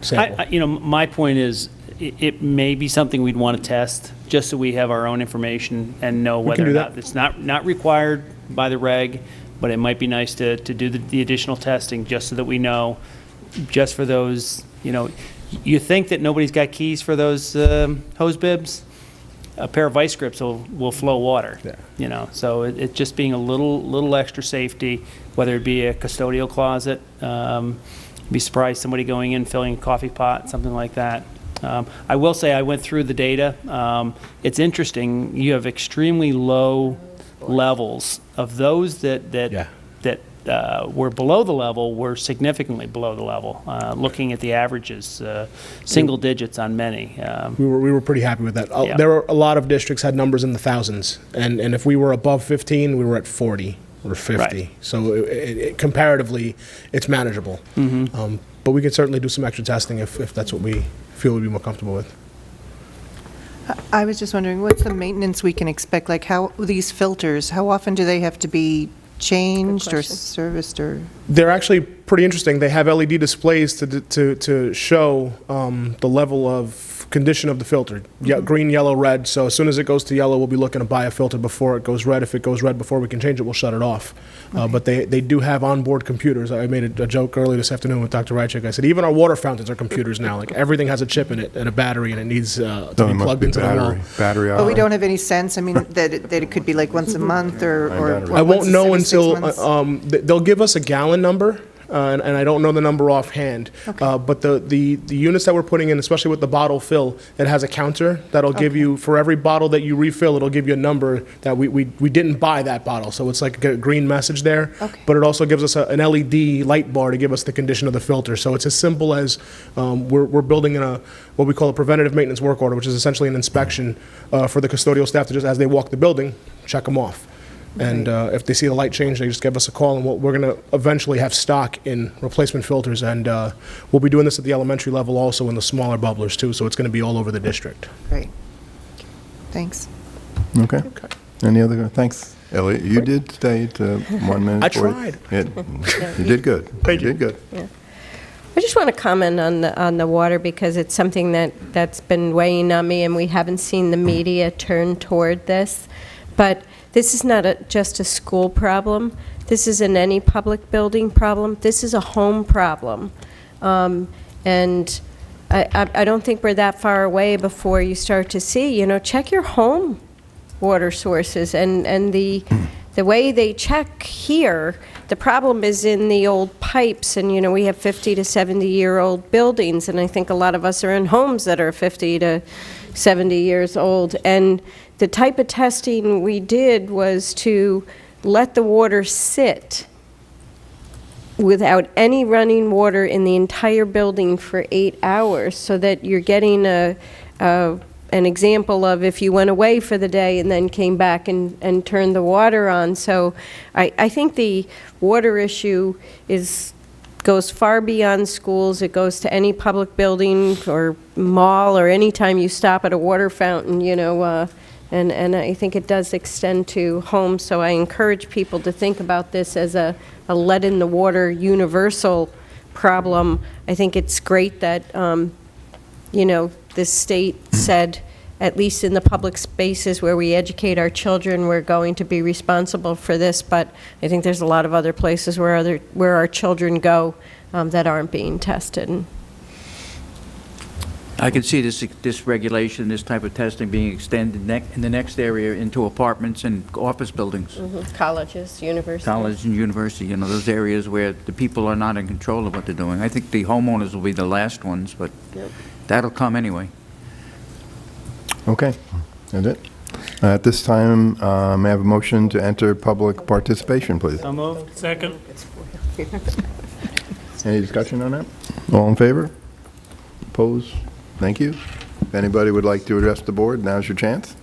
sample. My point is, it may be something we'd want to test, just so we have our own information and know whether or not it's not required by the reg, but it might be nice to do the additional testing just so that we know, just for those, you think that nobody's got keys for those hose bibs? A pair of vice grips will flow water. Yeah. So it's just being a little extra safety, whether it be a custodial closet, be surprised somebody going in filling a coffee pot, something like that. I will say I went through the data. It's interesting. You have extremely low levels of those that were below the level, were significantly below the level. Looking at the averages, single digits on many. We were pretty happy with that. Yeah. There were a lot of districts had numbers in the thousands, and if we were above 15, we were at 40 or 50. Right. So comparatively, it's manageable. But we could certainly do some extra testing if that's what we feel we'd be more comfortable with. I was just wondering, what's the maintenance we can expect? Like, how these filters, how often do they have to be changed or serviced? Or They're actually pretty interesting. They have LED displays to show the level of condition of the filter. Green, yellow, red. So as soon as it goes to yellow, we'll be looking to buy a filter before it goes red. If it goes red before we can change it, we'll shut it off. But they do have onboard computers. I made a joke earlier this afternoon with Dr. Rychik. I said, even our water fountains are computers now. Like, everything has a chip in it and a battery, and it needs to be plugged into the wall. Battery but we don't have any sense, I mean, that it could be like once a month or I won't once know every until 6 months? they'll give us a gallon number. And I don't know the number offhand, but the units that we're putting in, especially with the bottle fill, it has a counter that'll give you, for every bottle that you refill, it'll give you a number that we didn't buy that bottle, so it's like a green message there. But it also gives us an LED light bar to give us the condition of the filter. So it's as simple as we're building in what we call a preventative maintenance work order, which is essentially an inspection for the custodial staff to just, as they walk the building, check them off. And if they see the light change, they just give us a call, and we're going to eventually have stock in replacement filters. And we'll be doing this at the elementary level also in the smaller bubblers too, so it's going to be all over the district. Great. Thanks. Okay. Any other, thanks, Elliot. You did stay to 1 minute. I tried. You did good. Thank you. did good. Yeah. I just want to comment on the water because it's something that's been weighing on me, and we haven't seen the media turn toward this. But this is not just a school problem. This is in any public building problem. This is a home problem. And I don't think we're that far away before you start to see, check your home water sources. And the way they check here, the problem is in the old pipes. And, we have 50 to 70-year-old buildings. And I think a lot of us are in homes that are 50 to 70 years old. And the type of testing we did was to let the water sit without any running water in the entire building for 8 hours, so that you're getting an example of if you went away for the day and then came back and turned the water on. So I think the water issue goes far beyond schools. It goes to any public building or mall, or any time you stop at a water fountain, and I think it does extend to homes. So I encourage people to think about this as a lead in the water universal problem. I think it's great that, this state said, at least in the public spaces where we educate our children, we're going to be responsible for this. But I think there's a lot of other places where our children go that aren't being tested. I can see this regulation, this type of testing being extended in the next area into apartments and office buildings. Mm-hmm. Colleges, universities. College and university, those areas where the people are not in control of what they're doing. I think the homeowners will be the last ones, but that'll come anyway. Okay, that's it. At this time, may I have a motion to enter public participation, please? So moved. Second. Any discussion on that? All in favor? Opposed? Thank you. If anybody would like to address the board, now's your chance.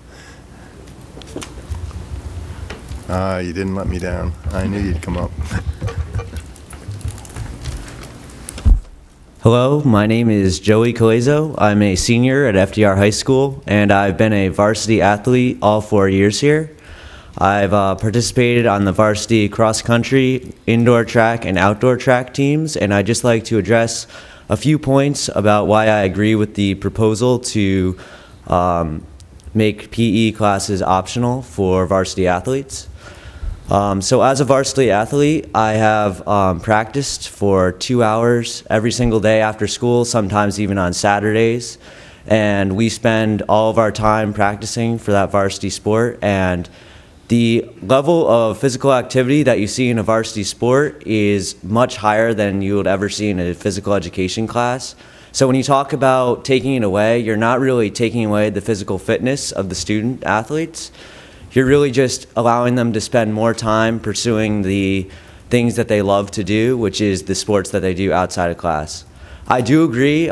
You didn't let me down. I knew you'd come up. Hello, my name is Joey Colezo. I'm a senior at FDR High School, and I've been a varsity athlete all 4 years here. I've participated on the varsity cross-country, indoor track, and outdoor track teams, and I'd just like to address a few points about why I agree with the proposal to make PE classes optional for varsity athletes. So as a varsity athlete, I have practiced for 2 hours every single day after school, sometimes even on Saturdays. And we spend all of our time practicing for that varsity sport. And the level of physical activity that you see in a varsity sport is much higher than you would ever see in a physical education class. So when you talk about taking it away, you're not really taking away the physical fitness of the student athletes. You're really just allowing them to spend more time pursuing the things that they love to do, which is the sports that they do outside of class. I do agree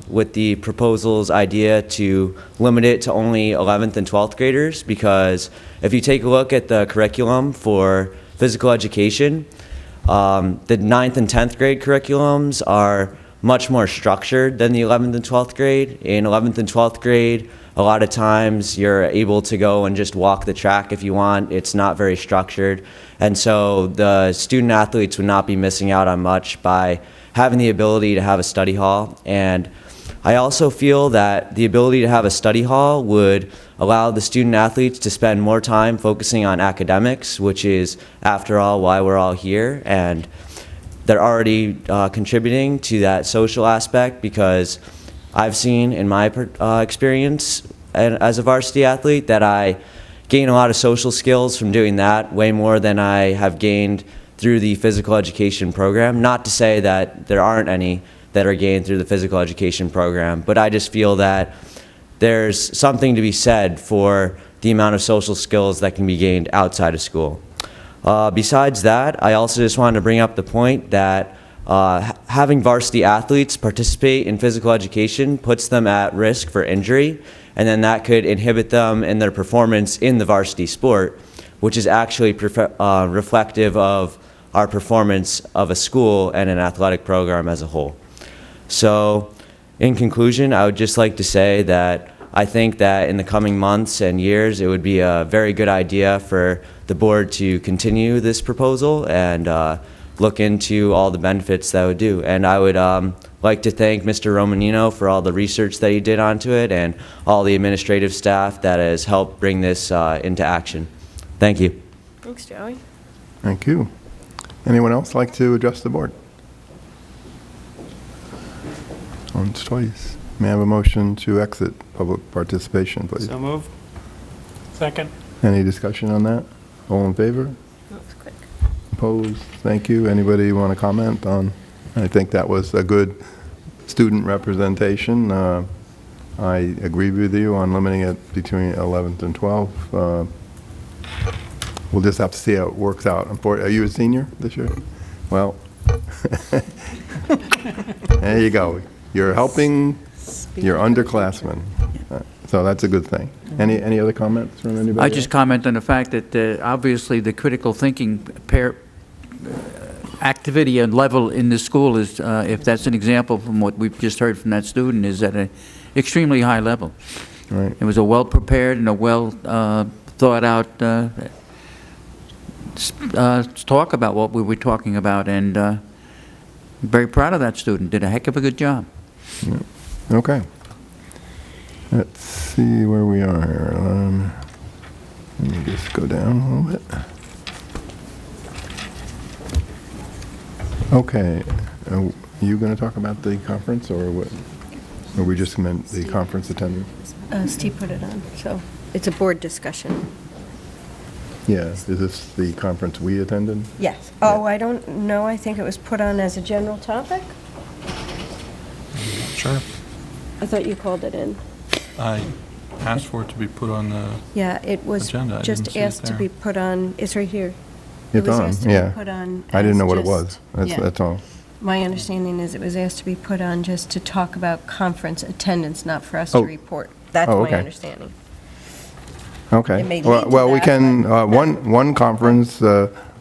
with the proposal's idea to limit it to only 11th and 12th graders, because if you take a look at the curriculum for physical education, the 9th and 10th grade curriculums are much more structured than the 11th and 12th grade. In 11th and 12th grade, a lot of times you're able to go and just walk the track if you want. It's not very structured. And so the student athletes would not be missing out on much by having the ability to have a study hall. And I also feel that the ability to have a study hall would allow the student athletes to spend more time focusing on academics, which is, after all, why we're all here. And they're already contributing to that social aspect, because I've seen in my experience as a varsity athlete that I gain a lot of social skills from doing that, way more than I have gained through the physical education program. Not to say that there aren't any that are gained through the physical education program, but I just feel that there's something to be said for the amount of social skills that can be gained outside of school. Besides that, I also just wanted to bring up the point that having varsity athletes participate in physical education puts them at risk for injury, and then that could inhibit them in their performance in the varsity sport, which is actually reflective of our performance of a school and an athletic program as a whole. So, in conclusion, I would just like to say that I think that in the coming months and years, it would be a very good idea for the board to continue this proposal and look into all the benefits that would do. And I would like to thank Mr. Romanino for all the research that he did onto it and all the administrative staff that has helped bring this into action. Thank you. Thanks, Joey. Thank you. Anyone else like to address the board? Once, twice. May I have a motion to exit public participation, please? So moved. Second. Any discussion on that? All in favor? That was quick. Opposed? Thank you. Anybody want to comment on? I think that was a good student representation. I agree with you on limiting it between 11th and 12th. We'll just have to see how it works out. Are you a senior this year? Well, there you go. You're helping your underclassmen. So that's a good thing. Any other comments from anybody? I just comment on the fact that obviously the critical thinking activity and level in the school is, if that's an example from what we've just heard from that student, is at an extremely high level. Right. It was a well-prepared and a well thought out talk about what we were talking about, and I'm very proud of that student. Did a heck of a good job. Yeah. Okay. Let's see where we are here. Let me just go down a little bit. Okay. Are you going to talk about the conference, or what? Or we just meant the conference attendance? Steve put it on, so it's a board discussion. Yeah. Is this the conference we attended? Yes. Oh, I don't know. I think it was put on as a general topic. Sure. I thought you called it in. I asked for it to be put on the Yeah, it was agenda. I didn't just see it asked to there. be put on, it's right here. It's was on, asked to be yeah. put on I didn't as know what it just- was. yeah. That's all. My understanding is it was asked to be put on just to talk about conference attendance, not for us to Oh. report. That's Oh, my okay. understanding. Okay. It may Well, lead to well, we that, can, but- one conference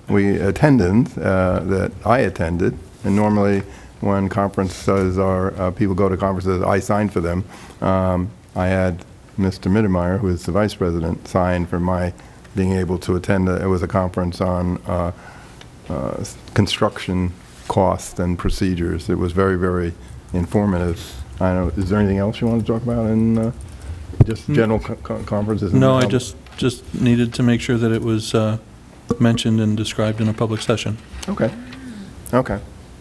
we attended, that I attended, and normally when conferences are, people go to conferences, I sign for them. I had Mr. Mittermeier, who is the vice president, sign for my being able to attend. It was a conference on construction costs and procedures. It was very, very informative. I don't know, is there anything else you want to talk about in just general conferences? and No, I how- just needed to make sure that it was mentioned and described in a public session. Okay. Okay.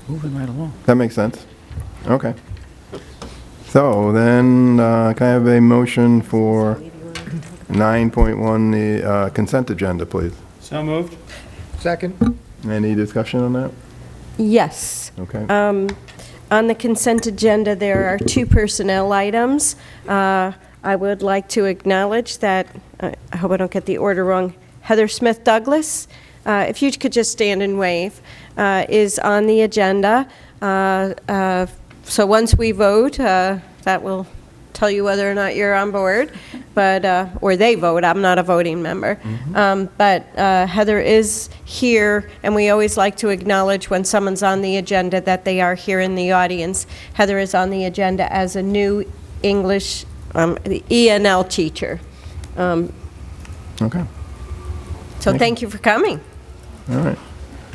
Moving right along. That makes sense. Okay. So then, can I have a motion for 9.1, the consent agenda, please? So moved. Second? Any discussion on that? Yes. Okay. On the consent agenda, there are two personnel items. I would like to acknowledge that, I hope I don't get the order wrong, Heather Smith Douglas, if you could just stand and wave, is on the agenda. So once we vote, that will tell you whether or not you're on board, but, or they vote, I'm not a voting member. But Heather is here, and we always like to acknowledge when someone's on the agenda that they are here in the audience. Heather is on the agenda as a new English, the ENL teacher. Okay. So thank you for coming. All right.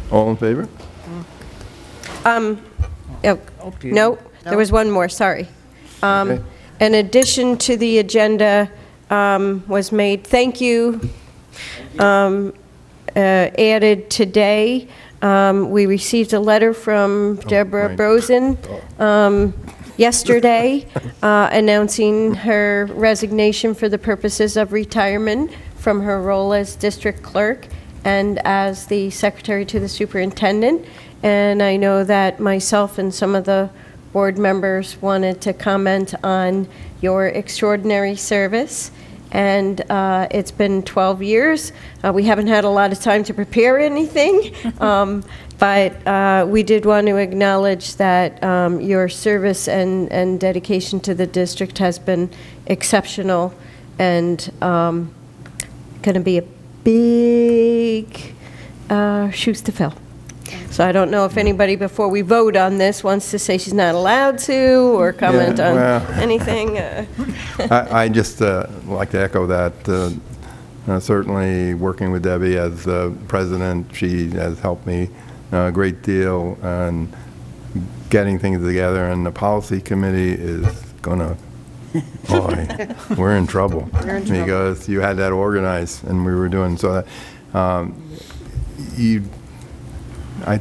All in favor? Oh, no, there was one more, sorry. Okay. An addition to the agenda was made, thank you, added today. We received a letter from Deborah right. Brosen yesterday announcing her resignation for the purposes of retirement from her role as district clerk and as the secretary to the superintendent. And I know that myself and some of the board members wanted to comment on your extraordinary service. And it's been 12 years. We haven't had a lot of time to prepare anything, but we did want to acknowledge that your service and dedication to the district has been exceptional and going to be big shoes to fill. So I don't know if anybody, before we vote on this, wants to say she's not allowed to, or comment on anything. I just like to echo that. Certainly, working with Debbie as president, she has helped me a great deal on getting things together, and the policy committee is gonna, boy, we're in trouble. Because you had that organized, and we were doing so that, I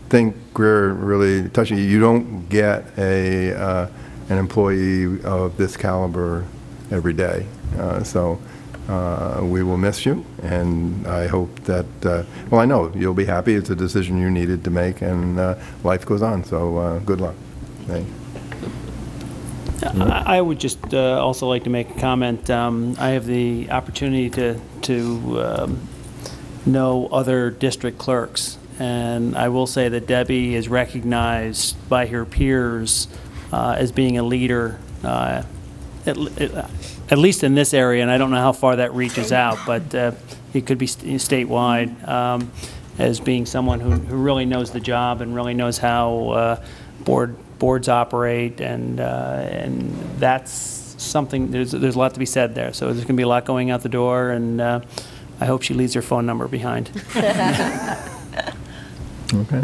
think we're really touching. You don't get an employee of this caliber every day. So we will miss you, and I hope that, well, I know you'll be happy. It's a decision you needed to make, and life goes on. So good luck. Thank you. I would just also like to make a comment. I have the opportunity to know other district clerks, and I will say that Debbie is recognized by her peers as being a leader, at least in this area, and I don't know how far that reaches out, but it could be statewide, as being someone who really knows the job and really knows how boards operate, and that's something, there's a lot to be said there. So there's going to be a lot going out the door, and I hope she leaves her phone number behind. Okay.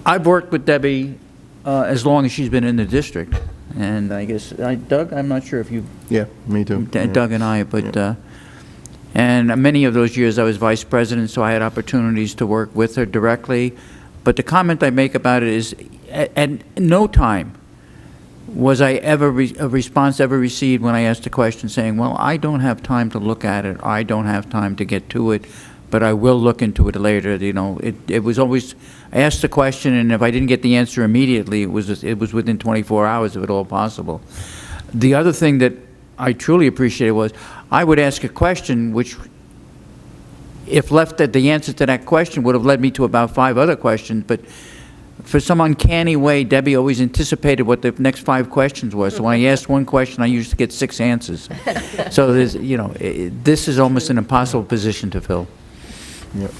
I've worked with Debbie as long as she's been in the district, and I guess, Doug, I'm not sure if you... Yeah, me too. Doug and I, but... And many of those years I was vice president, so I had opportunities to work with her directly. But the comment I make about it is, at no time was I ever a response ever received when I asked a question saying, well, I don't have time to look at it, I don't have time to get to it, but I will look into it later. You know, it was always, I asked the question, and if I didn't get the answer immediately, it was within 24 hours, if at all possible. The other thing that I truly appreciated was, I would ask a question which, if left at the answer to that question, would have led me to about 5 other questions, but for some uncanny way, Debbie always anticipated what the next 5 questions were. So when I asked one question, I used to get 6 answers. So there's, you know, this is almost an impossible position to fill. Yep.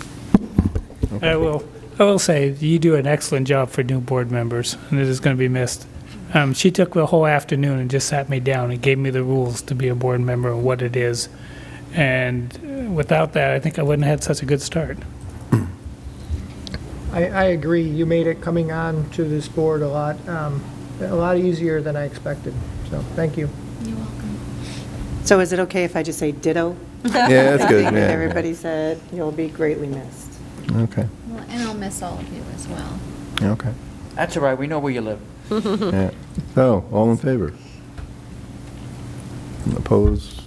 Okay. I will say, you do an excellent job for new board members, and it is going to be missed. She took the whole afternoon and just sat me down and gave me the rules to be a board member and what it is. And without that, I think I wouldn't have had such a good start. I agree. You made it coming on to this board a lot easier than I expected. So thank you. You're welcome. So is it okay if I just say ditto? Yeah, that's good. Everything Yeah. that everybody said, you'll be greatly missed. Okay. Well, and I'll miss all of you as well. Okay. That's all right, we know where you live. Yeah. So, all in favor? Opposed?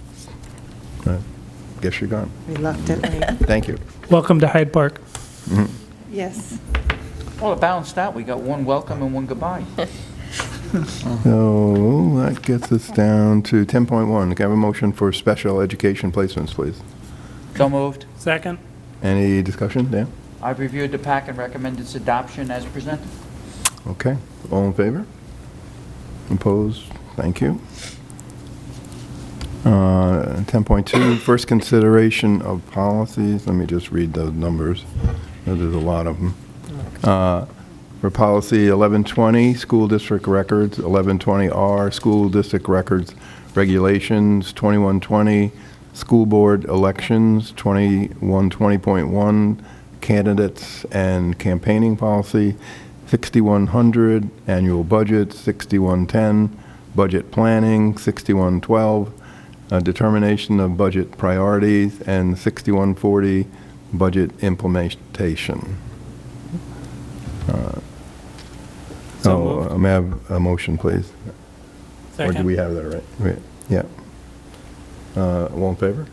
Guess you're gone. Reluctantly. Thank you. Welcome to Hyde Park. Yes. Well, it balanced out. We got one welcome and one goodbye. So that gets us down to 10.1. Can I have a motion for special education placements, please? So moved. Second? Any discussion, Dan? I've reviewed the pack and recommend its adoption as presented. Okay. All in favor? Opposed? Thank you. 10.2, first consideration of policies. Let me just read those numbers. There's a lot of them. For policy 1120, school district records, 1120R, school district records regulations, 2120, school board elections, 2120.1, candidates and campaigning policy, 6100, annual budget, 6110, budget planning, 6112, determination of budget priorities, and 6140, budget implementation. May I have a motion, please? Or do Second. we have that right? Yeah. All in favor?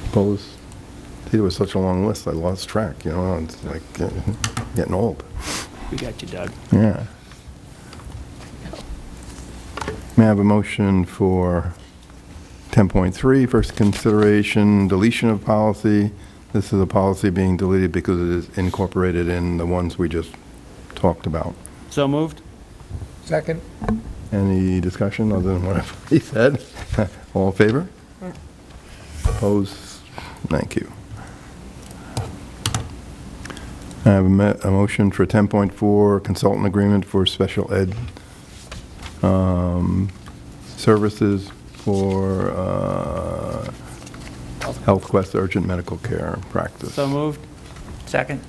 Opposed? See, there was such a long list, I lost track, you know, it's like getting old. We got you, Doug. Yeah. May I have a motion for 10.3, first consideration, deletion of policy. This is a policy being deleted because it is incorporated in the ones we just talked about. So moved. Second? Any discussion other than what he said? All in favor? Opposed? Thank you. I have a motion for 10.4 consultant agreement for special ed services for Health Quest urgent medical care practice. So moved. Second.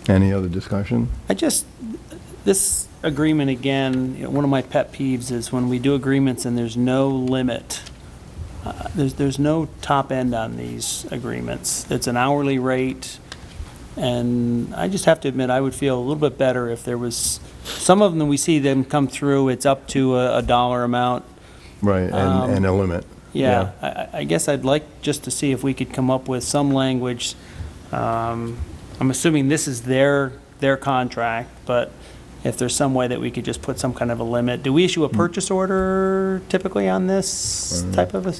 Any other discussion? This agreement, again, one of my pet peeves is when we do agreements and there's no limit. There's no top end on these agreements. It's an hourly rate, and I just have to admit, I would feel a little bit better if there was, some of them, we see them come through, it's up to a dollar amount. Right, and a limit. Yeah, I guess I'd like just to see if we could come up with some language. I'm assuming this is their contract, but if there's some way that we could just put some kind of a limit. Do we issue a purchase order typically on this type of a?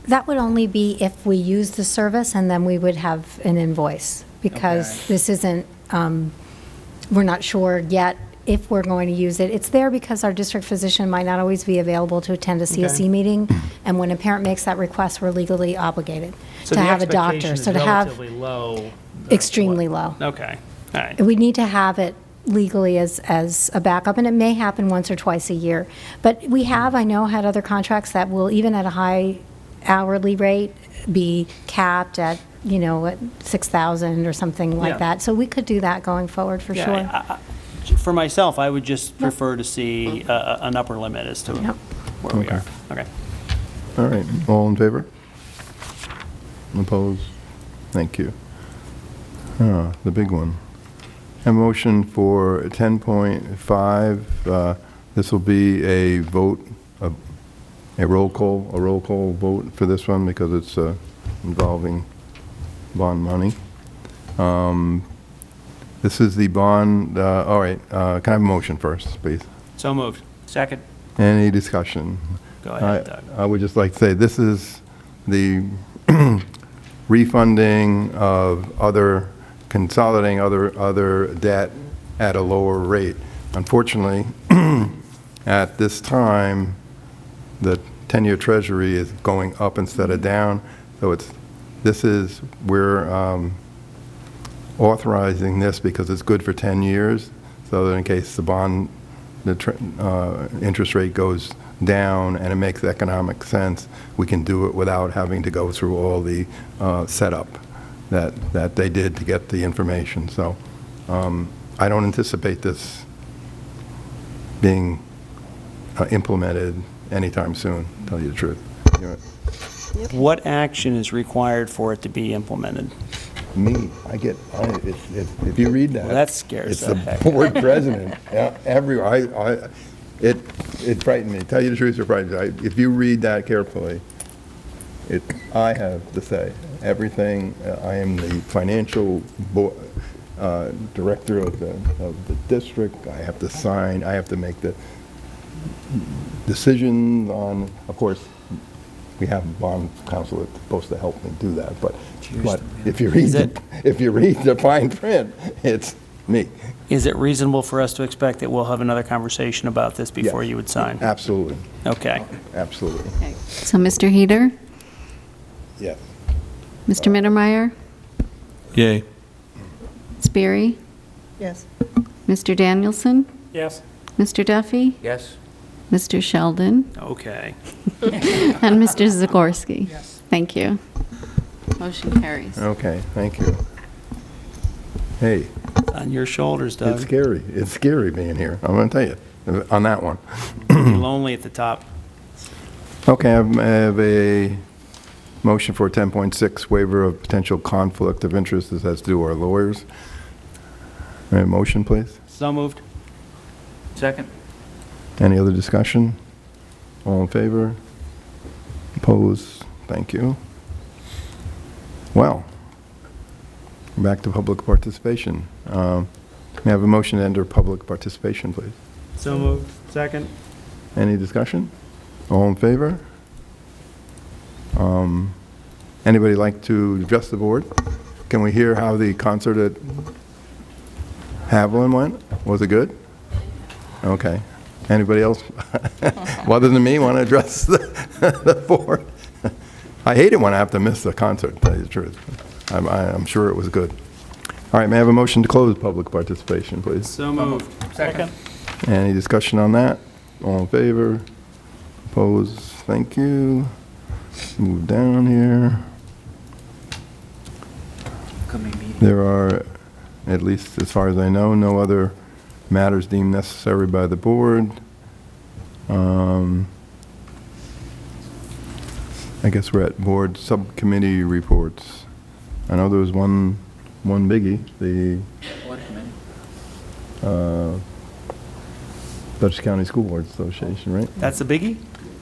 That would only be if we use the service, and then we would have an invoice, because this isn't, we're not sure yet if we're going to use it. It's there because our district physician might not always be available to attend a CSE meeting, and when a parent makes that request, we're legally obligated to have a doctor. So to have relatively low. extremely low. Okay, all right. We need to have it legally as a backup, and it may happen once or twice a year. But we have, I know, had other contracts that will, even at a high hourly rate, be capped at, at 6,000 or something like that. So we could do that going forward for sure. For myself, I would just prefer to see an upper limit as to where we are. Okay. All right, all in favor? Opposed? Thank you. The big one. A motion for 10.5. This will be a vote, a roll call vote for this one because it's involving bond money. This is the bond. All right. Can I have a motion first, please? So moved. Second. Any discussion? Go ahead, Doug. I would just like to say this is the refunding of consolidating other debt at a lower rate. Unfortunately, at this time, the 10-year Treasury is going up instead of down. So we're authorizing this because it's good for 10 years, so that in case the interest rate goes down and it makes economic sense, we can do it without having to go through all the setup that they did to get the information. So I don't anticipate this being implemented anytime soon, to tell you the truth. What action is required for it to be implemented? Me, if you read that. Well, that scares it's the the heck. board president. It frightened me. Tell you the truth, it frightened me. If you read that carefully, I have to say everything. I am the financial director of the district. I have to sign. I have to make the decisions on. Of course, we have a bond counsel that's supposed to help me do that. But if you read the fine print, it's me. Is it reasonable for us to expect that we'll have another conversation about this before you would sign? Absolutely. Okay. Absolutely. So, Mr. Heater? Yes. Mr. Mittermeier? Yay. Sperry? Yes. Mr. Danielson? Yes. Mr. Duffy? Yes. Mr. Sheldon? Okay. And Mr. Zagorski? Yes. Thank you. Motion carries. Okay, thank you. Hey. It's on your shoulders, Doug. It's scary. It's scary being here. I'm going to tell you on that one. You're lonely at the top. Okay, I have a motion for 10.6 waiver of potential conflict of interest. This has to do with our lawyers. May I have a motion, please? So moved. Second. Any other discussion? All in favor? Opposed? Thank you. Well, back to public participation. May I have a motion to enter public participation, please? So moved. Second. Any discussion? All in favor? Anybody like to address the board? Can we hear how the concert at Haviland went? Was it good? Okay. Anybody else, other than me, want to address the board? I hate it when I have to miss the concert, to tell you the truth. I'm sure it was good. All right, may I have a motion to close public participation, please? So moved. Second. Any discussion on that? All in favor? Opposed? Thank you. Move down here. There are, at least as far as I know, no other matters deemed necessary by the board. I guess we're at board subcommittee reports. I know there was one biggie, the Dutchess County School Board Association, right? That's a biggie?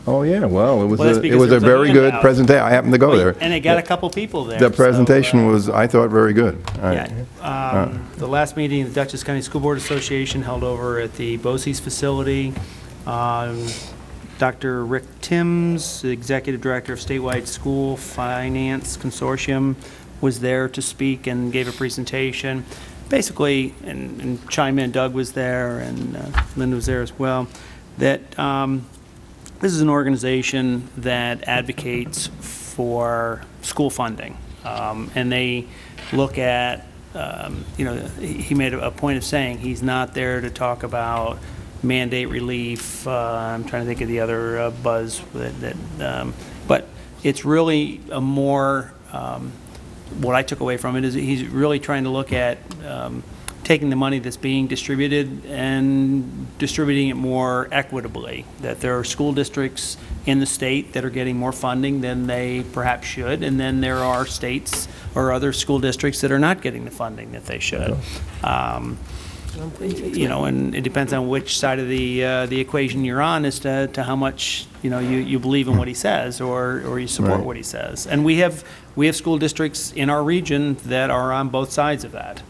Oh, yeah, well, it was Well, that's a because there was a very good handout. presentation. I happened to go there. And it got a couple people there. The so, presentation was, I thought, very good. The last meeting, the Dutchess County School Board Association held over at the BOCES facility. Dr. Rick Timms, the Executive Director of Statewide School Finance Consortium, was there to speak and gave a presentation. Basically, and chime in, Doug was there, and Linda was there as well, that this is an organization that advocates for school funding. And they look at, he made a point of saying he's not there to talk about mandate relief. I'm trying to think of the other buzz but it's really a more, what I took away from it is he's really trying to look at taking the money that's being distributed and distributing it more equitably, that there are school districts in the state that are getting more funding than they perhaps should, and then there are states or other school districts that are not getting the funding that they should. And it depends on which side of the equation you're on as to how much you believe in what he says or you support Right. what he says. And we have school districts in our region that are on both sides of that.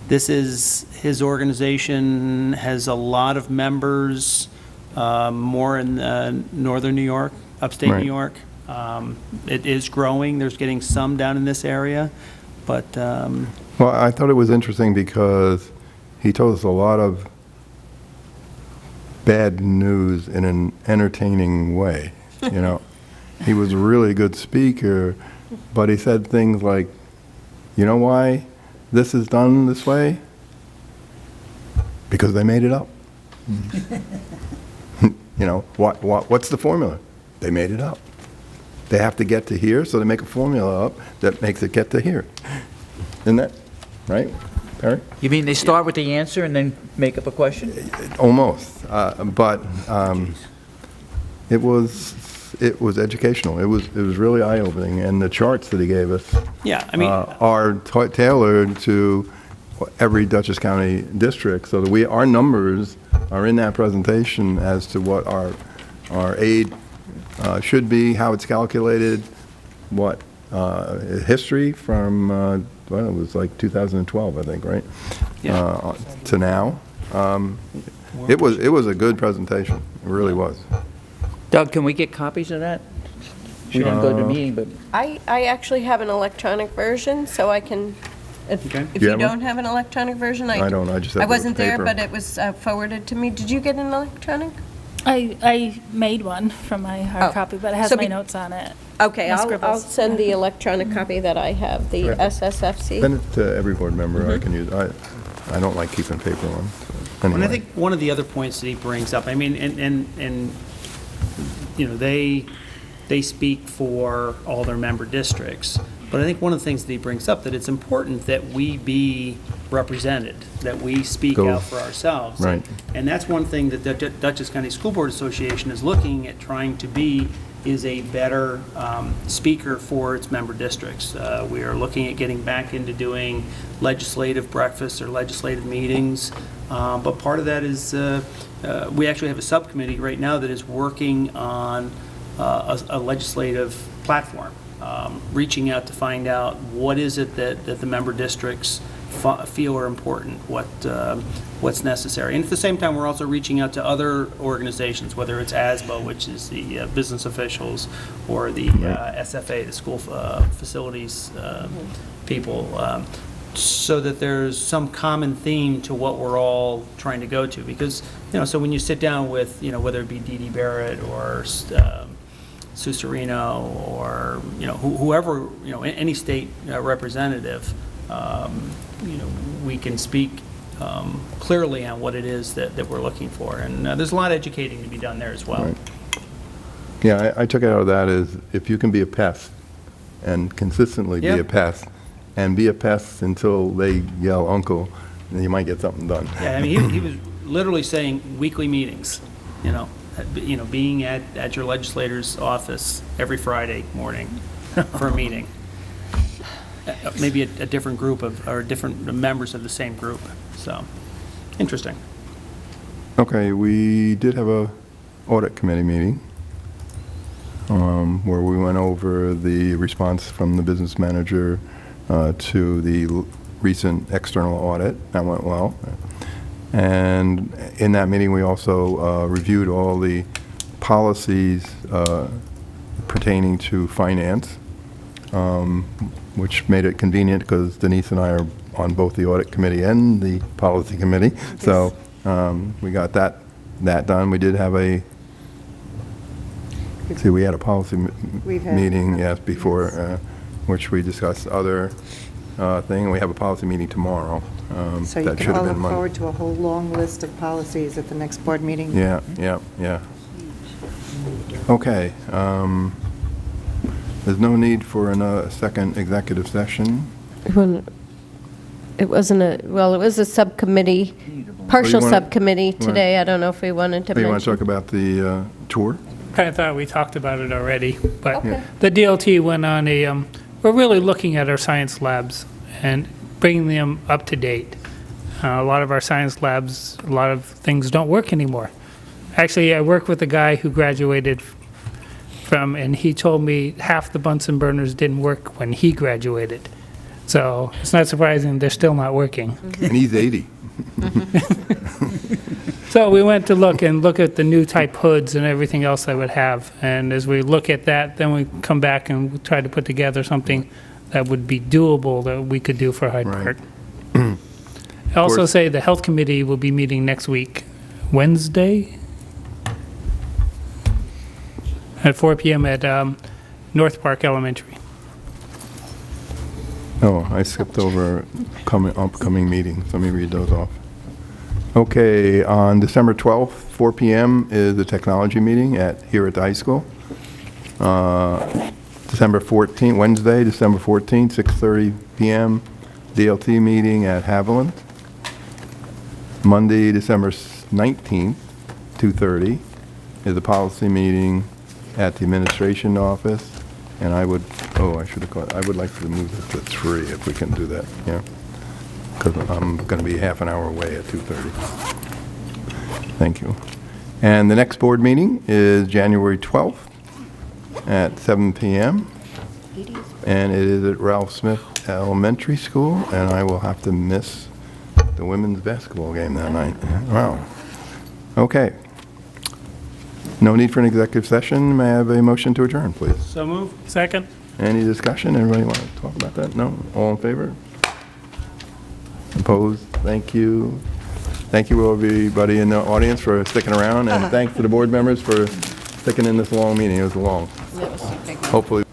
This is, his organization has a lot of members, more in northern New York, upstate Right. New York. It is growing. There's getting some down in this area, but Well, I thought it was interesting because he told us a lot of bad news in an entertaining way, He was a really good speaker, but he said things like, you know why this is done this way? Because they made it up. What's the formula? They made it up. They have to get to here, so they make a formula up that makes it get to here. Isn't that right, Perry? You mean they start with the answer and then make up a question? Almost, but it was educational. It was really eye-opening, and the charts that he gave us are tailored to every Dutchess County district, so that our numbers are in that presentation as to what our aid should be, how it's calculated, what history from it was like 2012, I think, right? Yeah. To now. It was a good presentation. It really was. Doug, can we get copies of that? We didn't go to the meeting, but I actually have an electronic version, so I can, if You you have one? don't have an electronic version, I don't, I just have I the wasn't there, paper. but it was forwarded to me. Did you get an electronic? I made one from my hard Oh. copy, but it has So my be- notes on it. Okay, My I'll scribbles. send the electronic copy that I have, the Right. SSFC. Send it to every board member I can use. I don't like keeping paper ones. so And I anyway. think one of the other points that he brings up, I mean, and they speak for all their member districts, but I think one of the things that he brings up, that it's important that we be represented, that we speak Go. out for ourselves. Right. And that's one thing that the Dutchess County School Board Association is looking at trying to be, is a better speaker for its member districts. We are looking at getting back into doing legislative breakfasts or legislative meetings, but part of that is we actually have a subcommittee right now that is working on a legislative platform, reaching out to find out what is it that the member districts feel are important, what's necessary. And at the same time, we're also reaching out to other organizations, whether it's ASBO, which is the business officials, or the SFA, the school facilities people. so that there's some common theme to what we're all trying to go to. Because, so when you sit down with, whether it be Dee Dee Barrett or Sue Serino or, whoever, any state representative, we can speak clearly on what it is that we're looking for. And there's a lot of educating to be done there as well. Right. Yeah, I took it out of that is if you can be a pest and consistently be Yeah. a pest, and be a pest until they yell uncle, then you might get something done. Yeah, I mean, he was literally saying weekly meetings, being at your legislator's office every Friday morning for a meeting. Maybe a different group or different members of the same group. So, interesting. Okay, we did have a audit committee meeting where we went over the response from the business manager to the recent external audit. That went well. And in that meeting, we also reviewed all the policies pertaining to finance, which made it convenient because Denise and I are on both the audit committee and the policy committee. So we got that done. We did have we had a policy meeting, yes, before, which we discussed other thing. We have a policy meeting tomorrow. So you That can should all have look been Monday. forward to a whole long list of policies at the next board meeting. Yeah. Okay. There's no need for a second executive session. It wasn't it was a subcommittee, partial wanna- subcommittee today. I don't know if we wanted to Oh, you want mention. to talk about the tour? I thought we talked about it already, but Okay. the DLT went on we're really looking at our science labs and bringing them up to date. A lot of our science labs, a lot of things don't work anymore. Actually, I work with a guy who graduated from, and he told me half the Bunsen burners didn't work when he graduated. So it's not surprising they're still not working. And he's 80. So we went to look at the new type hoods and everything else I would have. And as we look at that, then we come back and we try to put together something that would be doable that we could do for Hyde Park. I also course. say the health committee will be meeting next week, Wednesday, at 4 p.m. at North Park Elementary. Oh, I skipped over upcoming meetings. Let me read those off. Okay, on December 12th, 4 p.m. is the technology meeting here at the high school. December 14th, Wednesday, December 14th, 6:30 p.m., DLT meeting at Haviland. Monday, December 19th, 2:30 is the policy meeting at the administration office. And I would like to move it to 3 if we can do that, yeah. Because I'm going to be half an hour away at 2:30. Thank you. And the next board meeting is January 12th at 7 p.m. And it is at Ralph Smith Elementary School, and I will have to miss the women's basketball game that night. Wow. Okay. No need for an executive session. May I have a motion to adjourn, please? So move. Second? Any discussion? Everybody want to talk about that? No? All in favor? Opposed? Thank you. Thank you, everybody in the audience, for sticking around, and thanks to the board members for sticking in this long meeting. It was long. Hopefully.